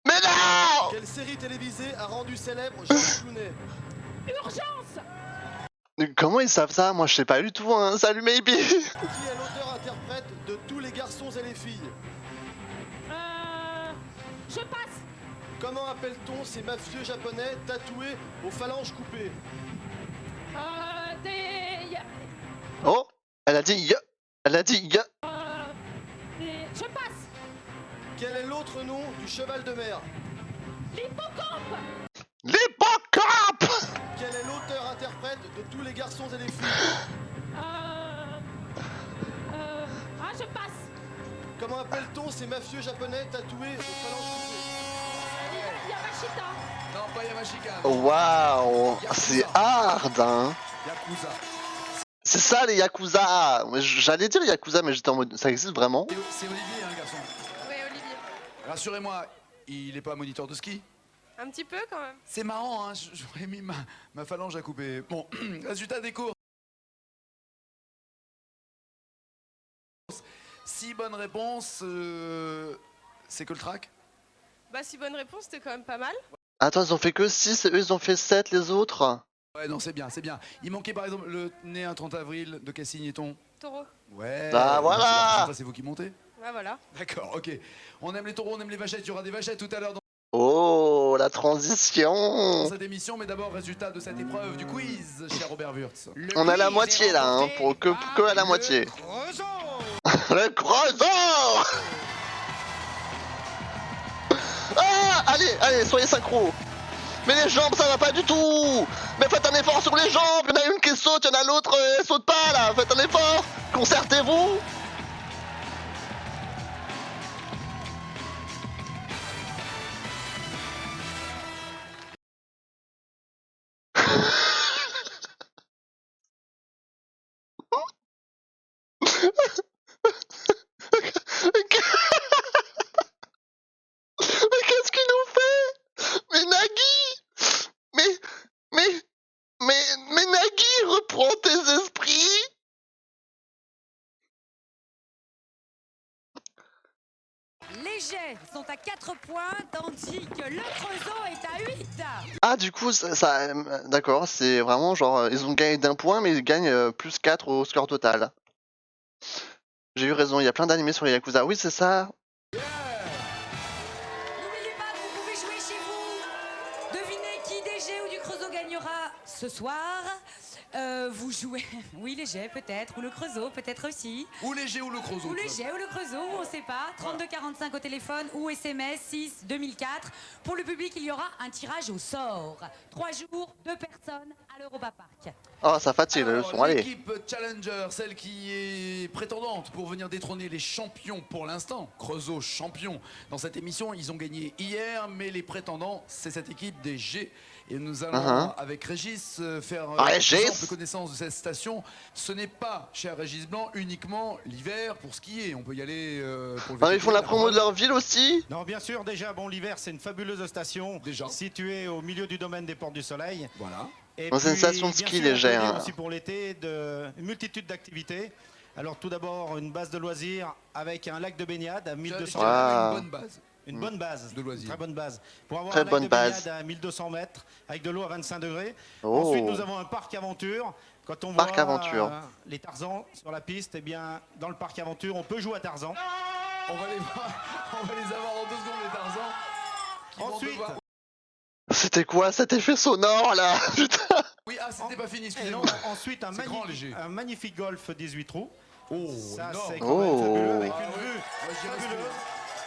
[SPEAKER 1] Mais non.
[SPEAKER 9] Quelle série télévisée a rendu célèbre Georges Clooney?
[SPEAKER 8] Urgence.
[SPEAKER 1] Comment ils savent ça? Moi je sais pas du tout, hein. Salut Maybe.
[SPEAKER 9] Qui est l'auteur-interprète de Tous les garçons et les filles?
[SPEAKER 8] Je passe.
[SPEAKER 9] Comment appelle-t-on ces mafieux japonais tatoués aux phalanges coupées?
[SPEAKER 8] Des...
[SPEAKER 1] Oh, elle a dit ya. Elle a dit ya.
[SPEAKER 8] Je passe.
[SPEAKER 9] Quel est l'autre nom du cheval de mer?
[SPEAKER 8] L'hippocampe.
[SPEAKER 1] L'hippocampe.
[SPEAKER 9] Quel est l'auteur-interprète de Tous les garçons et les filles?
[SPEAKER 8] Je passe.
[SPEAKER 9] Comment appelle-t-on ces mafieux japonais tatoués aux phalanges coupées?
[SPEAKER 8] Yamashita.
[SPEAKER 2] Non, pas Yamashika.
[SPEAKER 1] Waouh, c'est hard, hein.
[SPEAKER 2] Yakuza.
[SPEAKER 1] C'est ça les Yakuza. J'allais dire Yakuza, mais j'étais en mode, ça existe vraiment?
[SPEAKER 2] C'est Olivier, hein, garçon.
[SPEAKER 8] Oui, Olivier.
[SPEAKER 2] Rassurez-moi, il est pas moniteur de ski?
[SPEAKER 8] Un petit peu quand même.
[SPEAKER 2] C'est marrant, hein, j'aurais mis ma phalange à couper. Bon, résultat des courses. 6 bonnes réponses, c'est que le track?
[SPEAKER 8] Bah, si bonne réponse, c'était quand même pas mal.
[SPEAKER 1] Attends, ils ont fait que 6 et eux ils ont fait 7 les autres.
[SPEAKER 2] Ouais, non, c'est bien, c'est bien. Il manquait par exemple le né un 30 avril, de quel signe est-on?
[SPEAKER 8] Taureau.
[SPEAKER 2] Ouais.
[SPEAKER 1] Ah, voilà.
[SPEAKER 2] Ça, c'est vous qui montez?
[SPEAKER 8] Ouais, voilà.
[SPEAKER 2] D'accord, ok. On aime les taureaux, on aime les vachettes, il y aura des vachettes tout à l'heure dans
[SPEAKER 1] Oh, la transition.
[SPEAKER 2] cette émission, mais d'abord, résultat de cette épreuve du quiz, cher Robert Wurtz.
[SPEAKER 1] On a la moitié là, hein, pour que à la moitié. Le creusot. Ah, allez, soyez synchro. Mais les jambes, ça va pas du tout. Mais faites un effort sur les jambes. Il y en a une qui saute, il y en a l'autre, elle saute pas là. Faites un effort. Concertez-vous. Mais qu'est-ce qu'il nous fait? Mais Nagui! Mais Nagui, reprends tes esprits!
[SPEAKER 3] Les jets sont à 4 points, tandis que le creusot est à 8.
[SPEAKER 1] Ah, du coup, d'accord, c'est vraiment genre, ils ont gagné d'1 point, mais ils gagnent plus 4 au score total. J'ai eu raison, il y a plein d'animés sur les Yakuza. Oui, c'est ça.
[SPEAKER 3] N'oubliez pas que vous pouvez jouer chez vous. Devinez qui des jets ou du creusot gagnera ce soir. Vous jouez, oui, les jets peut-être, ou le creusot peut-être aussi.
[SPEAKER 2] Ou les jets ou le creusot.
[SPEAKER 3] Ou le jet ou le creusot, on sait pas. 3245 au téléphone ou SMS 6 2004. Pour le public, il y aura un tirage au sort. 3 jours, 2 personnes à l'Europa Park.
[SPEAKER 1] Oh, ça fatigue le son, allez.
[SPEAKER 2] L'équipe Challenger, celle qui est prétendante pour venir détrôner les champions pour l'instant, Creusot champion dans cette émission, ils ont gagné hier, mais les prétendants, c'est cette équipe des G. Et nous allons, avec Régis, faire ample connaissance de cette station. Ce n'est pas, cher Régis Blanc, uniquement l'hiver pour skier. On peut y aller pour le
[SPEAKER 1] Ils font la promo de leur ville aussi?
[SPEAKER 4] Non, bien sûr, déjà, bon, l'hiver, c'est une fabuleuse station située au milieu du domaine des Portes du Soleil.
[SPEAKER 2] Voilà.
[SPEAKER 4] Et
[SPEAKER 1] c'est une station de ski légère.
[SPEAKER 4] Aussi pour l'été, une multitude d'activités. Alors, tout d'abord, une base de loisirs avec un lac de baignade à 1200 mètres.
[SPEAKER 2] Une bonne base.
[SPEAKER 4] Une bonne base
[SPEAKER 2] de loisirs.
[SPEAKER 4] Très bonne base. Pour avoir
[SPEAKER 1] Très
[SPEAKER 4] un lac
[SPEAKER 1] bonne
[SPEAKER 4] de
[SPEAKER 1] base.
[SPEAKER 4] baignade à 1200 mètres, avec de l'eau à 25 degrés.
[SPEAKER 1] Oh.
[SPEAKER 4] Ensuite, nous avons un parc aventure. Quand on
[SPEAKER 1] Parc
[SPEAKER 4] voit
[SPEAKER 1] aventure.
[SPEAKER 4] Les Tarzans sur la piste, eh bien, dans le parc aventure, on peut jouer à Tarzan.
[SPEAKER 2] On va les voir, on va les avoir dans 2 secondes, les Tarzans. qui vont
[SPEAKER 4] Ensuite,
[SPEAKER 2] devoir-
[SPEAKER 1] C'était quoi cet effet sonore là? Putain.
[SPEAKER 2] Oui, ah, c'était pas fini,
[SPEAKER 4] Et
[SPEAKER 2] excusez-moi.
[SPEAKER 4] donc, ensuite,
[SPEAKER 2] C'est grand, léger.
[SPEAKER 4] un magnifique golf 18 trous.
[SPEAKER 2] Oh,
[SPEAKER 4] Ça,
[SPEAKER 2] énorme.
[SPEAKER 4] c'est quand même
[SPEAKER 1] Oh.
[SPEAKER 4] fabuleux, avec
[SPEAKER 2] Ah
[SPEAKER 4] une
[SPEAKER 2] ouais.
[SPEAKER 4] vue
[SPEAKER 2] Moi, je dirais
[SPEAKER 4] fabuleuse.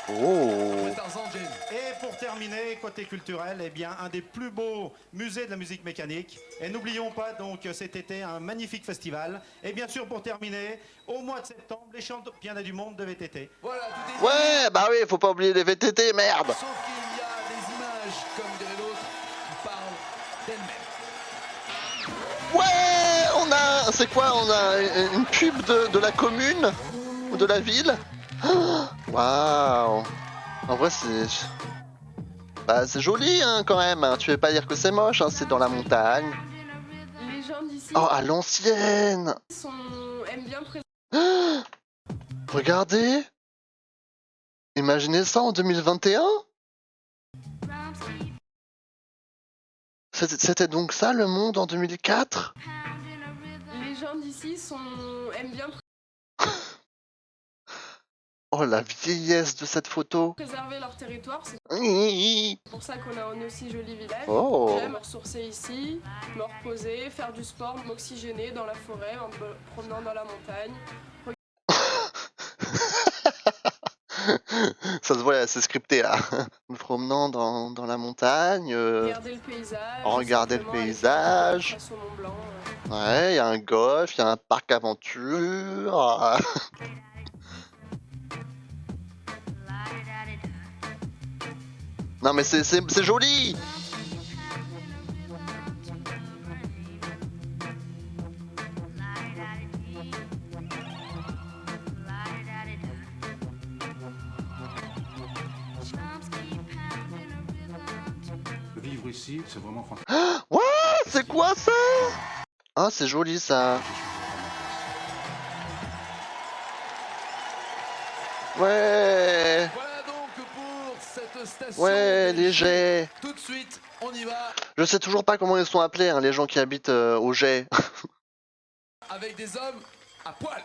[SPEAKER 1] Oh.
[SPEAKER 2] Le Tarzan, Jane.
[SPEAKER 4] Et pour terminer, côté culturel, eh bien, un des plus beaux musées de la musique mécanique. Et n'oublions pas donc cet été un magnifique festival. Et bien sûr, pour terminer, au mois de septembre, les championnats du monde de VTT.
[SPEAKER 2] Voilà, tout est dit.
[SPEAKER 1] Ouais, bah oui, faut pas oublier les VTT, merde.
[SPEAKER 2] Sauf qu'il y a des images, comme dirait l'autre, qui parlent d'elles-mêmes.
[SPEAKER 1] Ouais, on a, c'est quoi? On a une pub de la commune ou de la ville. Waouh. En vrai, c'est... Bah, c'est joli, hein, quand même. Hein. Tu veux pas dire que c'est moche, hein, c'est dans la montagne.
[SPEAKER 8] Les gens d'ici
[SPEAKER 1] Oh, à l'ancienne.
[SPEAKER 8] aiment bien présenter.
[SPEAKER 1] Regardez. Imaginez ça en 2021. C'était donc ça le monde en 2004?
[SPEAKER 8] Les gens d'ici aiment bien
[SPEAKER 1] Oh, la vieillesse de cette photo.
[SPEAKER 8] préserver leur territoire. C'est
[SPEAKER 1] Oh.
[SPEAKER 8] pour ça qu'on a un aussi joli village.
[SPEAKER 1] Oh.
[SPEAKER 8] J'aime me ressourcer ici, me reposer, faire du sport, m'oxygéner dans la forêt, en me promenant dans la montagne.
[SPEAKER 1] Ça se voit, c'est scripté là. Me promenant dans la montagne.
[SPEAKER 8] Regarder le paysage.
[SPEAKER 1] Regarder le
[SPEAKER 8] simplement aller
[SPEAKER 1] paysage.
[SPEAKER 8] faire face au Mont Blanc.
[SPEAKER 1] Ouais, il y a un golf, il y a un parc aventure. Non mais c'est joli.
[SPEAKER 10] Vivre ici, c'est vraiment fantastique.
[SPEAKER 1] What? C'est quoi ça? Ah, c'est joli ça. Ouais.
[SPEAKER 2] Voilà donc pour cette station.
[SPEAKER 1] Ouais,
[SPEAKER 2] des
[SPEAKER 1] léger.
[SPEAKER 2] Tout de suite, on y va
[SPEAKER 1] Je sais toujours pas comment ils sont appelés, hein, les gens qui habitent au jet.
[SPEAKER 2] avec des hommes à poil.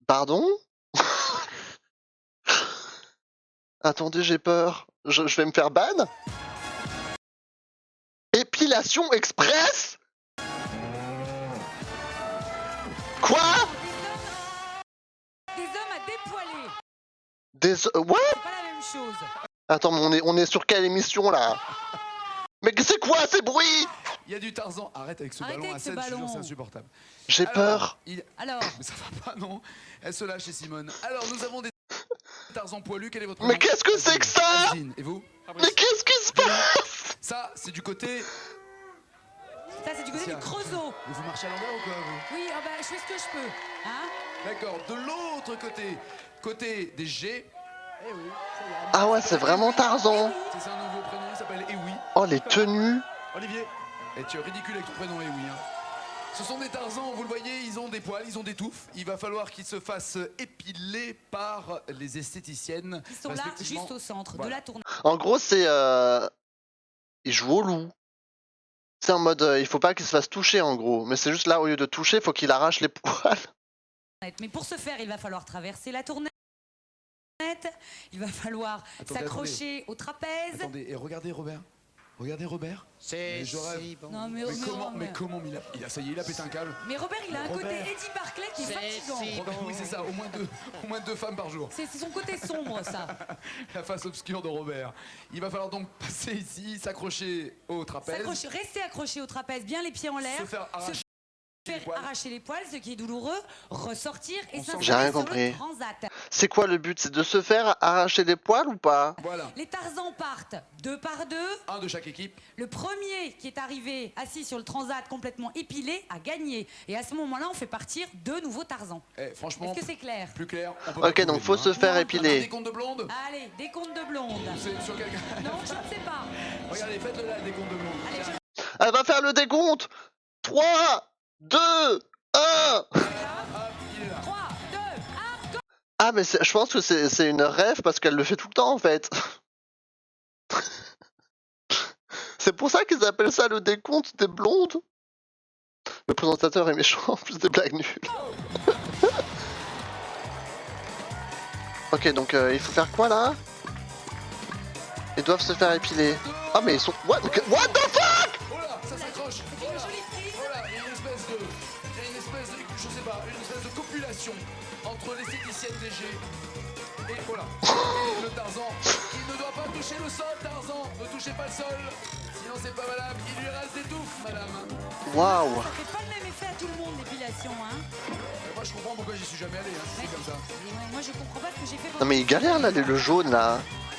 [SPEAKER 1] Pardon? Attendez, j'ai peur. Je vais me faire ban? Épilation express? Quoi?
[SPEAKER 3] Des hommes à dépoiler.
[SPEAKER 1] What?
[SPEAKER 3] C'est pas la même chose.
[SPEAKER 1] Attends, mais on est sur quelle émission là? Mais c'est quoi ces bruits?
[SPEAKER 2] Il y a du Tarzan. Arrête avec ce
[SPEAKER 3] Arrêtez
[SPEAKER 2] ballon à
[SPEAKER 3] avec ce
[SPEAKER 2] 7, je te jure,
[SPEAKER 3] ballon.
[SPEAKER 2] c'est insupportable.
[SPEAKER 1] J'ai
[SPEAKER 2] Alors,
[SPEAKER 1] peur.
[SPEAKER 3] Alors,
[SPEAKER 2] Mais ça va pas, non? Elle se lâche chez Simone. Alors, nous avons des Tarzan poilus. Quel est votre nom?
[SPEAKER 1] Mais qu'est-ce que c'est que ça?
[SPEAKER 2] Asdine. Et vous?
[SPEAKER 1] Mais qu'est-ce qui se passe?
[SPEAKER 2] Ça, c'est du côté...
[SPEAKER 3] ça c'est du côté du Creusot.
[SPEAKER 2] Mais vous marchez à l'envers ou quoi, vous?
[SPEAKER 3] Oui, ah bah, je fais ce que je peux. Hein?
[SPEAKER 2] D'accord. De l'autre côté, côté des G... Eh oui, ça y est.
[SPEAKER 1] Ah ouais, c'est vraiment Tarzan.
[SPEAKER 2] C'est un nouveau prénom, il s'appelle Ewi.
[SPEAKER 1] Oh, les tenues.
[SPEAKER 2] Olivier. Et tu es ridicule avec ton prénom Ewi. Hein. Ce sont des Tarzans, vous le voyez, ils ont des poils, ils ont des touffes. Il va falloir qu'ils se fassent épiler par les esthéticiennes.
[SPEAKER 3] Ils sont là,
[SPEAKER 2] respectivement.
[SPEAKER 3] juste au centre
[SPEAKER 2] Voilà.
[SPEAKER 3] de la tournée.
[SPEAKER 1] En gros, c'est... Ils jouent au loup. C'est en mode... il faut pas qu'il se fasse toucher, en gros. Mais c'est juste là, au lieu de toucher, faut qu'il arrache les poils.
[SPEAKER 3] Mais pour ce faire, il va falloir traverser la tournette. Il va falloir
[SPEAKER 2] Attendez,
[SPEAKER 3] s'accrocher au trapèze.
[SPEAKER 2] Attendez, et regardez Robert. Regardez Robert.
[SPEAKER 6] C'est
[SPEAKER 2] je rêve.
[SPEAKER 6] si bon.
[SPEAKER 3] Non, mais
[SPEAKER 2] Mais comment il a ça y est, il a pété un câble.
[SPEAKER 3] Mais Robert, il a un côté Eddie Barclay qui est fatigant.
[SPEAKER 2] Robert, oui, c'est ça, au moins deux femmes par jour.
[SPEAKER 3] C'est son côté sombre, ça.
[SPEAKER 2] La face obscure de Robert. Il va falloir donc passer ici, s'accrocher au trapèze.
[SPEAKER 3] Rester accroché au trapèze, bien les pieds en l'air.
[SPEAKER 2] Se faire arracher les poils.
[SPEAKER 3] Arracher les poils, ce qui est douloureux, ressortir et
[SPEAKER 1] J'ai
[SPEAKER 3] s'installer
[SPEAKER 1] rien
[SPEAKER 3] sur
[SPEAKER 1] compris.
[SPEAKER 3] le transat.
[SPEAKER 1] C'est quoi le but? C'est de se faire arracher les poils ou pas?
[SPEAKER 2] Voilà,
[SPEAKER 3] Les Tarzans partent 2 par 2.
[SPEAKER 2] un de chaque équipe.
[SPEAKER 3] Le premier qui est arrivé assis sur le transat complètement épilé a gagné. Et à ce moment-là, on fait partir 2 nouveaux Tarzans.
[SPEAKER 2] Eh, franchement,
[SPEAKER 3] Est-ce que c'est clair?
[SPEAKER 2] plus clair. On peut
[SPEAKER 1] Ok,
[SPEAKER 2] pas
[SPEAKER 1] donc
[SPEAKER 2] trouver
[SPEAKER 1] faut
[SPEAKER 2] mieux,
[SPEAKER 1] se faire
[SPEAKER 2] Un
[SPEAKER 1] épiler.
[SPEAKER 2] décompte de blonde.
[SPEAKER 3] Allez, décompte de blonde.
[SPEAKER 2] C'est sur quelqu'un.
[SPEAKER 3] Non, je ne sais pas.
[SPEAKER 2] Regardez, faites-le là, le décompte de blonde.
[SPEAKER 3] Allez,
[SPEAKER 2] Tiens,
[SPEAKER 1] Elle va faire le décompte. 3, 2, 1.
[SPEAKER 2] hop, il est là.
[SPEAKER 3] 3, 2, 1, go!
[SPEAKER 1] Ah, mais je pense que c'est une rêve parce qu'elle le fait tout le temps en fait. C'est pour ça qu'ils appellent ça le décompte des blondes. Le présentateur est méchant en plus des blagues nulles. Ok, donc il faut faire quoi là? Ils doivent se faire épiler. Ah, mais ils sont. What the fuck?
[SPEAKER 2] Oh là, ça s'accroche.
[SPEAKER 3] C'est une jolie prise.
[SPEAKER 2] Voilà, il y a une espèce de, je sais pas, une espèce de copulation entre l'esthéticienne DG et voilà. Et le Tarzan qui ne doit pas toucher le sol. Tarzan, ne touchez pas le sol, sinon c'est pas valable. Il lui reste des touffes, madame.
[SPEAKER 1] Waouh.
[SPEAKER 3] Ça fait pas le même effet à tout le monde, l'épilation, hein.
[SPEAKER 2] Moi je comprends pourquoi j'y suis jamais allé, hein, si c'est comme ça.
[SPEAKER 3] Et ouais, moi, je comprends pas ce que j'ai fait.
[SPEAKER 1] Non, mais il galère là, le jaune là.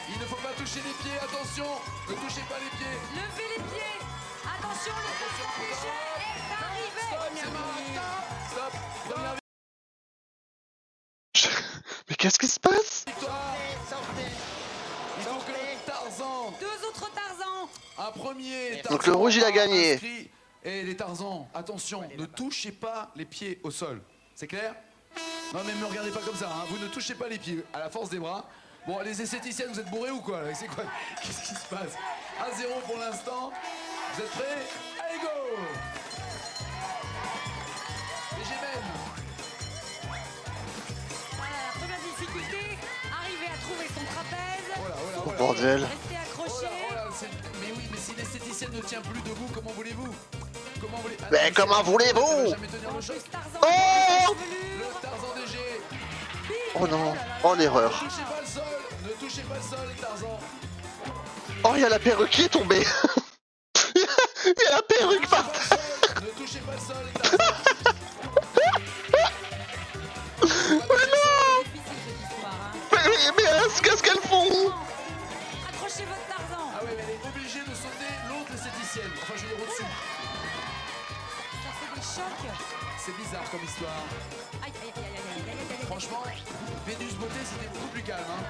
[SPEAKER 2] Il ne faut pas toucher les pieds, attention, ne touchez pas les pieds.
[SPEAKER 3] Levez les pieds. Attention, le Tarzan léger est arrivé.
[SPEAKER 2] Stop, c'est marrant, stop, première
[SPEAKER 1] qu'est-ce qui se passe?
[SPEAKER 2] Victoire. Il faut que Tarzan,
[SPEAKER 3] Deux autres Tarzans.
[SPEAKER 2] un premier Tarzan.
[SPEAKER 1] Donc le rouge, il a gagné.
[SPEAKER 2] inscrit. Et les Tarzans, attention, ne touchez pas les pieds au sol. C'est clair? Non mais me regardez pas comme ça, hein. Vous ne touchez pas les pieds à la force des bras. Bon, les esthéticiennes, vous êtes bourrés ou quoi? C'est quoi? Qu'est-ce qui se passe? 1-0 pour l'instant. Vous êtes prêts? Allez, go! Les Gémenes.
[SPEAKER 3] Voilà, la première difficulté, arriver à trouver son trapèze.
[SPEAKER 2] Voilà, voilà,
[SPEAKER 1] Oh
[SPEAKER 2] voilà.
[SPEAKER 1] bordel.
[SPEAKER 3] Rester accroché.
[SPEAKER 2] Oh là, mais oui, mais si l'esthéticienne ne tient plus debout, comment voulez-vous? Comment voulez... Ah,
[SPEAKER 1] Mais
[SPEAKER 2] non,
[SPEAKER 1] comment
[SPEAKER 2] c'est-
[SPEAKER 1] voulez-vous?
[SPEAKER 2] elle va jamais tenir
[SPEAKER 3] En
[SPEAKER 2] le choc.
[SPEAKER 3] plus, Tarzan.
[SPEAKER 1] Oh
[SPEAKER 2] Le Tarzan DG.
[SPEAKER 1] Oh non, oh l'erreur.
[SPEAKER 2] Ne touchez pas le sol, ne touchez pas le sol, Tarzan.
[SPEAKER 1] Oh, il y a la perruque qui est tombée. Il y a la perruque par terre.
[SPEAKER 2] Ne touchez pas le sol, Tarzan.
[SPEAKER 3] Difficile cette histoire, hein.
[SPEAKER 1] Mais qu'est-ce qu'elles font?
[SPEAKER 3] Accrochez votre Tarzan.
[SPEAKER 2] Ah oui, mais elle est obligée de sauter l'autre esthéticienne. Enfin, je veux dire au-dessus.
[SPEAKER 3] Ça fait des chocs.
[SPEAKER 2] C'est bizarre comme histoire.
[SPEAKER 3] Aïe, aïe, aïe, aïe, aïe, aïe, aïe, aïe.
[SPEAKER 2] Franchement, Vénus Beauté, c'était beaucoup plus calme. Hein.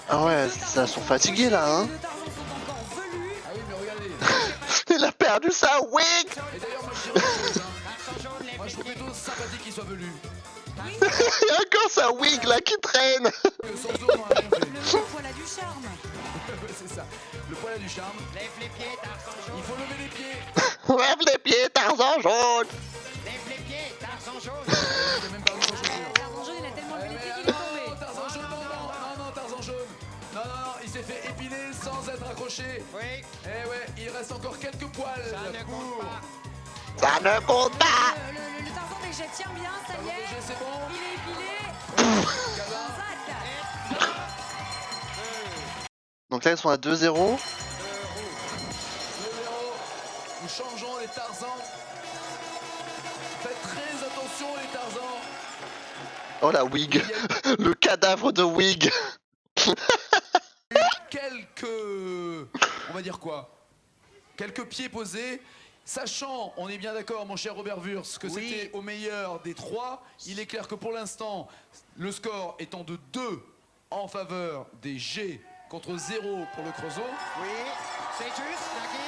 [SPEAKER 1] Ah ouais, ça sont fatigués là, hein.
[SPEAKER 3] Les deux Tarzans sont encore velus.
[SPEAKER 2] Ah oui, mais regardez.
[SPEAKER 1] Il a perdu sa wig.
[SPEAKER 2] Et d'ailleurs, moi, je dirais une chose. Hein. Moi, je trouve plutôt sympathique qu'il soit velu.
[SPEAKER 3] Oui,
[SPEAKER 1] Il y a encore sa wig là qui traîne.
[SPEAKER 2] Que sans eux, on n'aurait rien fait.
[SPEAKER 3] le bon poil a du charme.
[SPEAKER 2] Ouais, c'est ça. Le poil a du charme.
[SPEAKER 5] Lève les pieds, Tarzan jaune.
[SPEAKER 2] Il faut lever les pieds.
[SPEAKER 1] Lève les pieds, Tarzan jaune.
[SPEAKER 5] Lève les pieds, Tarzan jaune.
[SPEAKER 2] Il a même perdu son chaussure.
[SPEAKER 3] Tarzan jaune, il a tellement levé les pieds qu'il
[SPEAKER 2] Mais
[SPEAKER 3] est tombé.
[SPEAKER 2] non, Tarzan jaune, non, Tarzan jaune. Non, il s'est fait épiler sans être accroché.
[SPEAKER 5] Oui,
[SPEAKER 2] Eh ouais, il reste encore quelques poils
[SPEAKER 5] ça ne compte
[SPEAKER 2] pour...
[SPEAKER 5] pas.
[SPEAKER 1] Ça ne compte pas.
[SPEAKER 3] Le Tarzan DG tient bien, ça y est.
[SPEAKER 2] C'est bon.
[SPEAKER 3] Il est épilé.
[SPEAKER 2] Gabin.
[SPEAKER 3] Sac.
[SPEAKER 1] Donc là ils sont à 2-0.
[SPEAKER 2] 2-0. Nous changeons les Tarzans. Faites très attention les Tarzans.
[SPEAKER 1] Oh la wig. Le cadavre de wig.
[SPEAKER 2] Quelques... On va dire quoi? Quelques pieds posés. Sachant, on est bien d'accord, mon cher Robert Wurz, que
[SPEAKER 5] Oui.
[SPEAKER 2] c'était au meilleur des trois, il est clair que pour l'instant, le score étant de 2 en faveur des G contre 0 pour le Creusot,
[SPEAKER 5] Oui, c'est juste, Nagui.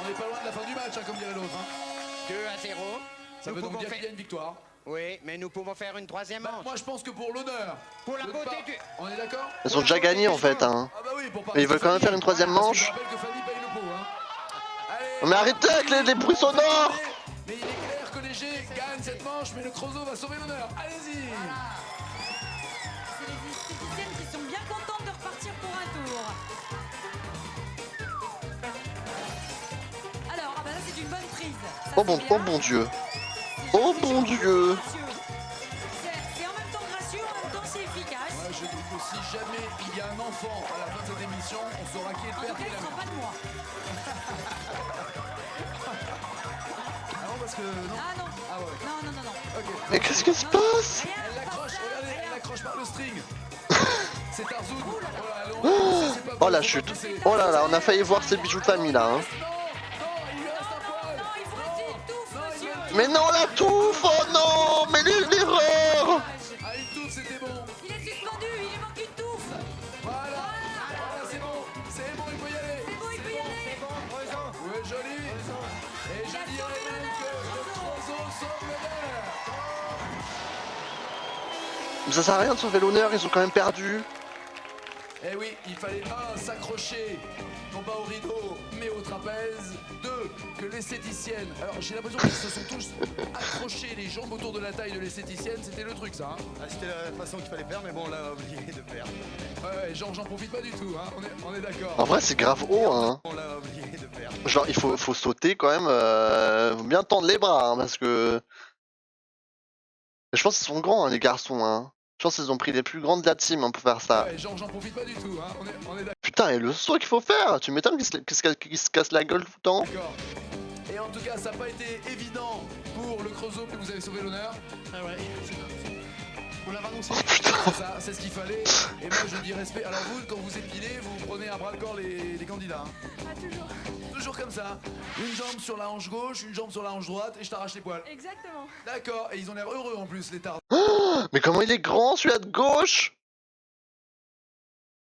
[SPEAKER 2] on n'est pas loin de la fin du match, hein, comme dirait l'autre. Hein.
[SPEAKER 5] 2-0.
[SPEAKER 2] Ça
[SPEAKER 5] Nous
[SPEAKER 2] veut donc
[SPEAKER 5] pouvons
[SPEAKER 2] dire
[SPEAKER 5] faire-
[SPEAKER 2] qu'il y a une victoire.
[SPEAKER 5] Oui, mais nous pouvons faire une troisième
[SPEAKER 2] Bah,
[SPEAKER 5] manche.
[SPEAKER 2] moi, je pense que pour l'honneur.
[SPEAKER 5] Pour la
[SPEAKER 2] de
[SPEAKER 5] beauté
[SPEAKER 2] pas-
[SPEAKER 5] du...
[SPEAKER 2] On est d'accord?
[SPEAKER 1] Ils ont déjà gagné en fait, hein.
[SPEAKER 2] Ah bah oui, pour
[SPEAKER 1] Mais ils veulent quand même faire une troisième manche.
[SPEAKER 2] Je rappelle que Fanny paye le pot, hein. Allez,
[SPEAKER 1] Mais arrêtez avec les bruits sonores.
[SPEAKER 2] mais il est clair que les G gagnent cette manche, mais le Creusot va sauver l'honneur. Allez-y.
[SPEAKER 3] C'est les esthéticiennes qui sont bien contentes de repartir pour un tour. Alors, ah bah là c'est une bonne prise. Ça,
[SPEAKER 1] Oh bon,
[SPEAKER 3] c'est
[SPEAKER 1] oh
[SPEAKER 3] bien.
[SPEAKER 1] bon Dieu.
[SPEAKER 3] C'est
[SPEAKER 1] Oh
[SPEAKER 3] joli,
[SPEAKER 1] bon
[SPEAKER 3] joli,
[SPEAKER 1] Dieu.
[SPEAKER 3] gracieux. C'est en même temps gracieux, en même temps c'est efficace.
[SPEAKER 2] Moi, je dis que si jamais il y a un enfant à la fin de cette émission, on saura qui est le
[SPEAKER 3] En
[SPEAKER 2] père
[SPEAKER 3] tout cas,
[SPEAKER 2] qui
[SPEAKER 3] il
[SPEAKER 2] l'a
[SPEAKER 3] ne sera pas de moi.
[SPEAKER 2] Ah non, parce que non.
[SPEAKER 3] Ah non.
[SPEAKER 2] Ah ouais.
[SPEAKER 3] Non, non, non, non.
[SPEAKER 2] Ok.
[SPEAKER 1] Mais qu'est-ce qui se
[SPEAKER 3] Non, non,
[SPEAKER 1] passe?
[SPEAKER 3] rien,
[SPEAKER 2] Elle l'accroche,
[SPEAKER 3] pas ça,
[SPEAKER 2] regardez,
[SPEAKER 3] rien.
[SPEAKER 2] elle l'accroche par le string. C'est Tarzoun.
[SPEAKER 3] Ouh là là.
[SPEAKER 1] Oh la chute. Oh là là, on a failli voir ces bijoux de famille là, hein.
[SPEAKER 2] Non, il lui reste un poil.
[SPEAKER 3] Non, il vous reste une touffe, monsieur.
[SPEAKER 1] Mais non, la touffe. Oh non. Mais l'erreur.
[SPEAKER 2] Ah, une touffe, c'était bon.
[SPEAKER 3] Il est suspendu, il lui manque une touffe.
[SPEAKER 2] Voilà, c'est bon, il peut y aller.
[SPEAKER 3] C'est bon, il peut y aller.
[SPEAKER 2] Ouais, joli. Et je dirais même que le Creusot sauve l'honneur.
[SPEAKER 1] Mais ça sert à rien de sauver l'honneur, ils ont quand même perdu.
[SPEAKER 2] Eh oui, il fallait 1 s'accrocher, non pas au rideau, mais au trapèze. 2 que l'esthéticienne. Alors j'ai l'impression qu'ils se sont tous accrochés les jambes autour de la taille de l'esthéticienne, c'était le truc ça. Hein.
[SPEAKER 6] Ah, c'était la façon qu'il fallait faire, mais bon, on l'a oublié de faire.
[SPEAKER 2] Ouais, genre j'en profite pas du tout, hein. On est d'accord.
[SPEAKER 1] En vrai, c'est grave haut, hein.
[SPEAKER 6] On l'a oublié de faire.
[SPEAKER 1] Genre, il faut sauter quand même. Faut bien tendre les bras, hein, parce que. Je pense qu'ils sont grands, hein, les garçons, hein. Je pense qu'ils ont pris les plus grands de la team hein, pour faire ça.
[SPEAKER 2] Ouais, genre j'en profite pas du tout, hein. On est d'accord.
[SPEAKER 1] Putain, et le saut qu'il faut faire. Tu m'étonnes qu'il se casse la gueule tout le temps.
[SPEAKER 2] Et en tout cas, ça n'a pas été évident pour le Creusot que vous avez sauvé l'honneur.
[SPEAKER 6] Ah ouais,
[SPEAKER 9] On l'avait annoncé.
[SPEAKER 2] C'est ça, c'est ce qu'il fallait. Et moi je dis respect. Alors vous, quand vous épilez, vous prenez à bras le corps les candidats. Hein.
[SPEAKER 8] Pas toujours.
[SPEAKER 2] Toujours comme ça. Une jambe sur la hanche gauche, une jambe sur la hanche droite et je t'arrache les poils.
[SPEAKER 8] Exactement.
[SPEAKER 2] D'accord, et ils ont l'air heureux en plus, les tards.
[SPEAKER 1] Mais comment il est grand celui-là de gauche?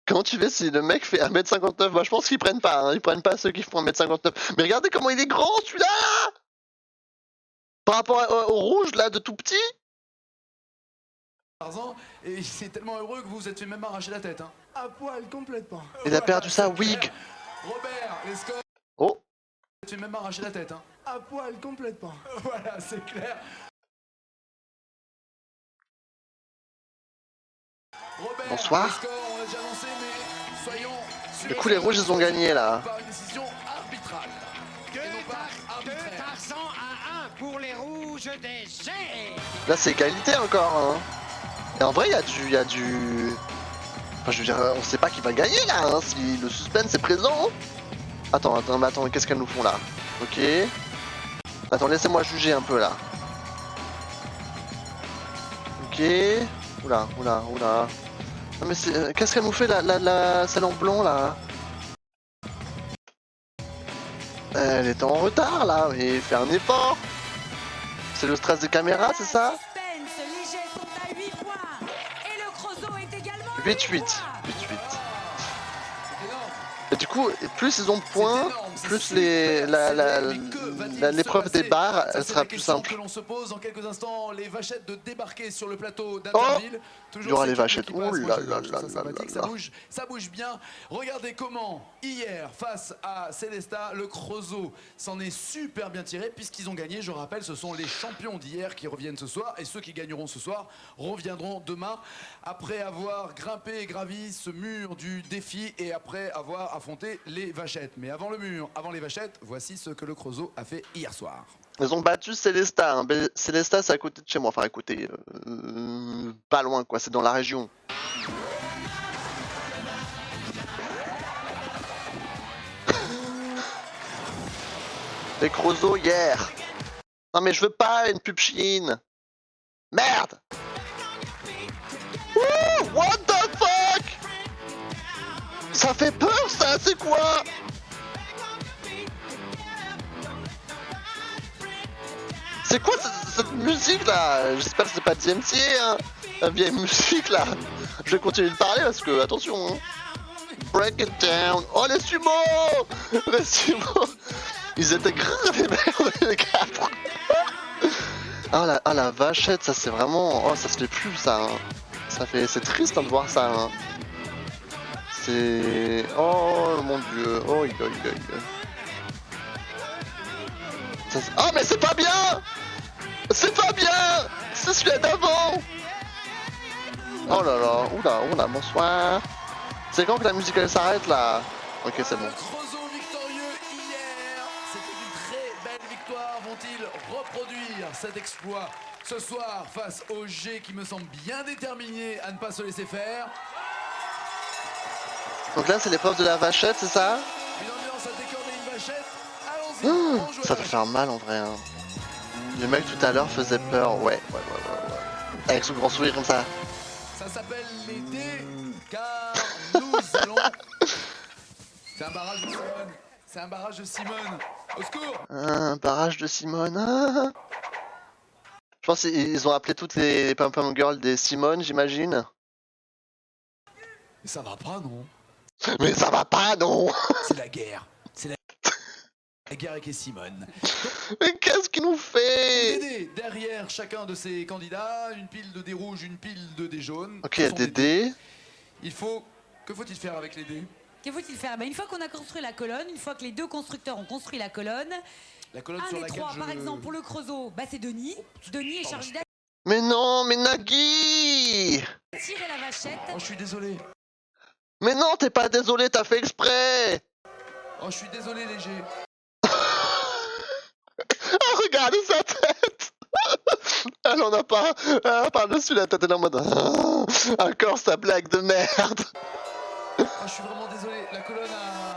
[SPEAKER 1] Comment tu fais si le mec fait 1m59? Bah, je pense qu'ils prennent pas, hein. Ils prennent pas ceux qui font 1m59. Mais regardez comment il est grand celui-là! Par rapport au rouge là de tout petit?
[SPEAKER 2] Tarzan, et c'est tellement heureux que vous vous êtes fait même arracher la tête. Hein.
[SPEAKER 9] À poil complètement.
[SPEAKER 1] Il a perdu sa wig.
[SPEAKER 2] Robert, les scores.
[SPEAKER 1] Oh!
[SPEAKER 2] Vous êtes fait même arracher la tête. Hein.
[SPEAKER 9] À poil complètement.
[SPEAKER 2] Voilà, c'est clair. Robert,
[SPEAKER 1] Bonsoir.
[SPEAKER 2] les scores, on l'a déjà annoncé, mais soyons sûrs.
[SPEAKER 1] Du coup, les rouges, ils ont gagné là.
[SPEAKER 2] Par une décision arbitrale. Et non pas arbitraire.
[SPEAKER 5] À 1 pour les rouges des Gers.
[SPEAKER 1] Là, c'est égalité encore. Hein. Et en vrai, il y a du. Enfin, je veux dire, on sait pas qui va gagner là. Hein, si le suspense est présent. Attends, qu'est-ce qu'elles nous font là? Ok. Attends, laissez-moi juger un peu là. Ok. Oula. Non mais qu'est-ce qu'elle nous fait celle en blanc là? Elle était en retard là, mais fais un effort. C'est le stress des caméras, c'est ça?
[SPEAKER 3] Suspense, les Gers sont à 8 points. Et le Creusot est également à
[SPEAKER 1] 8-8. 8-8. Et du coup, plus ils ont de points, plus l'épreuve des barres, elle sera plus simple.
[SPEAKER 2] Que l'on se pose dans quelques instants, les vachettes de débarquer sur le plateau
[SPEAKER 1] Oh,
[SPEAKER 2] d'Interville.
[SPEAKER 1] il y aura les vachettes. Ouh là là là là là.
[SPEAKER 2] Ça bouge bien. Regardez comment, hier, face à Célestat, le Creusot s'en est super bien tiré, puisqu'ils ont gagné. Je rappelle, ce sont les champions d'hier qui reviennent ce soir, et ceux qui gagneront ce soir reviendront demain, après avoir grimpé et gravi ce mur du défi, et après avoir affronté les vachettes. Mais avant le mur, avant les vachettes, voici ce que le Creusot a fait hier soir.
[SPEAKER 1] Ils ont battu Célestat. Hein. Célestat, c'est à côté de chez moi. Enfin, à côté. Pas loin, quoi. C'est dans la région. Les Creusot hier. Non, mais je veux pas une pub chine. Merde! Ouh, what the fuck? Ça fait peur, ça, c'est quoi? C'est quoi cette musique là? J'espère que c'est pas DMC, hein. La vieille musique là. Je vais continuer de parler parce que, attention, hein. Break it down. Oh, les sumo! Les sumo! Ils étaient grave les merdes, les quatre. Ah la vachette, ça c'est vraiment... Oh, ça se fait plus ça, hein. Ça fait... C'est triste hein, de voir ça, hein. C'est... Oh mon dieu. Oh, Ah mais c'est pas bien! C'est pas bien! C'est celui-là d'avant! Oh là là, oula, bonsoir. C'est quand que la musique elle s'arrête là? Ok, c'est bon.
[SPEAKER 2] Le Creusot victorieux hier, c'était une très belle victoire. Vont-ils reproduire cet exploit ce soir face au G qui me semble bien déterminé à ne pas se laisser faire?
[SPEAKER 1] Donc là c'est l'épreuve de la vachette, c'est ça?
[SPEAKER 2] Une ambiance à décorder une vachette. Allons-y.
[SPEAKER 1] Ça peut faire mal en vrai. Hein. Le mec tout à l'heure faisait peur, ouais. Avec son grand sourire comme ça.
[SPEAKER 2] Ça s'appelle les dés, car nous allons... C'est un barrage de Simone. C'est un barrage de Simone. Au secours!
[SPEAKER 1] Un barrage de Simone. Ah. Je pense qu'ils ont appelé toutes les Pom-Pom Girls des Simone, j'imagine.
[SPEAKER 2] Mais ça va pas, non?
[SPEAKER 1] Mais ça va pas, non!
[SPEAKER 2] C'est la guerre. C'est la guerre avec les Simone.
[SPEAKER 1] Mais qu'est-ce qu'il nous fait?
[SPEAKER 2] Des dés derrière chacun de ces candidats, une pile de dés rouges, une pile de dés jaunes.
[SPEAKER 1] Ok, il y a des dés.
[SPEAKER 2] Il faut... Que faut-il faire avec les dés?
[SPEAKER 3] Que faut-il faire? Une fois qu'on a construit la colonne, une fois que les deux constructeurs ont construit la colonne,
[SPEAKER 2] un
[SPEAKER 3] des trois, par exemple, pour le Creusot, c'est Denis. Denis est chargé
[SPEAKER 1] Mais non, mais Nagui!
[SPEAKER 3] d'attirer la vachette.
[SPEAKER 2] Oh, je suis désolé.
[SPEAKER 1] Mais non, t'es pas désolé, t'as fait exprès!
[SPEAKER 2] Oh, je suis désolé, léger.
[SPEAKER 1] Regardez sa tête! Elle en a pas par-dessus la tête, elle est en mode... Encore sa blague de merde!
[SPEAKER 2] Oh, je suis vraiment désolé. La colonne a...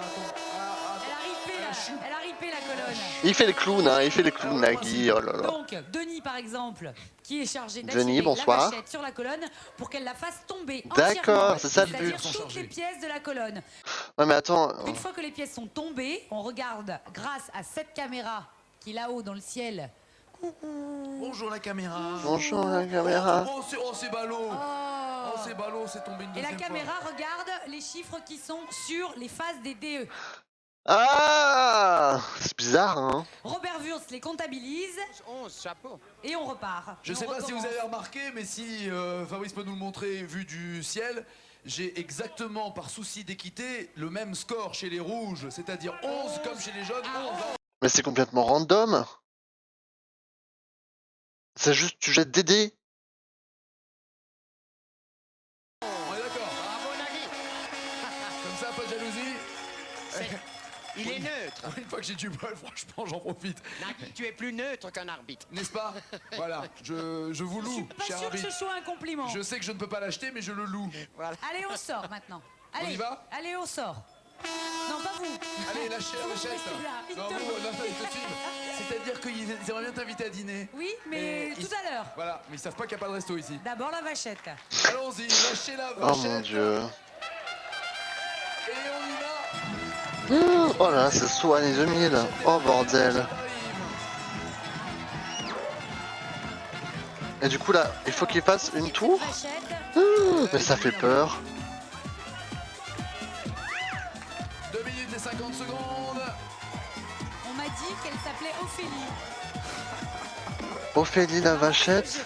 [SPEAKER 3] Elle arrive pile. Elle a ripé la colonne.
[SPEAKER 1] Il fait le clown, hein, il fait le clown, Nagui, oh là là.
[SPEAKER 3] Donc, Denis, par exemple, qui est chargé
[SPEAKER 1] Denis,
[SPEAKER 3] d'acheter
[SPEAKER 1] bonsoir.
[SPEAKER 3] la vachette sur la colonne pour qu'elle la fasse tomber
[SPEAKER 1] D'accord,
[SPEAKER 3] entièrement,
[SPEAKER 1] c'est ça le
[SPEAKER 3] c'est-à-dire
[SPEAKER 1] but.
[SPEAKER 3] toutes les pièces de la colonne.
[SPEAKER 1] Ouais, mais attends.
[SPEAKER 3] Une fois que les pièces sont tombées, on regarde grâce à cette caméra qui est là-haut dans le ciel.
[SPEAKER 2] Bonjour la caméra.
[SPEAKER 1] Bonjour la caméra.
[SPEAKER 2] Oh, c'est ballot. Oh, c'est ballot, c'est tombé une
[SPEAKER 3] Et
[SPEAKER 2] deuxième
[SPEAKER 3] la caméra
[SPEAKER 2] fois.
[SPEAKER 3] regarde les chiffres qui sont sur les faces des DE.
[SPEAKER 1] Ah, c'est bizarre, hein.
[SPEAKER 3] Robert Wurst les comptabilise.
[SPEAKER 11] 11, chapeau.
[SPEAKER 3] Et on repart.
[SPEAKER 2] Je
[SPEAKER 3] Et
[SPEAKER 2] sais
[SPEAKER 3] on
[SPEAKER 2] pas si vous
[SPEAKER 3] recommence.
[SPEAKER 2] avez remarqué, mais si Fabrice peut nous le montrer vu du ciel, j'ai exactement, par souci d'équité, le même score chez les rouges, c'est-à-dire 11 comme chez les jaunes, 11.
[SPEAKER 1] Mais c'est complètement random. C'est juste, tu jettes des dés.
[SPEAKER 2] On est d'accord.
[SPEAKER 11] Bravo, Nagui.
[SPEAKER 2] Comme ça, pas de jalousie.
[SPEAKER 11] Il est neutre.
[SPEAKER 2] Une fois que j'ai du bol, franchement, j'en profite.
[SPEAKER 11] Nagui, tu es plus neutre qu'un arbitre.
[SPEAKER 2] N'est-ce pas? Voilà, je vous loue,
[SPEAKER 3] Pas
[SPEAKER 2] cher
[SPEAKER 3] sûr que
[SPEAKER 2] arbitre.
[SPEAKER 3] ce soit un compliment.
[SPEAKER 2] Je sais que je ne peux pas l'acheter, mais je le loue.
[SPEAKER 11] Voilà.
[SPEAKER 3] Allez, on sort maintenant. Allez,
[SPEAKER 2] y va?
[SPEAKER 3] Allez, on sort. Non, pas vous.
[SPEAKER 2] Allez, lâchez la vachette.
[SPEAKER 3] Restez là, ils
[SPEAKER 2] Non,
[SPEAKER 3] te
[SPEAKER 2] vous,
[SPEAKER 3] le-
[SPEAKER 2] non, ils te suivent. C'est-à-dire qu'ils aimeraient bien t'inviter à dîner.
[SPEAKER 3] Oui, mais
[SPEAKER 2] ils-
[SPEAKER 3] tout à l'heure.
[SPEAKER 2] Voilà, mais ils savent pas qu'il n'y a pas de resto ici.
[SPEAKER 3] D'abord la vachette.
[SPEAKER 2] Allons-y, lâchez la
[SPEAKER 1] Oh
[SPEAKER 2] vachette.
[SPEAKER 1] mon dieu.
[SPEAKER 2] Et on y va.
[SPEAKER 1] Oh là, c'est soit années 2000. Oh bordel. Et du coup là, il faut qu'il fasse une tour. Mais ça fait peur.
[SPEAKER 2] 2 minutes et 50 secondes.
[SPEAKER 3] On m'a dit qu'elle s'appelait Ophélie.
[SPEAKER 1] Ophélie la vachette.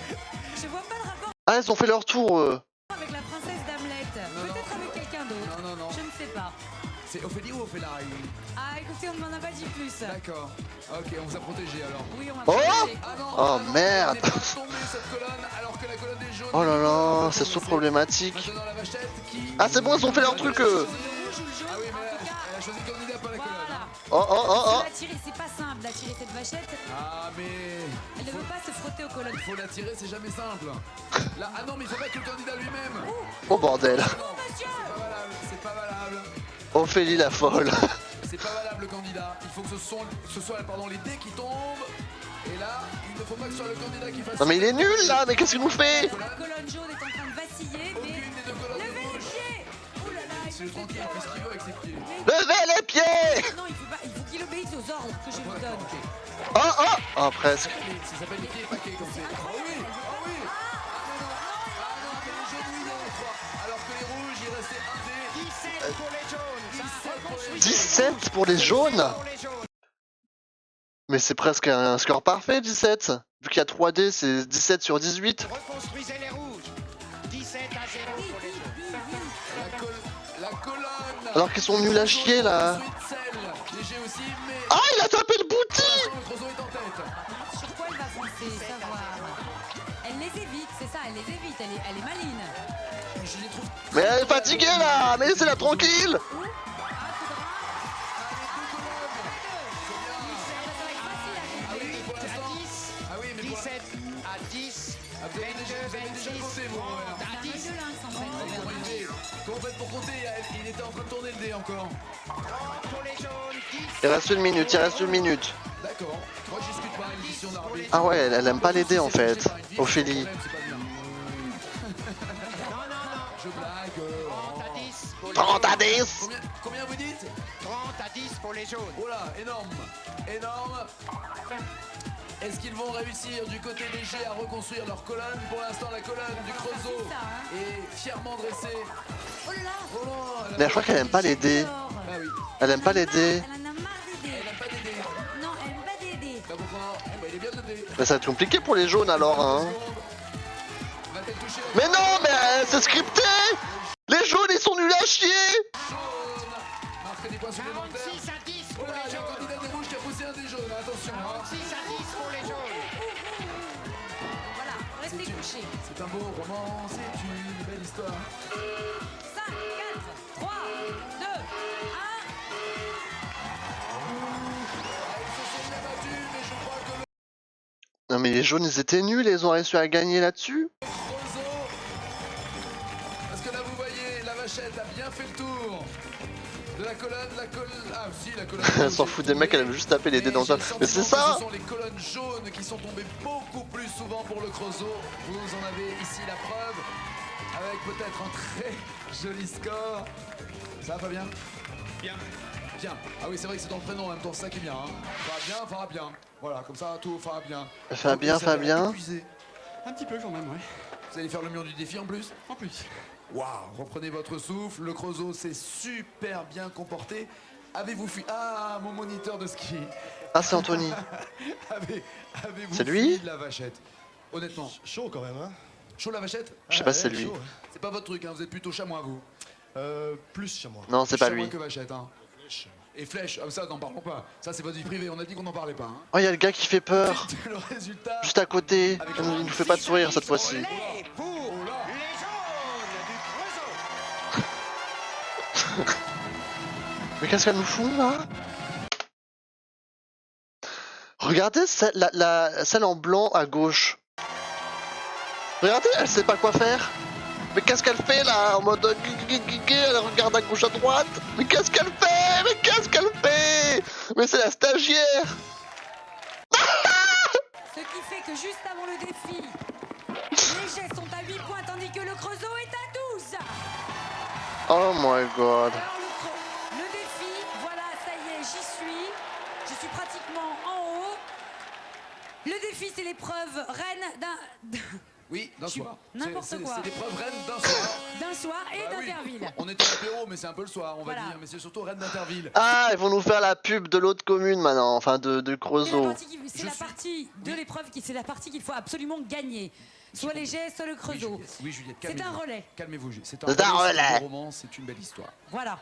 [SPEAKER 3] Je vois pas le rapport
[SPEAKER 1] Ah, ils ont fait leur tour.
[SPEAKER 3] avec la princesse d'Hamlet. Peut-être avec quelqu'un d'autre.
[SPEAKER 2] Non, non, non.
[SPEAKER 3] Je ne sais pas.
[SPEAKER 2] C'est Ophélie ou Ophélie?
[SPEAKER 3] Ah, écoutez, on ne m'en a pas dit plus.
[SPEAKER 2] D'accord. Ok, on vous a protégé alors.
[SPEAKER 3] Oui, on m'a
[SPEAKER 1] Oh
[SPEAKER 3] protégé.
[SPEAKER 2] Ah non,
[SPEAKER 1] Oh,
[SPEAKER 2] ah non,
[SPEAKER 1] merde.
[SPEAKER 2] elle n'est pas tombée cette colonne alors que la colonne des jaunes.
[SPEAKER 1] Oh là là, c'est so problématique.
[SPEAKER 2] Maintenant la vachette qui.
[SPEAKER 1] Ah c'est bon, ils ont fait leur truc.
[SPEAKER 2] Ah oui, mais elle a choisi le candidat, pas la colonne.
[SPEAKER 3] Voilà.
[SPEAKER 1] Oh oh oh oh.
[SPEAKER 3] La tirer, c'est pas simple d'attirer cette vachette.
[SPEAKER 2] Ah mais.
[SPEAKER 3] Elle ne veut pas se frotter aux colonnes.
[SPEAKER 2] Il faut la tirer, c'est jamais simple. Là, ah non, mais il faut pas que le candidat lui-même.
[SPEAKER 1] Oh bordel.
[SPEAKER 3] Monsieur
[SPEAKER 2] C'est pas valable, c'est pas valable.
[SPEAKER 1] Ophélie la folle.
[SPEAKER 2] C'est pas valable le candidat. Il faut que ce soit les dés qui tombent. Et là, il ne faut pas que ce soit le candidat qui fasse.
[SPEAKER 1] Non mais il est nul là, mais qu'est-ce qu'il nous fait?
[SPEAKER 3] La colonne jaune est en train de vaciller, mais...
[SPEAKER 2] Aucune des deux colonnes
[SPEAKER 3] Levez les
[SPEAKER 2] rouges.
[SPEAKER 3] pieds. Oh là là, il
[SPEAKER 2] C'est
[SPEAKER 3] faut
[SPEAKER 2] tranquille, il fait ce qu'il veut avec ses pieds.
[SPEAKER 1] Levez les pieds.
[SPEAKER 3] Non, il faut qu'il obéisse aux ordres que je lui donne.
[SPEAKER 2] Ok.
[SPEAKER 1] Oh oh. Oh presque.
[SPEAKER 2] Ça s'appelle les pieds paquets comme c'est. Oh oui, oh oui. Ah non, mais les jaunes, oui, il y en a 3. Alors que les rouges, il restait un dé.
[SPEAKER 11] 17 pour les jaunes. Ça
[SPEAKER 2] 17 pour les
[SPEAKER 11] reconstruit
[SPEAKER 1] 17 pour les jaunes.
[SPEAKER 11] pour les jaunes.
[SPEAKER 1] Mais c'est presque un score parfait 17. Vu qu'il y a 3D, c'est 17 sur 18.
[SPEAKER 11] Reconstruisez les rouges. 17 à 0 pour les jaunes.
[SPEAKER 2] La colonne.
[SPEAKER 1] Alors qu'ils sont nuls à chier là.
[SPEAKER 2] Ensuite, celle. Léger aussi, mais.
[SPEAKER 1] Ah il a tapé le bouti.
[SPEAKER 2] Le trozo est en tête.
[SPEAKER 3] Sur quoi elle va foncer, savoir. Elle les évite, c'est ça, elle les évite, elle est maline.
[SPEAKER 2] Je les trouve.
[SPEAKER 1] Mais elle est fatiguée là. Mais laissez-la tranquille.
[SPEAKER 2] Ah oui, mais pour l'instant. Ah oui, mais pour
[SPEAKER 11] 17 à 10.
[SPEAKER 2] Ah, vous avez déjà compté, vous.
[SPEAKER 11] À 10.
[SPEAKER 3] De lynx en fait.
[SPEAKER 2] Comment vous faites pour compter? Il était en train de tourner le dé encore.
[SPEAKER 11] 30 pour les jaunes. 10.
[SPEAKER 1] Il reste une minute, il reste une minute.
[SPEAKER 2] D'accord. Moi, je discute pas une décision d'arbitre.
[SPEAKER 1] Ah ouais, elle aime pas les dés en fait. Ophélie.
[SPEAKER 2] Je blague.
[SPEAKER 11] 30 à 10 pour les
[SPEAKER 1] 30 à
[SPEAKER 11] jaunes.
[SPEAKER 1] 10.
[SPEAKER 2] Combien vous dites?
[SPEAKER 11] 30 à 10 pour les jaunes.
[SPEAKER 2] Oh là, énorme. Énorme. Est-ce qu'ils vont réussir du côté léger à reconstruire leur colonne? Pour l'instant, la colonne du Creusot est fièrement dressée.
[SPEAKER 3] Oh là là.
[SPEAKER 2] Oh là,
[SPEAKER 1] Mais je crois qu'elle aime pas les dés.
[SPEAKER 3] Alors,
[SPEAKER 2] Ah oui.
[SPEAKER 1] Elle aime pas les dés.
[SPEAKER 3] elle en a marre des dés.
[SPEAKER 2] Elle n'a pas d'aider.
[SPEAKER 3] Non, elle aime pas des dés.
[SPEAKER 2] Bah pourquoi? Eh ben, il est bien noté.
[SPEAKER 1] Mais ça va être compliqué pour les jaunes alors hein.
[SPEAKER 2] Va-t-elle toucher la
[SPEAKER 1] Mais non, mais c'est scripté. Les jaunes ils sont nuls à chier.
[SPEAKER 2] jaune? Marquez des points supplémentaires.
[SPEAKER 11] 46 à 10
[SPEAKER 2] Oh
[SPEAKER 11] pour
[SPEAKER 2] là,
[SPEAKER 11] les
[SPEAKER 2] il y a un
[SPEAKER 11] jaunes.
[SPEAKER 2] candidat des rouges qui a poussé un des jaunes. Attention. Hein.
[SPEAKER 11] 46 à 10 pour les jaunes.
[SPEAKER 3] Voilà, restez couchés.
[SPEAKER 2] C'est un beau roman, c'est une belle histoire.
[SPEAKER 3] 5, 4, 3, 2, 1.
[SPEAKER 2] Ils se sont bien battus, mais je crois que le
[SPEAKER 1] Non mais les jaunes ils étaient nuls et ils ont réussi à gagner là-dessus.
[SPEAKER 2] Creusot. Parce que là, vous voyez, la Vachette a bien fait le tour de la colonne, ah si, la colonne.
[SPEAKER 1] Elle s'en fout des mecs, elle aime juste taper les dés dans le tas. Mais c'est ça!
[SPEAKER 2] Ce sont les colonnes jaunes qui sont tombées beaucoup plus souvent pour le Creusot. Vous en avez ici la preuve, avec peut-être un très joli score. Ça va, Fabien?
[SPEAKER 10] Bien.
[SPEAKER 2] Bien. Ah oui, c'est vrai que c'est dans le prénom en même temps, c'est ça qui est bien. Hein. Fabien. Voilà, comme ça, tout Fabien.
[SPEAKER 1] Fabien.
[SPEAKER 10] Un petit peu quand même, ouais.
[SPEAKER 2] Vous allez faire le mur du défi en plus?
[SPEAKER 10] En plus.
[SPEAKER 2] Waouh! Reprenez votre souffle, le Creusot s'est super bien comporté. Avez-vous fui... Ah, mon moniteur de ski.
[SPEAKER 1] Ah, c'est Anthony.
[SPEAKER 2] Avez-vous
[SPEAKER 1] C'est lui?
[SPEAKER 2] fui de la Vachette? Honnêtement.
[SPEAKER 9] Chaud quand même, hein.
[SPEAKER 2] Chaud la Vachette?
[SPEAKER 1] Je sais pas si c'est lui.
[SPEAKER 9] Chaud,
[SPEAKER 2] C'est pas votre truc, hein. Vous êtes plutôt chamois, vous.
[SPEAKER 9] Plus chamois.
[SPEAKER 1] Non, c'est pas
[SPEAKER 2] Chamois
[SPEAKER 1] lui.
[SPEAKER 2] que Vachette, hein. Et flèche, ah, ça n'en parlons pas. Ça c'est votre vie privée, on a dit qu'on n'en parlait pas. Hein.
[SPEAKER 1] Oh, il y a le gars qui fait peur.
[SPEAKER 2] Le résultat.
[SPEAKER 1] Juste à côté. Il nous fait pas de sourire cette fois-ci.
[SPEAKER 11] Les pour les jaunes du Creusot.
[SPEAKER 1] Mais qu'est-ce qu'elle nous fout là? Regardez celle en blanc à gauche. Regardez, elle sait pas quoi faire. Mais qu'est-ce qu'elle fait là? En mode elle regarde à gauche à droite. Mais qu'est-ce qu'elle fait? Mais c'est la stagiaire.
[SPEAKER 3] Ce qui fait que juste avant le défi, les jets sont à 8 points tandis que le Creusot est à 12.
[SPEAKER 1] Oh my god.
[SPEAKER 3] Alors le défi, voilà, ça y est, j'y suis. Je suis pratiquement en haut. Le défi, c'est l'épreuve reine d'un...
[SPEAKER 2] Oui, d'un soir.
[SPEAKER 3] N'importe quoi.
[SPEAKER 2] C'est l'épreuve reine d'un soir.
[SPEAKER 3] D'un soir et
[SPEAKER 2] Bah oui.
[SPEAKER 3] d'Interville.
[SPEAKER 2] On était à l'apéro, mais c'est un peu le soir, on
[SPEAKER 3] Voilà.
[SPEAKER 2] va dire. Mais c'est surtout reine d'Interville.
[SPEAKER 1] Ah, ils vont nous faire la pub de l'autre commune maintenant. Enfin, de Creusot.
[SPEAKER 3] C'est la partie de l'épreuve c'est la partie qu'il faut absolument gagner. Soit les jets, soit le Creusot.
[SPEAKER 2] Oui, Juliette,
[SPEAKER 3] C'est un relais.
[SPEAKER 2] Calmez-vous, Juliette. C'est
[SPEAKER 1] un relais.
[SPEAKER 2] C'est un roman, c'est une belle histoire.
[SPEAKER 3] Voilà.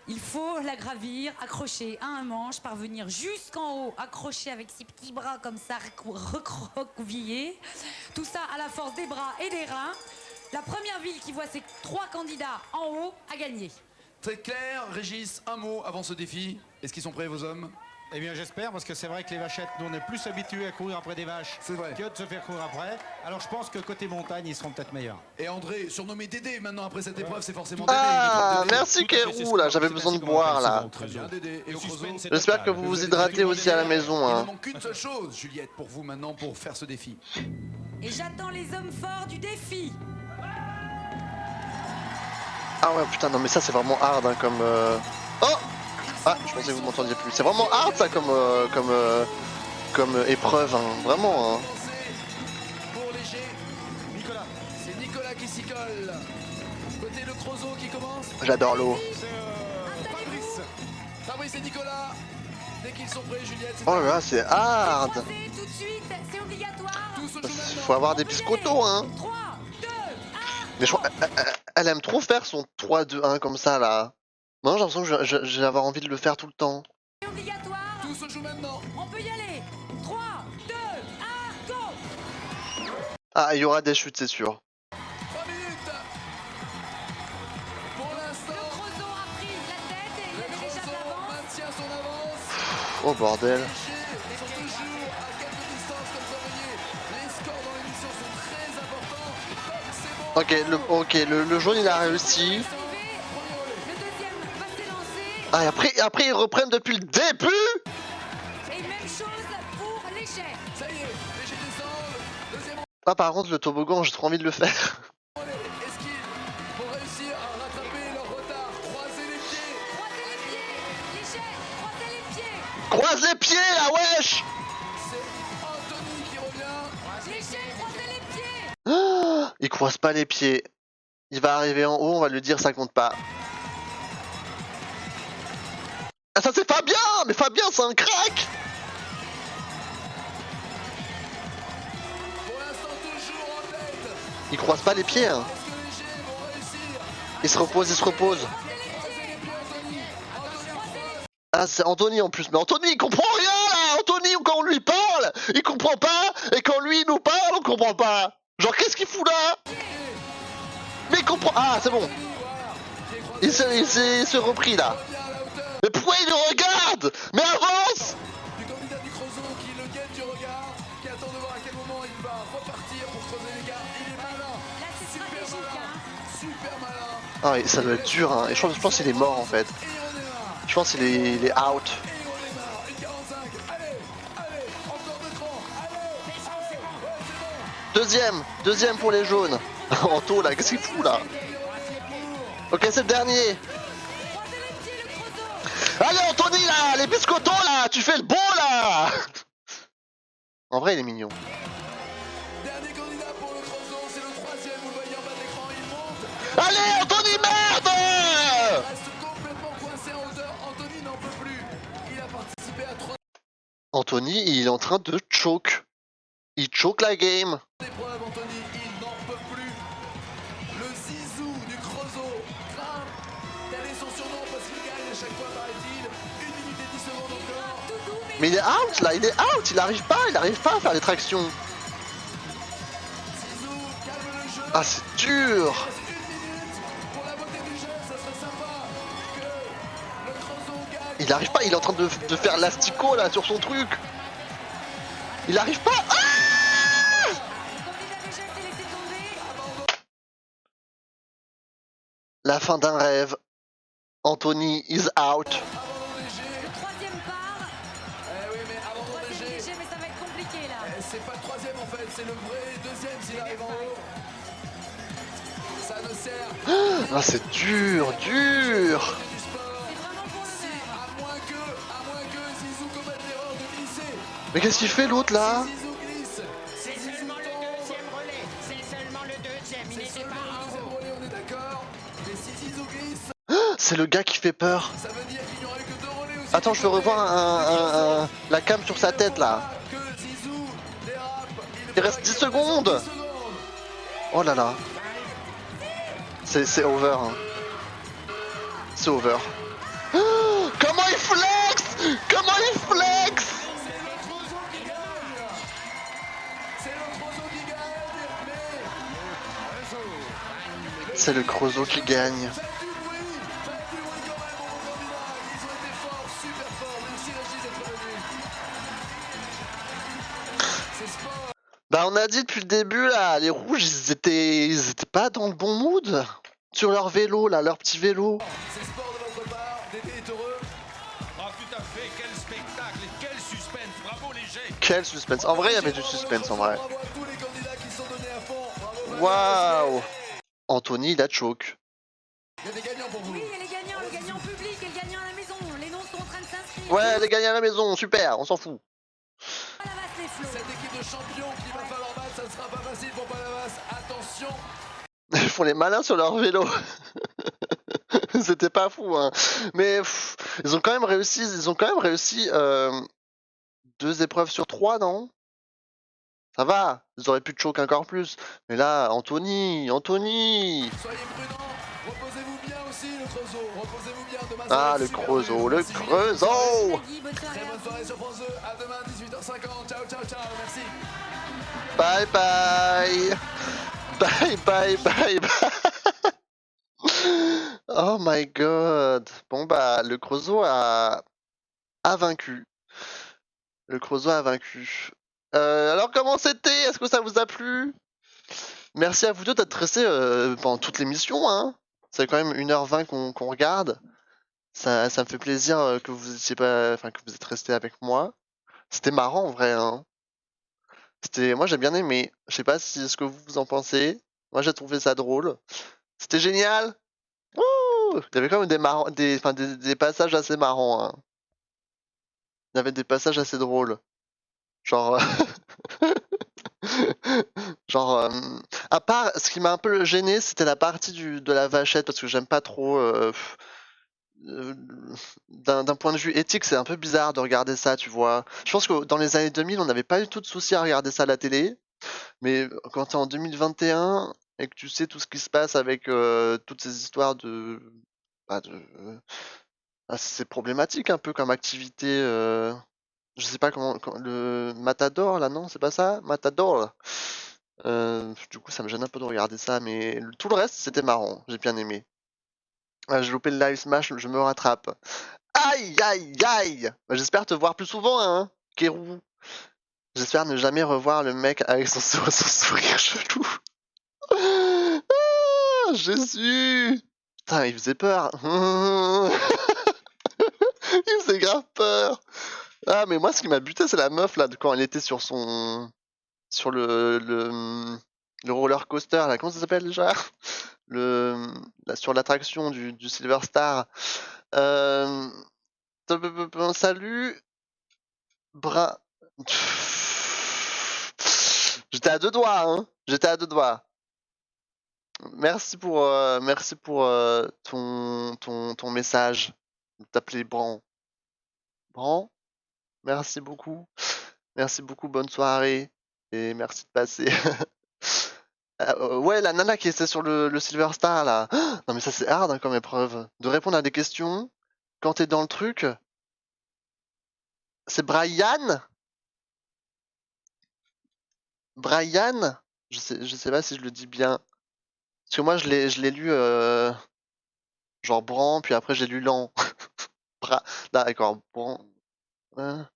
[SPEAKER 3] Il faut la gravir, accrocher à un manche, parvenir jusqu'en haut, accrocher avec ses petits bras comme ça, recroquevillés. Tout ça à la force des bras et des reins. La première ville qui voit ses 3 candidats en haut a gagné.
[SPEAKER 2] Très clair, Régis, un mot avant ce défi. Est-ce qu'ils sont prêts, vos hommes?
[SPEAKER 4] Eh bien j'espère, parce que c'est vrai que les vachettes, nous on est plus habitués à courir après des vaches
[SPEAKER 2] C'est vrai.
[SPEAKER 4] que de se faire courir après. Alors je pense que côté montagne, ils seront peut-être meilleurs.
[SPEAKER 2] Et André, surnommé Dédé, maintenant après cette épreuve, c'est forcément Dédé.
[SPEAKER 1] Ah,
[SPEAKER 2] Dédé.
[SPEAKER 1] merci Kérou là, j'avais besoin de boire là.
[SPEAKER 2] Très bien, Dédé. Et au Creusot?
[SPEAKER 1] J'espère que vous vous hydratez aussi à la maison.
[SPEAKER 2] Il ne
[SPEAKER 1] Hein.
[SPEAKER 2] manque qu'une seule chose, Juliette, pour vous maintenant, pour faire ce défi.
[SPEAKER 3] Et j'attends les hommes forts du défi.
[SPEAKER 1] Ah ouais, putain, non mais ça c'est vraiment hard hein, comme... Oh! Ah, je pensais que vous m'entendiez plus. C'est vraiment hard ça comme épreuve, hein. Vraiment. Hein.
[SPEAKER 2] Pour léger, Nicolas. C'est Nicolas qui s'y colle. Côté le Creusot qui commence.
[SPEAKER 1] J'adore l'eau.
[SPEAKER 2] Fabrice et Nicolas. Dès qu'ils sont prêts, Juliette.
[SPEAKER 1] Oh là là, c'est hard.
[SPEAKER 3] Tout de suite, c'est obligatoire.
[SPEAKER 1] Faut avoir des biscottos, hein.
[SPEAKER 3] 3, 2, 1.
[SPEAKER 1] Mais je crois... Elle aime trop faire son 3-2-1 comme ça là. Non, j'ai l'impression que je vais avoir envie de le faire tout le temps.
[SPEAKER 3] C'est obligatoire.
[SPEAKER 2] Tout se joue maintenant.
[SPEAKER 3] On peut y aller. 3, 2, 1, go.
[SPEAKER 1] Ah, il y aura des chutes, c'est sûr.
[SPEAKER 2] 3 minutes. Pour l'instant,
[SPEAKER 3] Le Creusot a pris la tête et il y
[SPEAKER 2] le
[SPEAKER 3] avait déjà de
[SPEAKER 2] Creusot
[SPEAKER 3] l'avance.
[SPEAKER 2] maintient son avance.
[SPEAKER 1] Oh bordel.
[SPEAKER 2] Les jets sont toujours à quelques distances, comme ça, vous voyez. Les scores dans l'émission sont très importants.
[SPEAKER 1] Ok, le jaune il a réussi.
[SPEAKER 3] Le deuxième va s'élancer.
[SPEAKER 1] Ah, et après ils reprennent depuis le début.
[SPEAKER 3] Et même chose pour les jets.
[SPEAKER 2] Ça y est, les jets descendent. Deuxième
[SPEAKER 1] Ah, par contre, le toboggan, j'ai trop envie de le faire.
[SPEAKER 2] relais. Esquive pour réussir à rattraper leur retard. Croisez les pieds.
[SPEAKER 3] Croisez les pieds. Les jets. Croisez les pieds.
[SPEAKER 1] Croise les pieds là, wesh.
[SPEAKER 2] C'est Anthony qui revient.
[SPEAKER 3] Les jets. Croisez les pieds.
[SPEAKER 1] Ah, il croise pas les pieds. Il va arriver en haut, on va lui dire ça compte pas. Ah, ça c'est Fabien. Mais Fabien c'est un crack.
[SPEAKER 2] Pour l'instant, toujours en tête.
[SPEAKER 1] Il croise pas les pieds, hein.
[SPEAKER 2] Est-ce que les jets vont réussir?
[SPEAKER 1] Il se repose,
[SPEAKER 2] Croisez les pieds, Anthony.
[SPEAKER 1] Ah, c'est Anthony en plus. Mais Anthony, il comprend rien là. Anthony, quand on lui parle, il comprend pas. Et quand lui nous parle, on comprend pas. Genre, qu'est-ce qu'il fout là? Mais il comprend. Ah, c'est bon. Il s'est repris là. Mais pourquoi il le regarde? Mais avance.
[SPEAKER 2] Du candidat du Creusot qui le guette du regard, qui attend de voir à quel moment il va repartir pour creuser l'écart. Il est malin.
[SPEAKER 3] Là, c'est
[SPEAKER 2] Super
[SPEAKER 3] stratégique.
[SPEAKER 2] malin.
[SPEAKER 3] Hein.
[SPEAKER 2] Super malin.
[SPEAKER 1] Ah, et ça doit être dur, hein. Et je pense qu'il est mort en fait. Je pense qu'il est, il est out. Deuxième pour les jaunes. Anto là, qu'est-ce qu'il fout là? Ok, c'est le dernier. Allez Anthony là, les biscottos là, tu fais le beau là. En vrai il est mignon.
[SPEAKER 2] Dernier candidat pour le Creusot, c'est le troisième, vous le voyez en bas de l'écran, il monte.
[SPEAKER 1] Allez Anthony, merde!
[SPEAKER 2] Il reste complètement coincé en hauteur, Anthony n'en peut plus. Il a participé à 3
[SPEAKER 1] Anthony, il est en train de choke. Il choke la game.
[SPEAKER 2] épreuves, Anthony, il n'en peut plus. Le Zizou du Creusot craint. Tel est son surnom parce qu'il gagne à chaque fois, paraît-il. 1 minute et 10 secondes encore.
[SPEAKER 1] Mais il est out là, il est out, il arrive pas à faire les tractions.
[SPEAKER 2] Zizou, calme le jeu.
[SPEAKER 1] Ah c'est dur.
[SPEAKER 2] Pour la beauté du jeu, ça serait sympa que le Creusot gagne.
[SPEAKER 1] Il arrive pas, il est en train de faire l'astico là sur son truc. Il arrive pas. Ah! La fin d'un rêve. Anthony is out.
[SPEAKER 3] Le troisième part.
[SPEAKER 2] Eh oui, mais avant
[SPEAKER 3] Troisième léger, mais ça va être compliqué là.
[SPEAKER 2] c'est pas le troisième en fait, c'est le vrai deuxième s'il arrive en haut. Ça ne sert
[SPEAKER 1] Ah c'est dur.
[SPEAKER 2] du sport. Si, à moins que Zizou commette l'erreur de glisser.
[SPEAKER 1] Mais qu'est-ce qu'il fait l'autre là?
[SPEAKER 2] Si Zizou glisse,
[SPEAKER 11] C'est
[SPEAKER 2] si Zizou
[SPEAKER 11] seulement le
[SPEAKER 2] tombe,
[SPEAKER 11] deuxième relais. C'est seulement le deuxième. Il
[SPEAKER 2] c'est
[SPEAKER 11] n'était
[SPEAKER 2] seulement
[SPEAKER 11] pas
[SPEAKER 2] le
[SPEAKER 11] en
[SPEAKER 2] deuxième
[SPEAKER 11] haut.
[SPEAKER 2] relais, on est d'accord. Mais si Zizou glisse,
[SPEAKER 1] C'est le gars qui fait peur.
[SPEAKER 2] ça veut dire qu'il n'y aurait que 2 relais aussi.
[SPEAKER 1] Attends, je veux revoir la cam sur sa tête là.
[SPEAKER 2] Que Zizou dérape.
[SPEAKER 1] Il reste 10 secondes.
[SPEAKER 2] 10 secondes.
[SPEAKER 1] Oh là là. C'est over. Hein. C'est over. Oh, comment il flex? Comment il flex?
[SPEAKER 2] C'est le Creusot qui gagne. Mais
[SPEAKER 1] C'est le Creusot qui gagne.
[SPEAKER 2] faites du bruit quand même, mon candidat. Ils ont été forts, super forts. Merci Régis d'être venu. C'est sport.
[SPEAKER 1] Bah on a dit depuis le début là, les rouges ils étaient pas dans le bon mood sur leur vélo là, leur petit vélo.
[SPEAKER 2] C'est sport de notre part. Dédé est heureux.
[SPEAKER 5] Ah, tout à fait, quel spectacle et quel suspense. Bravo les jets.
[SPEAKER 1] Quel suspense. En vrai il y avait du suspense en vrai.
[SPEAKER 2] Bravo à tous les candidats qui sont donnés à fond. Bravo.
[SPEAKER 1] Waouh. Anthony il a choke.
[SPEAKER 2] Il y a des gagnants pour vous.
[SPEAKER 3] Oui, et les gagnants public et le gagnant à la maison. Les noms sont en train de s'inscrire.
[SPEAKER 1] Ouais les gagnants à la maison, super, on s'en fout.
[SPEAKER 3] Palavas les flots.
[SPEAKER 2] Cette équipe de champions qui va falloir battre, ça ne sera pas facile pour Palavas. Attention.
[SPEAKER 1] Ils font les malins sur leur vélo. C'était pas fou hein. Mais ils ont quand même réussi, 2 épreuves sur 3 non? Ça va, ils auraient pu te choquer encore plus. Mais là, Anthony.
[SPEAKER 2] Soyez prudents. Reposez-vous bien aussi, le Creusot. Reposez-vous bien. Demain, ça va
[SPEAKER 1] Ah,
[SPEAKER 2] être
[SPEAKER 1] le
[SPEAKER 2] super
[SPEAKER 1] Creusot,
[SPEAKER 2] dur.
[SPEAKER 1] le
[SPEAKER 2] Merci.
[SPEAKER 1] Creusot.
[SPEAKER 3] Guy, bonne soirée
[SPEAKER 2] Très
[SPEAKER 3] à
[SPEAKER 2] bonne
[SPEAKER 3] vous.
[SPEAKER 2] soirée sur France 2. À demain, 18h50. Ciao, ciao, ciao. Merci.
[SPEAKER 1] Bye bye. Bye bye bye bye. Oh my god. Bon bah, le Creusot a vaincu. Le Creusot a vaincu. Alors comment c'était? Est-ce que ça vous a plu? Merci à vous deux d'être restés pendant toute l'émission. Hein. C'est quand même 1h20 qu'on regarde. Ça me fait plaisir que vous étiez pas, enfin que vous êtes restés avec moi. C'était marrant en vrai. Hein. Moi j'ai bien aimé. Je sais pas si ce que vous en pensez. Moi j'ai trouvé ça drôle. C'était génial. Wouh. Il y avait quand même des passages assez marrants. Hein. Il y avait des passages assez drôles. Genre. Genre, à part, ce qui m'a un peu gêné, c'était la partie de la vachette, parce que j'aime pas trop. D'un point de vue éthique, c'est un peu bizarre de regarder ça, tu vois. Je pense que dans les années 2000, on n'avait pas du tout de souci à regarder ça à la télé. Mais quand t'es en 2021 et que tu sais tout ce qui se passe avec toutes ces histoires de. C'est problématique un peu comme activité. Je sais pas le Matador là, non, c'est pas ça? Matador. Du coup, ça me gêne un peu de regarder ça, mais tout le reste, c'était marrant. J'ai bien aimé. J'ai loupé le live Smash, je me rattrape. Aïe, aïe, aïe. Bah, j'espère te voir plus souvent, hein, Kérou. J'espère ne jamais revoir le mec avec son sourire chelou. Ah, Jésus. Putain, il faisait peur. Il faisait grave peur. Ah, mais moi, ce qui m'a buté, c'est la meuf, là, quand elle était sur son... Sur le roller coaster, là. Comment ça s'appelle, déjà? Sur l'attraction du Silver Star. Euh... Salut. Bras. J'étais à deux doigts, hein. J'étais à deux doigts. Merci pour ton message. T'appeler Bran. Bran, merci beaucoup. Merci beaucoup, bonne soirée. Et merci de passer. Ouais, la nana qui était sur le Silver Star là. Non mais ça c'est hard hein, comme épreuve. De répondre à des questions quand t'es dans le truc. C'est Brian? Brian? Je sais pas si je le dis bien. Parce que moi je l'ai lu genre Bran, puis après j'ai lu Lan. D'accord, Bran. Hein,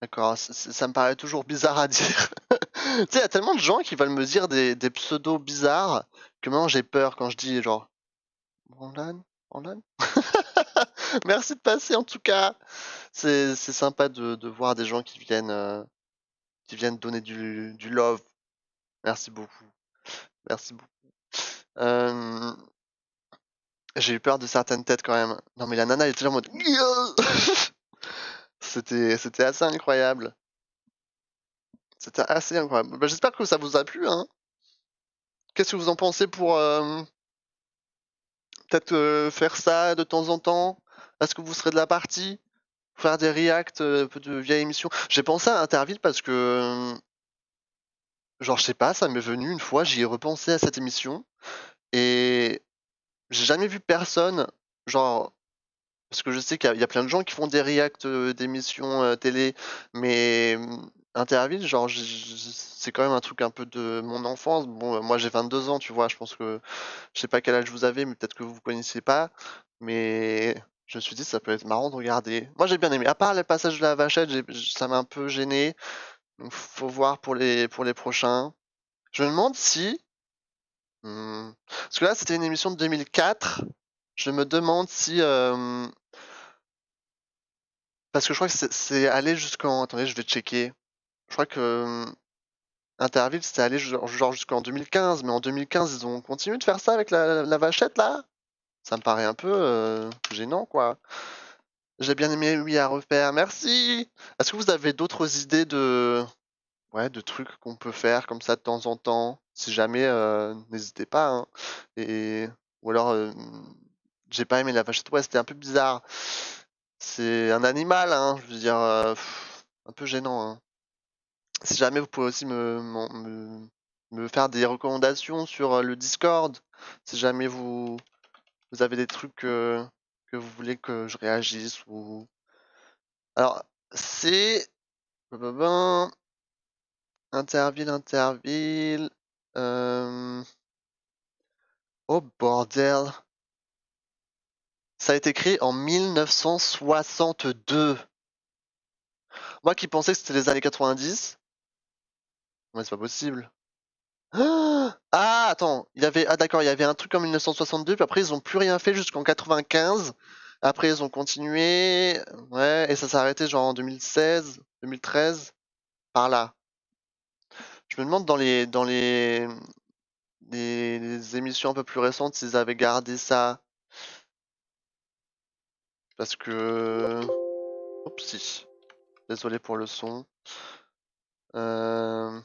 [SPEAKER 1] d'accord, ça me paraît toujours bizarre à dire. Tu sais, il y a tellement de gens qui veulent me dire des pseudos bizarres que maintenant j'ai peur quand je dis genre Branlan? Branlan? Merci de passer en tout cas. C'est sympa de voir des gens qui viennent donner du love. Merci beaucoup. Merci beaucoup. J'ai eu peur de certaines têtes quand même. Non mais la nana elle était là en mode c'était assez incroyable. C'était assez incroyable. Bah, j'espère que ça vous a plu, hein. Qu'est-ce que vous en pensez pour peut-être faire ça de temps en temps? Est-ce que vous serez de la partie? Faire des reacts un peu de vieilles émissions? J'ai pensé à Interville parce que genre je sais pas, ça m'est venu une fois, j'y ai repensé à cette émission et j'ai jamais vu personne genre parce que je sais qu'il y a plein de gens qui font des reacts d'émissions télé, mais Interville, genre c'est quand même un truc un peu de mon enfance. Bon, moi j'ai 22 ans, tu vois, je pense que je sais pas quel âge vous avez, mais peut-être que vous connaissiez pas. Mais je me suis dit ça peut être marrant de regarder. Moi j'ai bien aimé. À part le passage de la vachette, ça m'a un peu gêné. Donc faut voir pour les prochains. Je me demande si parce que là c'était une émission de 2004. Je me demande si parce que je crois que c'est allé jusqu'en... Attendez, je vais checker. Je crois que Interville, c'était allé genre jusqu'en 2015, mais en 2015, ils ont continué de faire ça avec la vachette, là? Ça me paraît un peu gênant, quoi. J'ai bien aimé, oui, à refaire. Merci! Est-ce que vous avez d'autres idées ouais, de trucs qu'on peut faire comme ça de temps en temps? Si jamais, n'hésitez pas, hein. Ou alors, j'ai pas aimé la vachette. Ouais, c'était un peu bizarre. C'est un animal, hein. Je veux dire, un peu gênant, hein. Si jamais vous pouvez aussi me faire des recommandations sur le Discord, si jamais vous avez des trucs que vous voulez que je réagisse ou... Alors, c'est... Interville... Oh bordel! Ça a été créé en 1962. Moi qui pensais que c'était les années 90. Ouais, c'est pas possible. Ah, attends, d'accord, il y avait un truc en 1962, puis après ils ont plus rien fait jusqu'en 95. Après ils ont continué, ouais, et ça s'est arrêté genre en 2016, 2013, par là. Je me demande les émissions un peu plus récentes s'ils avaient gardé ça. Parce que... Oups, si. Désolé pour le son. Euh...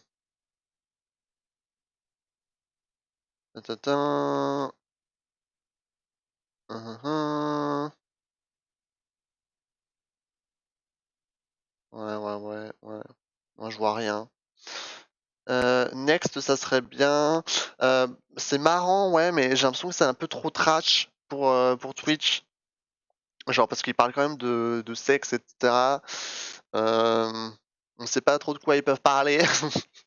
[SPEAKER 1] Tatatin. Ouais. Moi, je vois rien. Next, ça serait bien. C'est marrant, ouais, mais j'ai l'impression que c'est un peu trop trash pour Twitch. Genre, parce qu'ils parlent quand même de sexe, etc. On sait pas trop de quoi ils peuvent parler.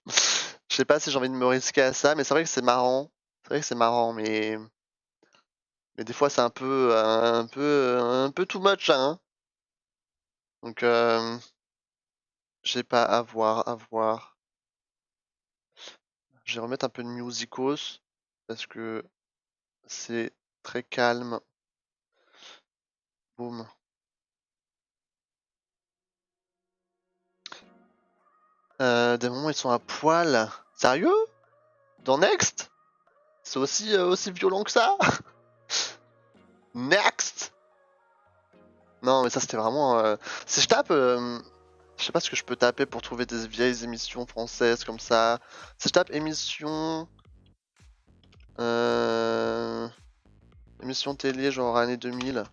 [SPEAKER 1] Je sais pas si j'ai envie de me risquer à ça, mais c'est vrai que c'est marrant. C'est vrai que c'est marrant, mais des fois c'est un peu too much, hein. Donc, je sais pas, à voir, à voir. Je vais remettre un peu de musicos parce que c'est Très calme. Boum. Des moments ils sont à poil. Sérieux? Dans Next? C'est aussi violent que ça? Next! Non mais ça c'était vraiment... Si je tape... je sais pas ce que je peux taper pour trouver des vieilles émissions françaises comme ça. Si je tape émission... émission télé genre année 2000.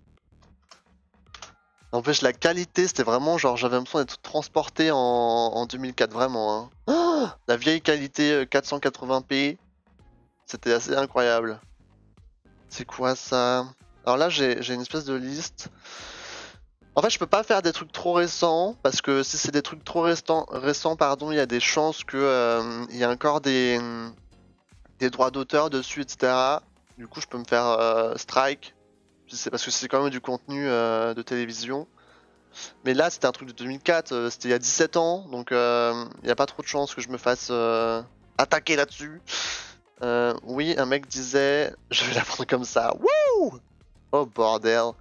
[SPEAKER 1] En fait la qualité c'était vraiment genre j'avais l'impression d'être transporté en 2004 vraiment. Hein. Oh, la vieille qualité 480p. C'était assez incroyable. C'est quoi ça? Alors là j'ai une espèce de liste. En fait je peux pas faire des trucs trop récents parce que si c'est des trucs trop récents pardon, il y a des chances que il y a encore des droits d'auteur dessus, etc. Du coup je peux me faire strike. C'est parce que c'est quand même du contenu de télévision. Mais là c'était un truc de 2004, c'était il y a 17 ans, donc il n'y a pas trop de chances que je me fasse attaquer là-dessus. Oui, un mec disait, je vais la prendre comme ça. Wouh! Oh bordel.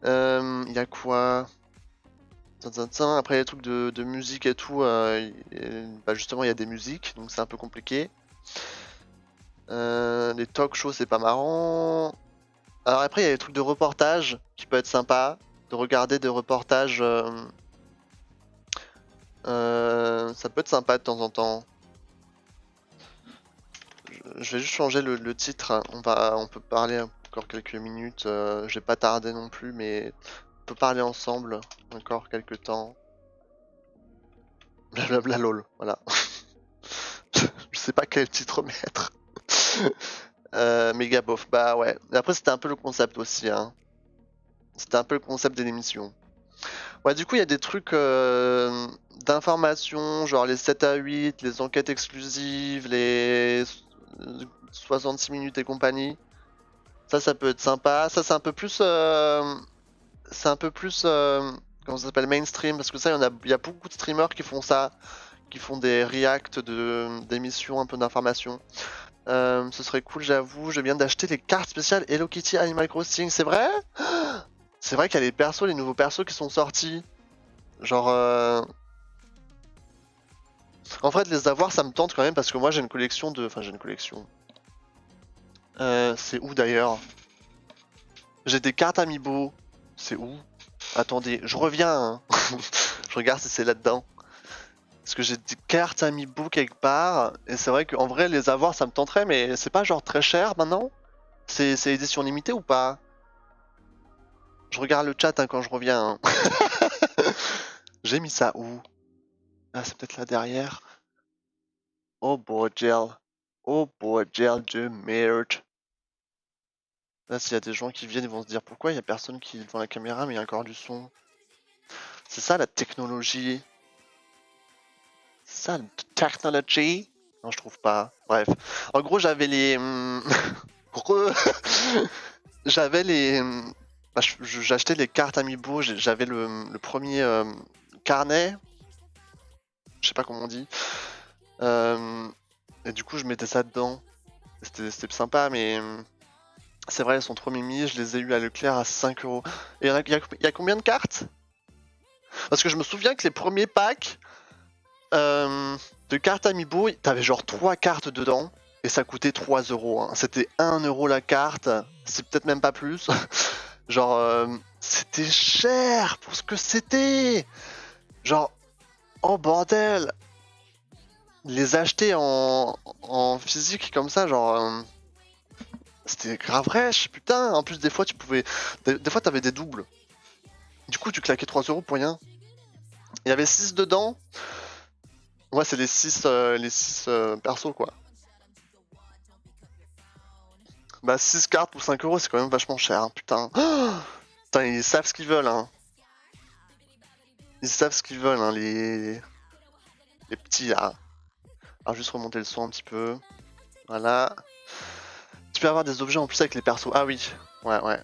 [SPEAKER 1] Il y a quoi? Après les trucs de musique et tout, bah justement il y a des musiques, donc c'est un peu compliqué. Les talk shows c'est pas marrant. Alors après il y a les trucs de reportage qui peut être sympa, de regarder des reportages. Ça peut être sympa de temps en temps. Je vais juste changer le titre. On peut parler encore quelques minutes. Je vais pas tarder non plus, mais on peut parler ensemble encore quelques temps. Blablabla lol, voilà. Je sais pas quel titre mettre. Méga bof, bah ouais. Et après c'était un peu le concept aussi, hein. C'était un peu le concept de l'émission. Ouais, du coup il y a des trucs d'information, genre les 7 à 8, les enquêtes exclusives, les 66 minutes et compagnie. Ça peut être sympa. Ça c'est un peu plus... comment ça s'appelle, mainstream, parce que ça il y a beaucoup de streamers qui font ça, qui font des reacts d'émissions un peu d'information. Ce serait cool, j'avoue. Je viens d'acheter les cartes spéciales Hello Kitty Animal Crossing, c'est vrai? C'est vrai qu'il y a les nouveaux persos qui sont sortis. Genre... En fait, les avoir, ça me tente quand même, parce que moi j'ai une collection de... Enfin, j'ai une collection. C'est où d'ailleurs? J'ai des cartes Amiibo. C'est où? Attendez, je reviens. Hein. Je regarde si c'est là-dedans. Parce que j'ai des cartes Amiibo quelque part. Et c'est vrai qu'en vrai, les avoir, ça me tenterait, mais c'est pas genre très cher maintenant? C'est édition limitée ou pas? Je regarde le chat hein, quand je reviens. Hein. J'ai mis ça où? Ah, c'est peut-être là derrière. Oh bordel. Oh bordel de merde. Là, s'il y a des gens qui viennent, ils vont se dire pourquoi il y a personne qui est devant la caméra, mais il y a encore du son. C'est ça la technologie. C'est ça la technologie. Non, je trouve pas. Bref. En gros, j'avais les. J'avais les. Bah, j'achetais les cartes Amiibo. J'avais le premier carnet. Je sais pas comment on dit. Et du coup, je mettais ça dedans. C'était sympa, mais. C'est vrai, elles sont trop mimi, je les ai eu à Leclerc à 5 €. Et il y a combien de cartes? Parce que je me souviens que les premiers packs de cartes Amiibo, t'avais genre 3 cartes dedans et ça coûtait 3 €. Hein. C'était 1 € la carte, c'est peut-être même pas plus. Genre, c'était cher pour ce que c'était. Genre, oh bordel. Les acheter en physique comme ça, genre... C'était grave rêche, putain. En plus, des fois, tu pouvais. Des fois, t'avais des doubles. Du coup, tu claquais 3 € pour rien. Il y avait 6 dedans. Ouais, c'est les 6 persos, quoi. Bah, 6 cartes pour 5 €, c'est quand même vachement cher, hein, putain. Oh putain, ils savent ce qu'ils veulent, hein. Ils savent ce qu'ils veulent, hein, les petits, là. Alors, juste remonter le son un petit peu. Voilà. Tu peux avoir des objets en plus avec les persos. Ah oui, ouais.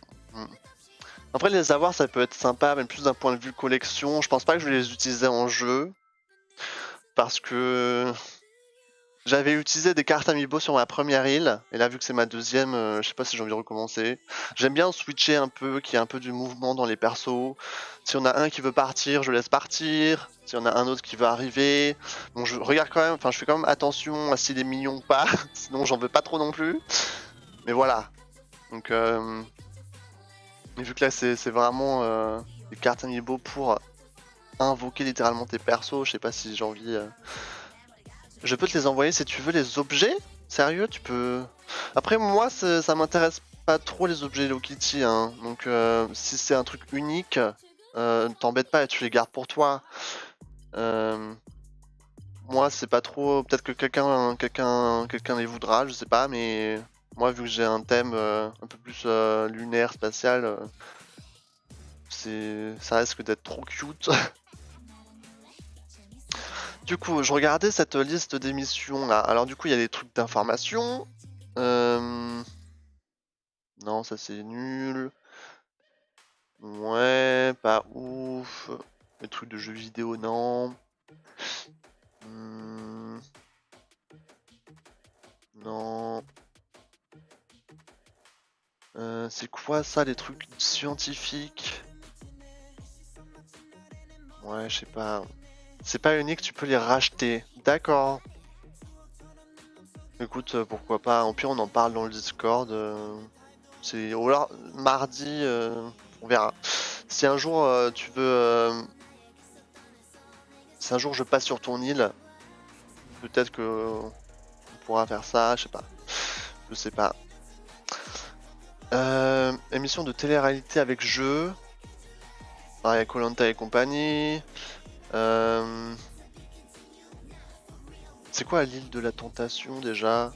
[SPEAKER 1] Après les avoir ça peut être sympa, même plus d'un point de vue collection. Je pense pas que je vais les utiliser en jeu. Parce que J'avais utilisé des cartes amiibo sur ma première île, et là vu que c'est ma deuxième, je sais pas si j'ai envie de recommencer. J'aime bien switcher un peu, qu'il y ait un peu du mouvement dans les persos. Si on a un qui veut partir, je laisse partir. Si on a un autre qui veut arriver. Bon, je regarde quand même, enfin je fais quand même attention à s'il est mignon ou pas, sinon j'en veux pas trop non plus. Mais voilà. Donc et vu que là c'est vraiment des cartes amiibo pour invoquer littéralement tes persos, je sais pas si j'ai envie... Je peux te les envoyer si tu veux, les objets? Sérieux, tu peux... Après, moi, ça m'intéresse pas trop les objets Hello Kitty, hein. Donc, si c'est un truc unique, t'embête pas et tu les gardes pour toi. Moi, c'est pas trop... Peut-être que quelqu'un les voudra, je sais pas, mais... Moi, vu que j'ai un thème un peu plus lunaire, spatial, ça risque d'être trop cute. Du coup, je regardais cette liste d'émissions là. Alors du coup, il y a des trucs d'information. Non, ça c'est nul. Ouais, pas ouf. Les trucs de jeux vidéo, non. Non. C'est quoi ça, les trucs scientifiques? Ouais, je sais pas. C'est pas unique, tu peux les racheter. D'accord. Écoute, pourquoi pas. Au pire, on en parle dans le Discord. C'est ou alors mardi, on verra. Si un jour tu veux, si un jour je passe sur ton île, peut-être que on pourra faire ça. Je sais pas. Je sais pas. Émission de télé-réalité avec jeu. Ah, il y a Koh-Lanta et compagnie. C'est quoi l'île de la tentation déjà?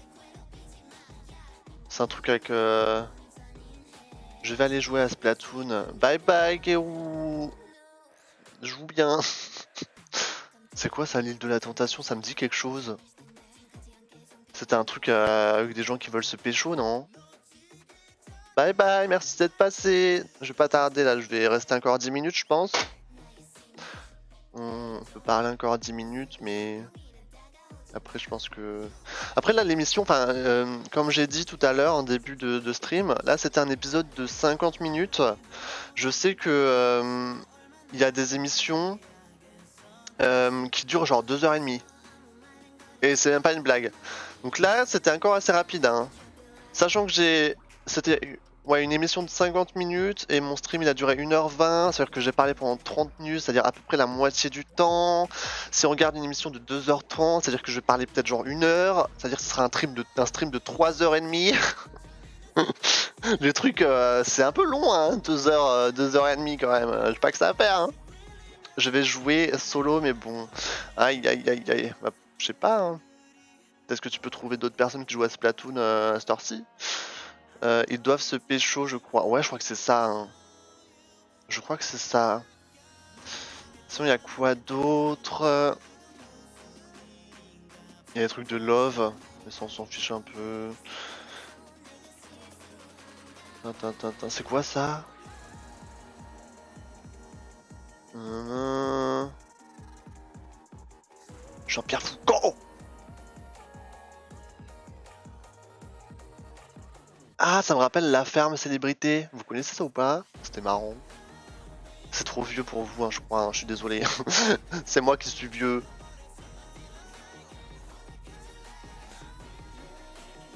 [SPEAKER 1] C'est un truc avec... Je vais aller jouer à Splatoon. Bye bye Gerou. Joue bien. C'est quoi ça, l'île de la tentation? Ça me dit quelque chose. C'était un truc avec des gens qui veulent se pécho, non? Bye bye, merci d'être passé. Je vais pas tarder là, je vais rester encore 10 minutes je pense. On peut parler encore 10 minutes, mais... Après, je pense que... Après, là, l'émission, comme j'ai dit tout à l'heure en début de stream, là, c'était un épisode de 50 minutes. Je sais que il y a des émissions qui durent genre 2h30. Et c'est même pas une blague. Donc là, c'était encore assez rapide, hein. Sachant que c'était une émission de 50 minutes et mon stream il a duré 1h20, c'est-à-dire que j'ai parlé pendant 30 minutes, c'est-à-dire à peu près la moitié du temps. Si on regarde une émission de 2h30, c'est-à-dire que je vais parler peut-être genre 1h, c'est-à-dire que ce sera un stream de 3h30. Les trucs, c'est un peu long, hein, 2h30 quand même, j'ai pas que ça à faire, hein. Je vais jouer solo, mais bon, aïe aïe aïe aïe, bah, je sais pas, hein. Est-ce que tu peux trouver d'autres personnes qui jouent à Splatoon à cette heure-ci? Ils doivent se pécho, je crois. Ouais, je crois que c'est ça, hein. Je crois que c'est ça. Sinon, il y a quoi d'autre? Il y a des trucs de love, mais ça on s'en fiche un peu. C'est quoi ça? Jean-Pierre Foucault. Ah, ça me rappelle La Ferme Célébrité. Vous connaissez ça ou pas? C'était marrant. C'est trop vieux pour vous, hein, je crois, hein, je suis désolé. C'est moi qui suis vieux.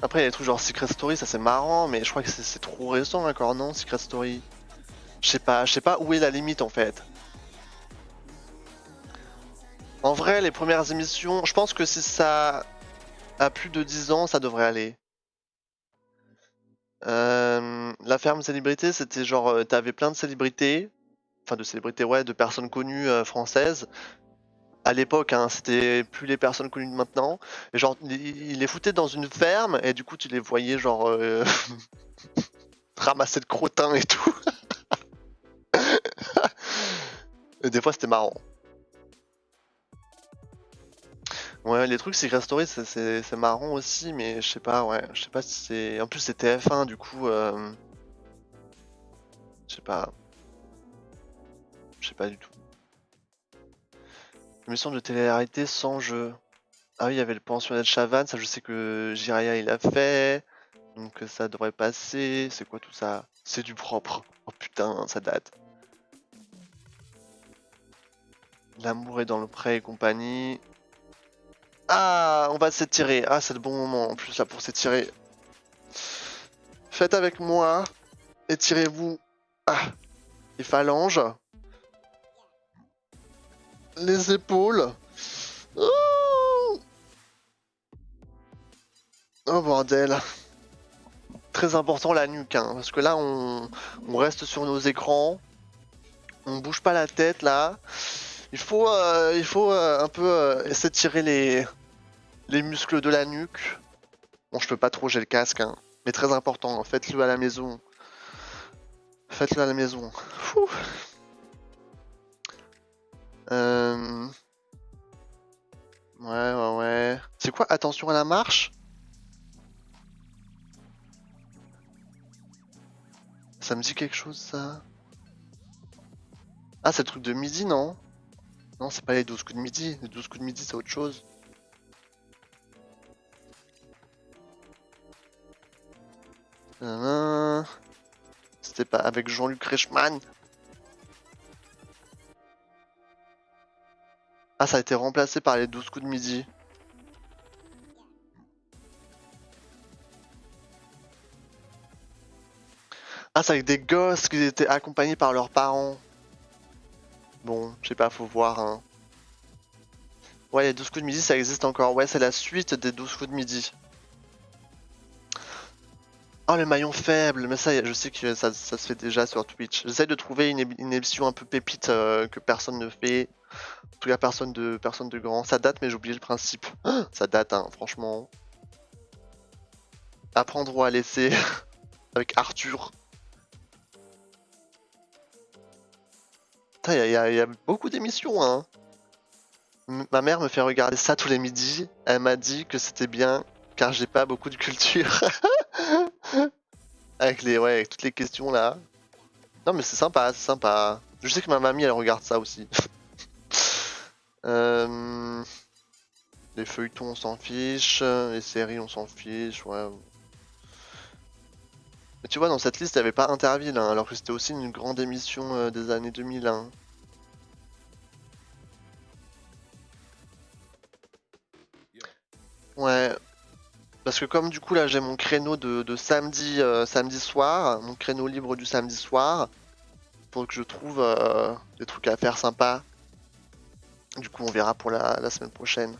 [SPEAKER 1] Après, il y a des trucs genre Secret Story, ça c'est marrant, mais je crois que c'est trop récent encore, non, Secret Story? Je sais pas où est la limite en fait. En vrai, les premières émissions, je pense que si ça a plus de 10 ans, ça devrait aller. La Ferme Célébrité, c'était genre, t'avais plein de célébrités, enfin de célébrités, ouais, de personnes connues françaises. À l'époque, hein, c'était plus les personnes connues de maintenant. Et genre, il les foutait dans une ferme et du coup, tu les voyais genre ramasser de crottins et tout. Et des fois, c'était marrant. Ouais, les trucs Secret Story, c'est marrant aussi, mais je sais pas, ouais, je sais pas si c'est... En plus, c'est TF1, du coup... Je sais pas. Je sais pas du tout. Émission de télé-réalité sans jeu. Ah oui, il y avait le pensionnat de Chavannes, ça je sais que Jiraya il a fait. Donc ça devrait passer. C'est quoi tout ça? C'est du propre. Oh putain, ça date. L'amour est dans le pré et compagnie. Ah, on va s'étirer. Ah, c'est le bon moment en plus là pour s'étirer. Faites avec moi. Étirez-vous. Ah, les phalanges. Les épaules. Oh, oh bordel. Très important la nuque, hein, parce que là on reste sur nos écrans. On bouge pas la tête là. Il faut un peu s'étirer les muscles de la nuque. Bon, je peux pas trop, j'ai le casque, hein, mais très important. Faites-le à la maison. Faites-le à la maison. Fouh. Ouais. C'est quoi? Attention à la marche? Ça me dit quelque chose, ça? Ah, c'est le truc de midi, non? Non, c'est pas les 12 coups de midi. Les 12 coups de midi, c'est autre chose. C'était pas avec Jean-Luc Reichmann? Ah, ça a été remplacé par les 12 coups de midi. Ah, c'est avec des gosses qui étaient accompagnés par leurs parents. Bon, je sais pas, faut voir, hein. Ouais, les 12 coups de midi, ça existe encore. Ouais, c'est la suite des 12 coups de midi. Oh, le maillon faible, mais ça, je sais que ça se fait déjà sur Twitch. J'essaie de trouver une émission un peu pépite que personne ne fait. En tout cas, personne de grand. Ça date, mais j'ai oublié le principe. Ça date, hein, franchement. Apprendre ou à laisser avec Arthur. Putain, il y a beaucoup d'émissions, hein. Ma mère me fait regarder ça tous les midis. Elle m'a dit que c'était bien, car j'ai pas beaucoup de culture. Avec avec toutes les questions là. Non mais c'est sympa, c'est sympa. Je sais que ma mamie elle regarde ça aussi. Les feuilletons on s'en fiche, les séries on s'en fiche, ouais. Mais tu vois dans cette liste il n'y avait pas Interville, hein, alors que c'était aussi une grande émission des années 2000. Hein. Ouais. Parce que comme du coup là j'ai mon créneau de samedi, samedi soir, mon créneau libre du samedi soir, faut que je trouve des trucs à faire sympas. Du coup on verra pour la semaine prochaine.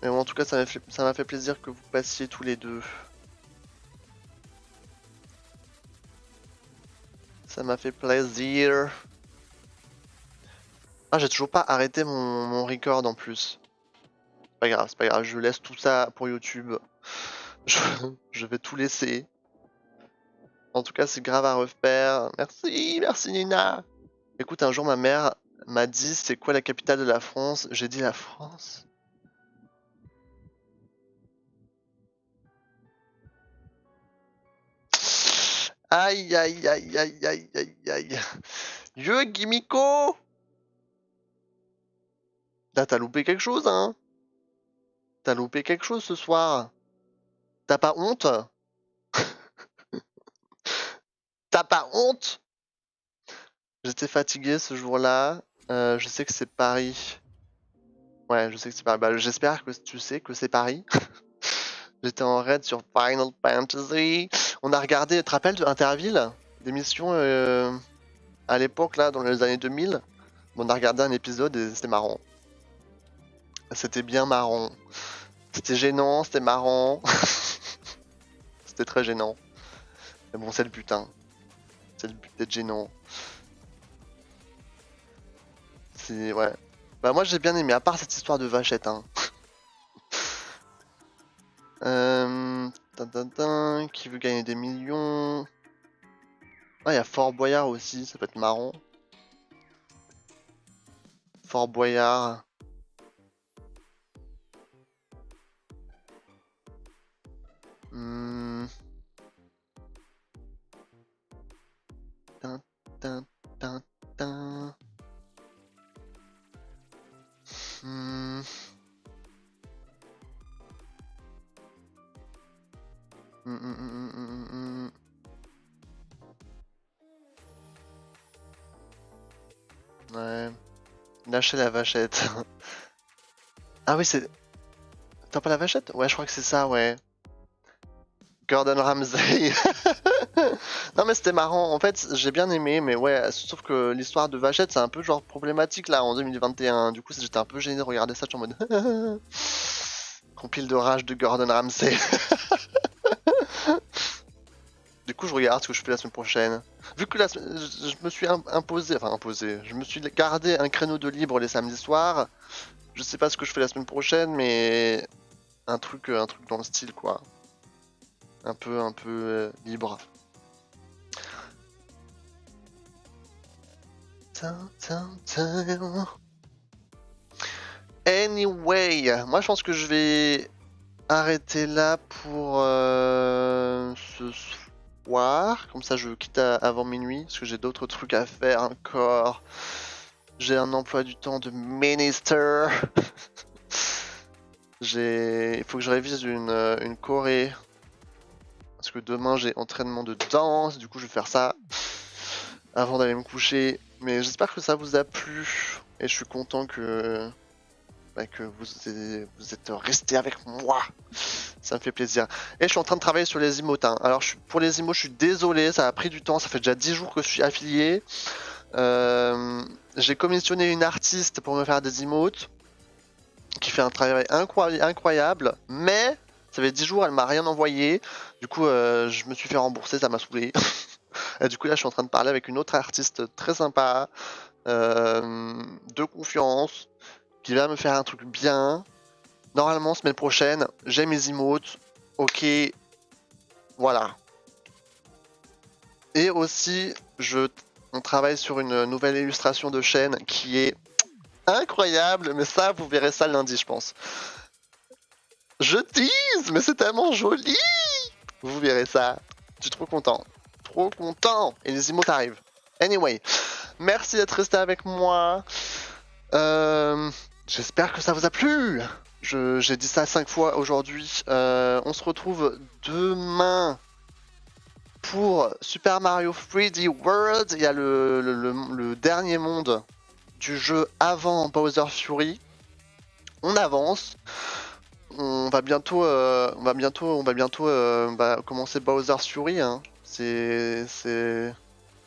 [SPEAKER 1] Mais bon, en tout cas ça m'a fait plaisir que vous passiez tous les deux. Ça m'a fait plaisir. Ah j'ai toujours pas arrêté mon record en plus. C'est pas grave, je laisse tout ça pour YouTube. Je vais tout laisser. En tout cas, c'est grave à refaire. Merci Nina. Écoute, un jour ma mère m'a dit c'est quoi la capitale de la France? J'ai dit la France. Aïe aïe aïe aïe aïe aïe aïe. Yo Gimiko. Là t'as loupé quelque chose hein? T'as loupé quelque chose ce soir? T'as pas honte? T'as pas honte? J'étais fatigué ce jour-là. Je sais que c'est Paris. Ouais, je sais que c'est Paris. Bah, j'espère que tu sais que c'est Paris. J'étais en raid sur Final Fantasy. On a regardé, tu te rappelles de Interville? L'émission à l'époque, là, dans les années 2000. On a regardé un épisode et c'était marrant. C'était bien marrant. C'était gênant, c'était marrant. C'était très gênant. Mais bon, c'est le but, hein. C'est le but d'être gênant. C'est... ouais. Bah moi j'ai bien aimé, à part cette histoire de vachette, hein. Qui veut gagner des millions? Ah, il y a Fort Boyard aussi, ça peut être marrant. Fort Boyard. Tin, tin, tin, tin. Ouais. Lâcher la vachette. Ah oui, c'est... T'as pas la vachette? Ouais, je crois que c'est ça, ouais. Gordon Ramsay. Non mais c'était marrant, en fait j'ai bien aimé, mais ouais, sauf que l'histoire de vachette c'est un peu genre problématique là en 2021. Du coup j'étais un peu gêné de regarder ça, en mode... Compile de rage de Gordon Ramsay. Du coup je regarde ce que je fais la semaine prochaine. Vu que je me suis imposé, je me suis gardé un créneau de libre les samedis soirs. Je sais pas ce que je fais la semaine prochaine, mais un truc dans le style quoi. Un peu libre. Anyway, moi je pense que je vais arrêter là pour ce soir. Comme ça je quitte avant minuit, parce que j'ai d'autres trucs à faire encore. J'ai un emploi du temps de minister. Il faut que je révise une choré. Parce que demain j'ai entraînement de danse, du coup je vais faire ça avant d'aller me coucher. Mais j'espère que ça vous a plu. Et je suis content que vous êtes restés avec moi. Ça me fait plaisir. Et je suis en train de travailler sur les emotes. Hein. Alors pour les emotes, je suis désolé, ça a pris du temps. Ça fait déjà 10 jours que je suis affilié. J'ai commissionné une artiste pour me faire des emotes. Qui fait un travail incroyable. Mais ça fait 10 jours, elle m'a rien envoyé. Du coup, je me suis fait rembourser, ça m'a saoulé. Et du coup, là, je suis en train de parler avec une autre artiste très sympa. De confiance. Qui va me faire un truc bien. Normalement, semaine prochaine, j'ai mes emotes. Ok. Voilà. Et aussi, on travaille sur une nouvelle illustration de chaîne qui est incroyable. Mais ça, vous verrez ça lundi, je pense. Je tease, mais c'est tellement joli. Vous verrez ça. Je suis trop content. Trop content. Et les emotes arrivent. Anyway. Merci d'être resté avec moi. J'espère que ça vous a plu. J'ai dit ça 5 fois aujourd'hui. On se retrouve demain pour Super Mario 3D World. Il y a le dernier monde du jeu avant Bowser Fury. On avance. On va bientôt commencer Bowser Fury. Hein.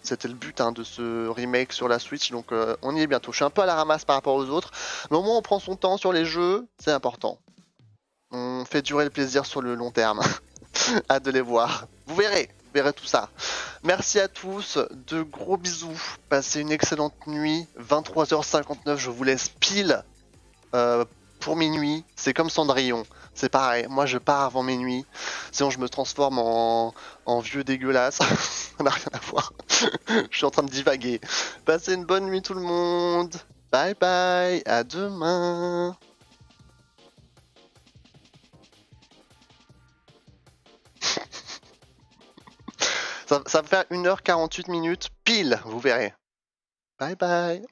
[SPEAKER 1] C'était le but de ce remake sur la Switch, donc on y est bientôt. Je suis un peu à la ramasse par rapport aux autres, mais au moins on prend son temps sur les jeux, c'est important. On fait durer le plaisir sur le long terme. Hâte de les voir. Vous verrez tout ça. Merci à tous, de gros bisous. Passez une excellente nuit. 23h59, je vous laisse pile pour minuit. C'est comme Cendrillon. C'est pareil, moi je pars avant minuit, sinon je me transforme en vieux dégueulasse, ça n'a rien à voir, je suis en train de divaguer. Passez une bonne nuit tout le monde, bye bye, à demain. Ça va faire 1h48 pile, vous verrez. Bye bye.